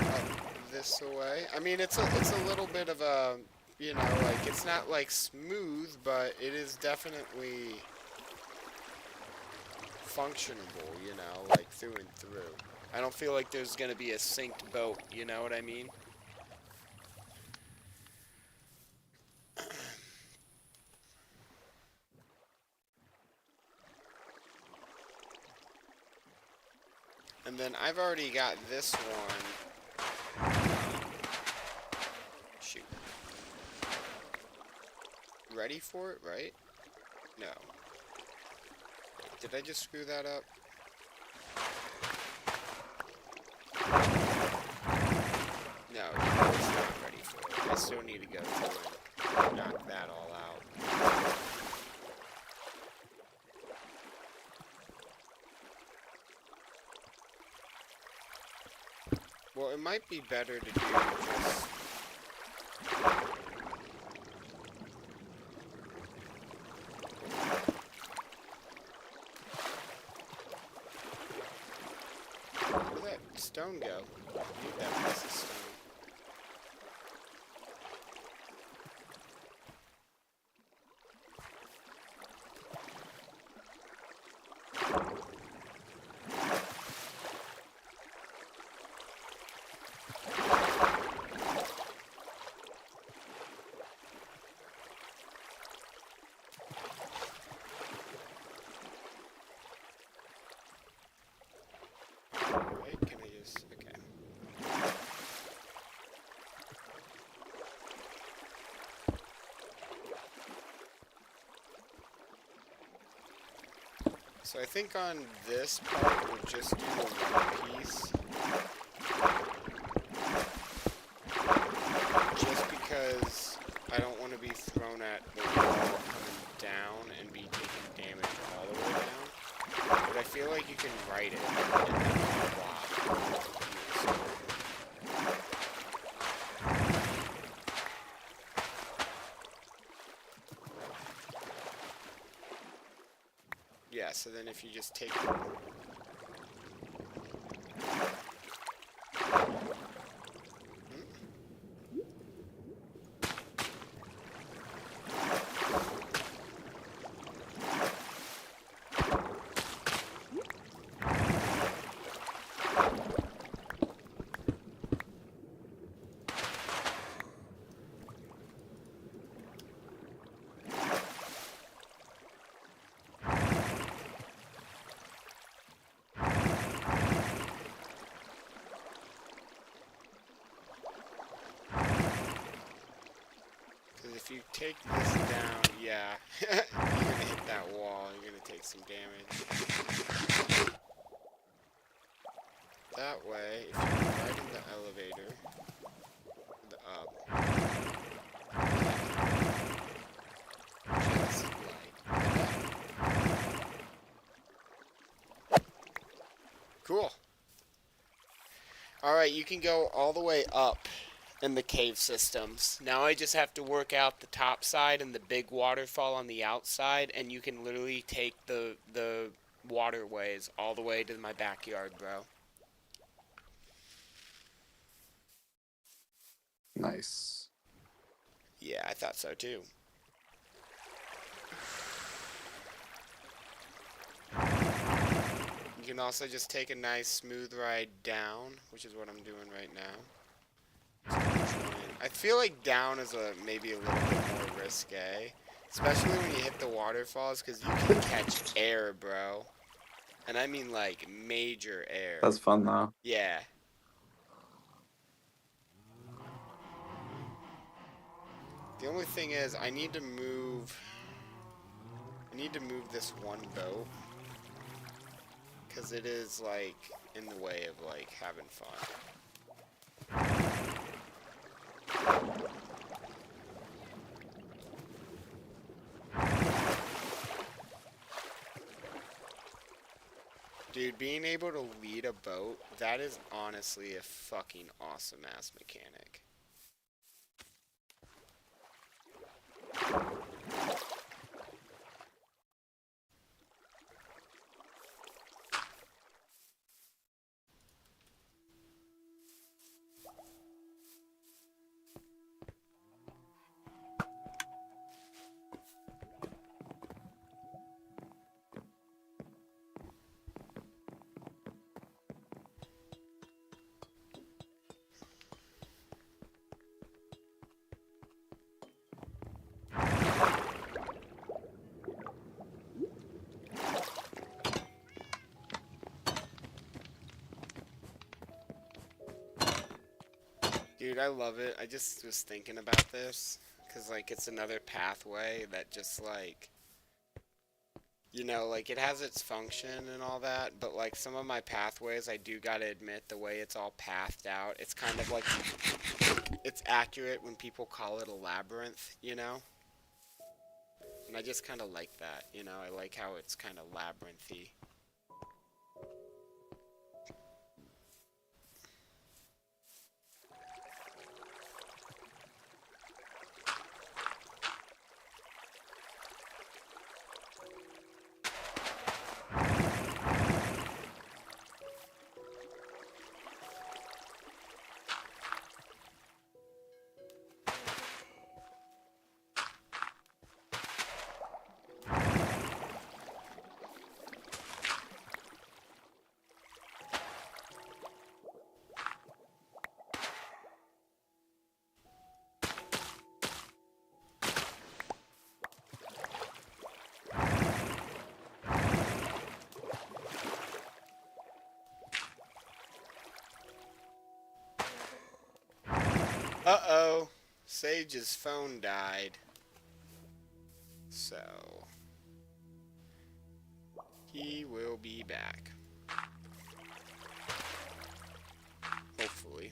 up this way. I mean, it's a little bit of a, you know, like, it's not, like, smooth, but it is definitely functionable, you know, like, through and through. I don't feel like there's gonna be a synced boat, you know what I mean? And then I've already got this one. Shoot. Ready for it, right? No. Did I just screw that up? No, it's not ready for it. I still need to go through and knock that all out. Well, it might be better to do just... Where'd that stone go? I need that piece of stone. Right, can I just... okay. So I think on this part, we'll just do the one piece. Just because I don't want to be thrown at the wall coming down and be taking damage all the way down. But I feel like you can write it and then block. Yeah, so then if you just take... If you take this down, yeah, you're gonna hit that wall, you're gonna take some damage. That way, if you ride in the elevator, the up, just like that. Cool. Alright, you can go all the way up in the cave systems. Now I just have to work out the top side and the big waterfall on the outside, and you can literally take the waterways all the way to my backyard, bro. Nice. Yeah, I thought so too. You can also just take a nice smooth ride down, which is what I'm doing right now. I feel like down is maybe a little bit more risque, especially when you hit the waterfalls, because you can catch air, bro. And I mean like major air. That's fun though. Yeah. The only thing is I need to move this one boat, because it is like in the way of like having fun. Dude, being able to lead a boat, that is honestly a fucking awesome ass mechanic. Dude, I love it. I just was thinking about this because, like, it's another pathway that just, like, like, it has its function and all that, but, like, some of my pathways, I do gotta admit, the way it's all pathed out, it's kind of like, it's accurate when people call it a labyrinth. And I just kind of like that. I like how it's kind of labyrinthy. Uh-oh. Sage's phone died. So, he will be back. Hopefully.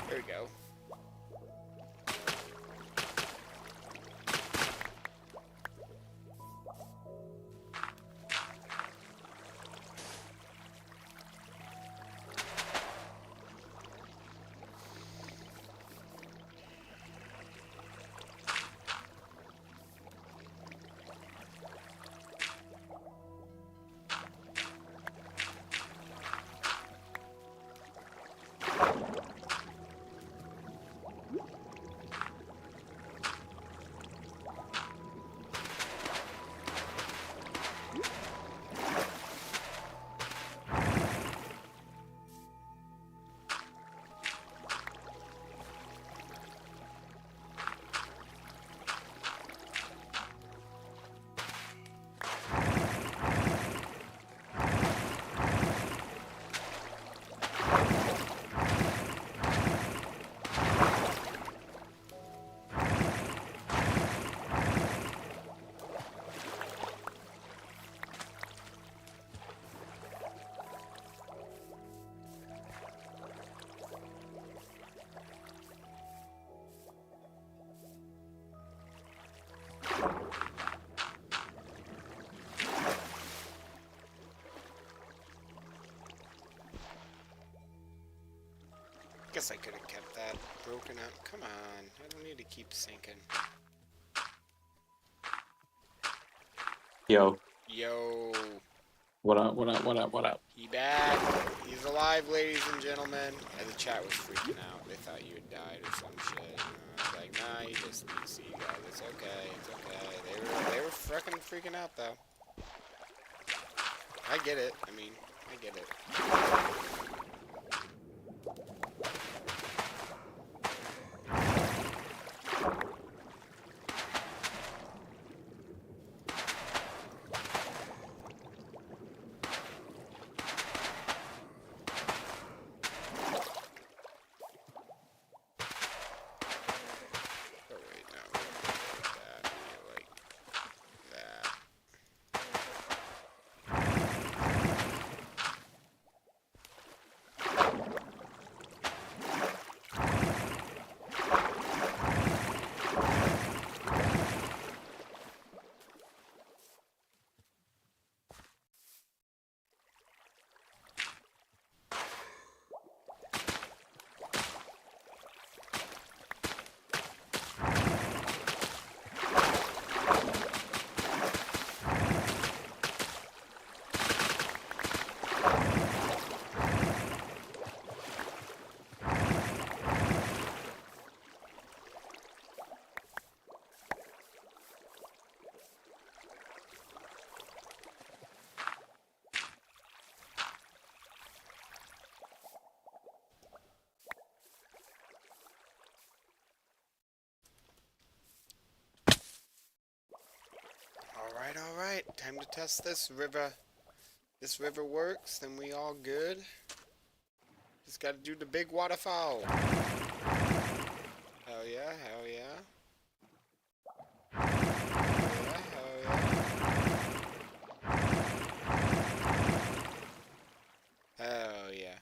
There we go. Guess I could have kept that broken up. Come on. I don't need to keep sinking. Yo, Yo. what up? What up? What up? What up? He back. He's alive, ladies and gentlemen. And the chat was freaking out. They thought you had died or some shit. I was like, nah, you just need to see you guys. It's okay. It's okay. They were freaking out, though. I get it. I mean, I get it. Oh, wait, no. We don't need that. We need, like, that. all right. Time to test this river. This river works, then we all good. Just gotta do the big waterfall. Hell yeah, hell yeah. Hell yeah, hell yeah.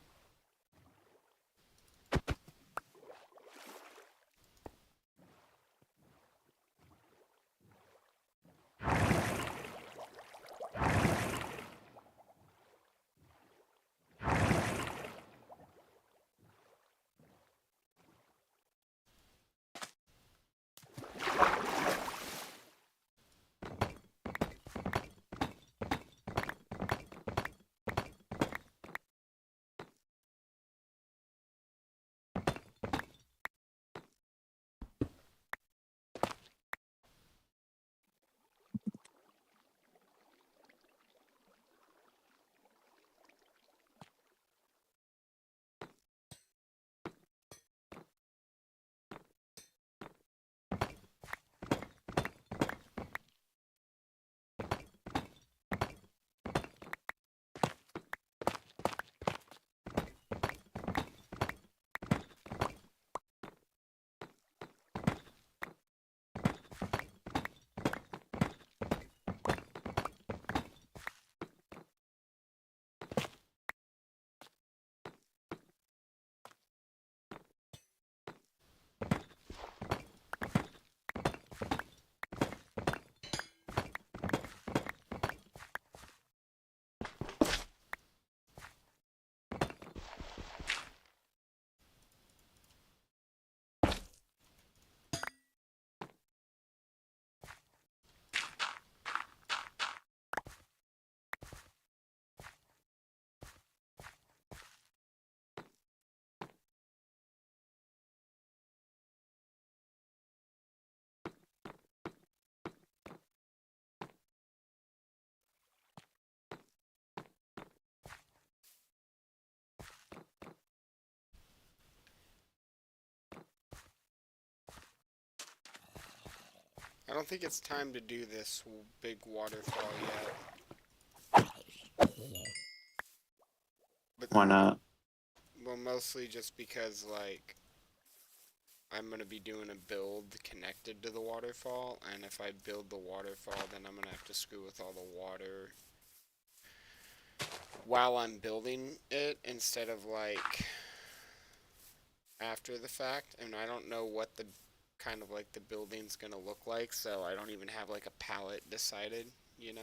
I don't think it's time to do this big waterfall yet. But, Why not? well, mostly just because, like, I'm going to be doing a build connected to the waterfall, and if I build the waterfall, then I'm going to have to screw with all the water while I'm building it instead of, like, after the fact. And I don't know what the kind of, like, the building's going to look like, so I don't even have, like, a palette decided, you know?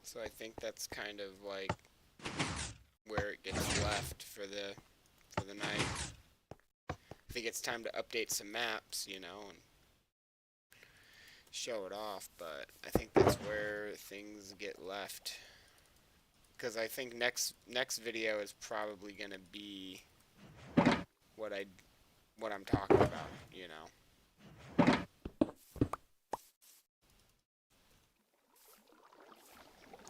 So I think that's kind of, like, where it gets left for the night. I think it's time to update some maps, you know, and show it off, but I think that's where things get left. Because I think next video is probably gonna be what I'm talking about, you know.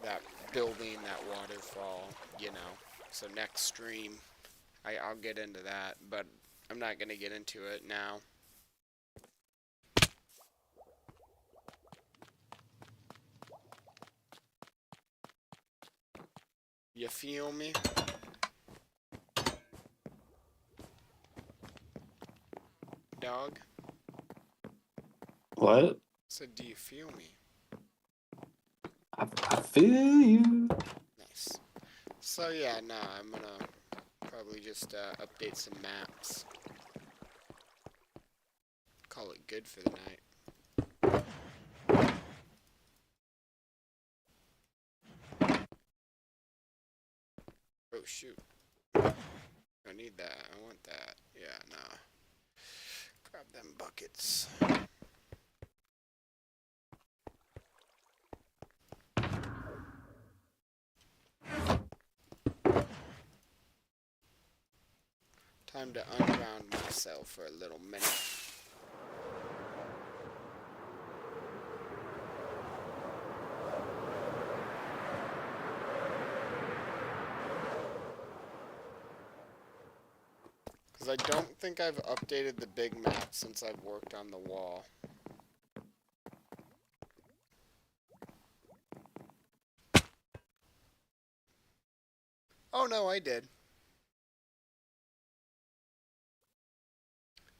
That building, that waterfall, you know. So next stream, I'll get into that, but I'm not gonna get into it now. You feel me? Dog? What? So do you feel me? I feel you. Nice. So yeah, nah, I'm gonna probably just update some maps. Call it good for the night. Oh shoot. I need that. I want that. Yeah, nah. Grab them buckets. Time to unground myself for a little minute. Because I don't think I've updated the big map since I've worked on the wall. Oh no, I did.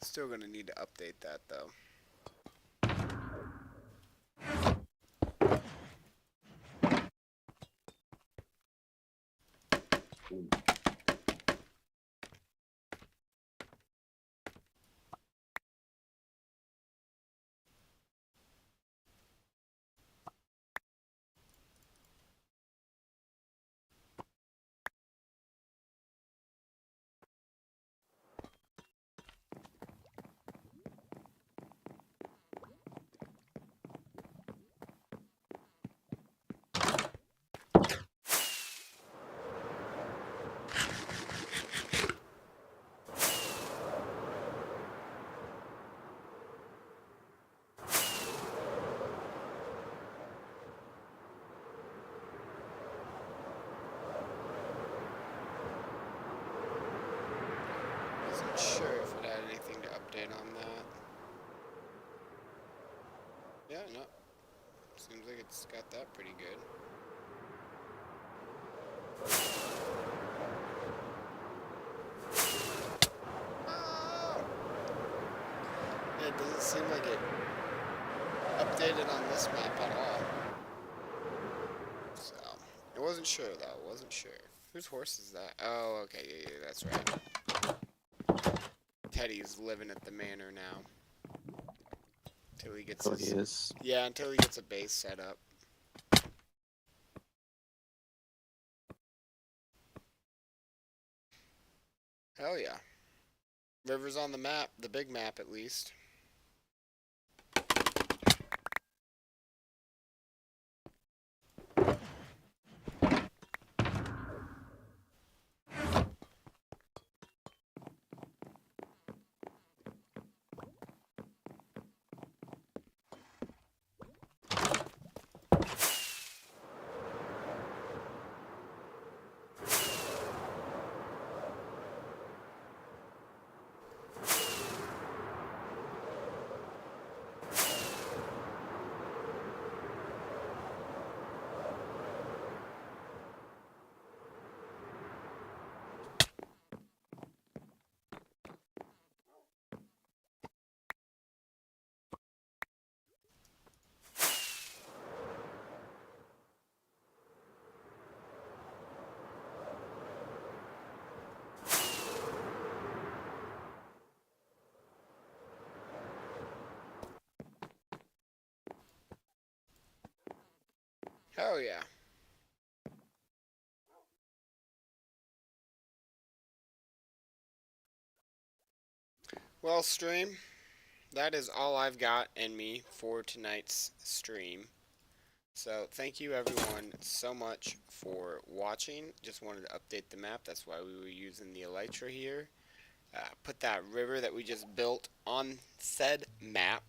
Still gonna need to update that though. Wasn't sure if it had anything to update on that. Yeah, no. Seems like it's got that pretty good. Oh! Yeah, it doesn't seem like it updated on this map at all. So, I wasn't sure though, wasn't sure. Whose horse is that? Oh, okay, yeah, that's right. Teddy's living at the manor now. Until he gets He is. Yeah, until he gets a base set up. Hell yeah. River's on the map, the big map at least. Hell yeah. Well, stream, that is all I've got in me for tonight's stream. So, thank you everyone so much for watching. Just wanted to update the map. That's why we were using the elytra here. Put that river that we just built on said map.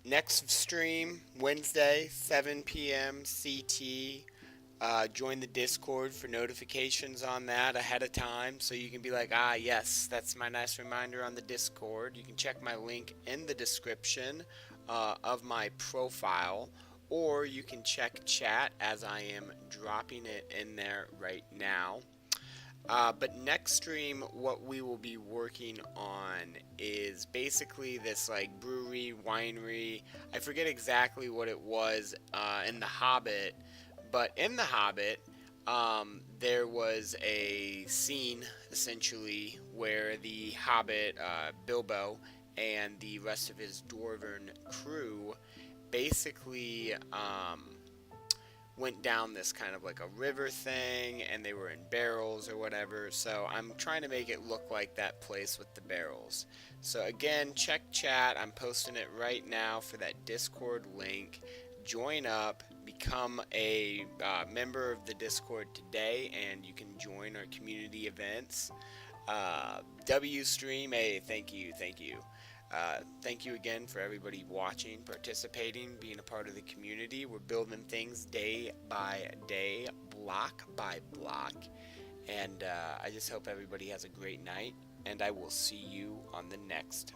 Next stream, Wednesday, 7 p.m. CT. Join the Discord for notifications on that ahead of time, so you can be like, ah, yes, that's my nice reminder on the Discord. You can check my link in the description of my profile, or you can check chat as I am dropping it in there right now. But next stream, what we will be working on is basically this like brewery, winery. I forget exactly what it was in The Hobbit, but in The Hobbit, there was a scene essentially where the Hobbit, Bilbo, and the rest of his dwarven crew basically went down this kind of like a river thing, and they were in barrels or whatever. So I'm trying to make it look like that place with the barrels. So again, check chat. I'm posting it right now for that Discord link. Join up, become a member of the Discord today, and you can join our community events. WStream, hey, thank you. Thank you again for everybody watching, participating, being a part of the community. We're building things day by day, block by block, And I just hope everybody has a great night, and I will see you on the next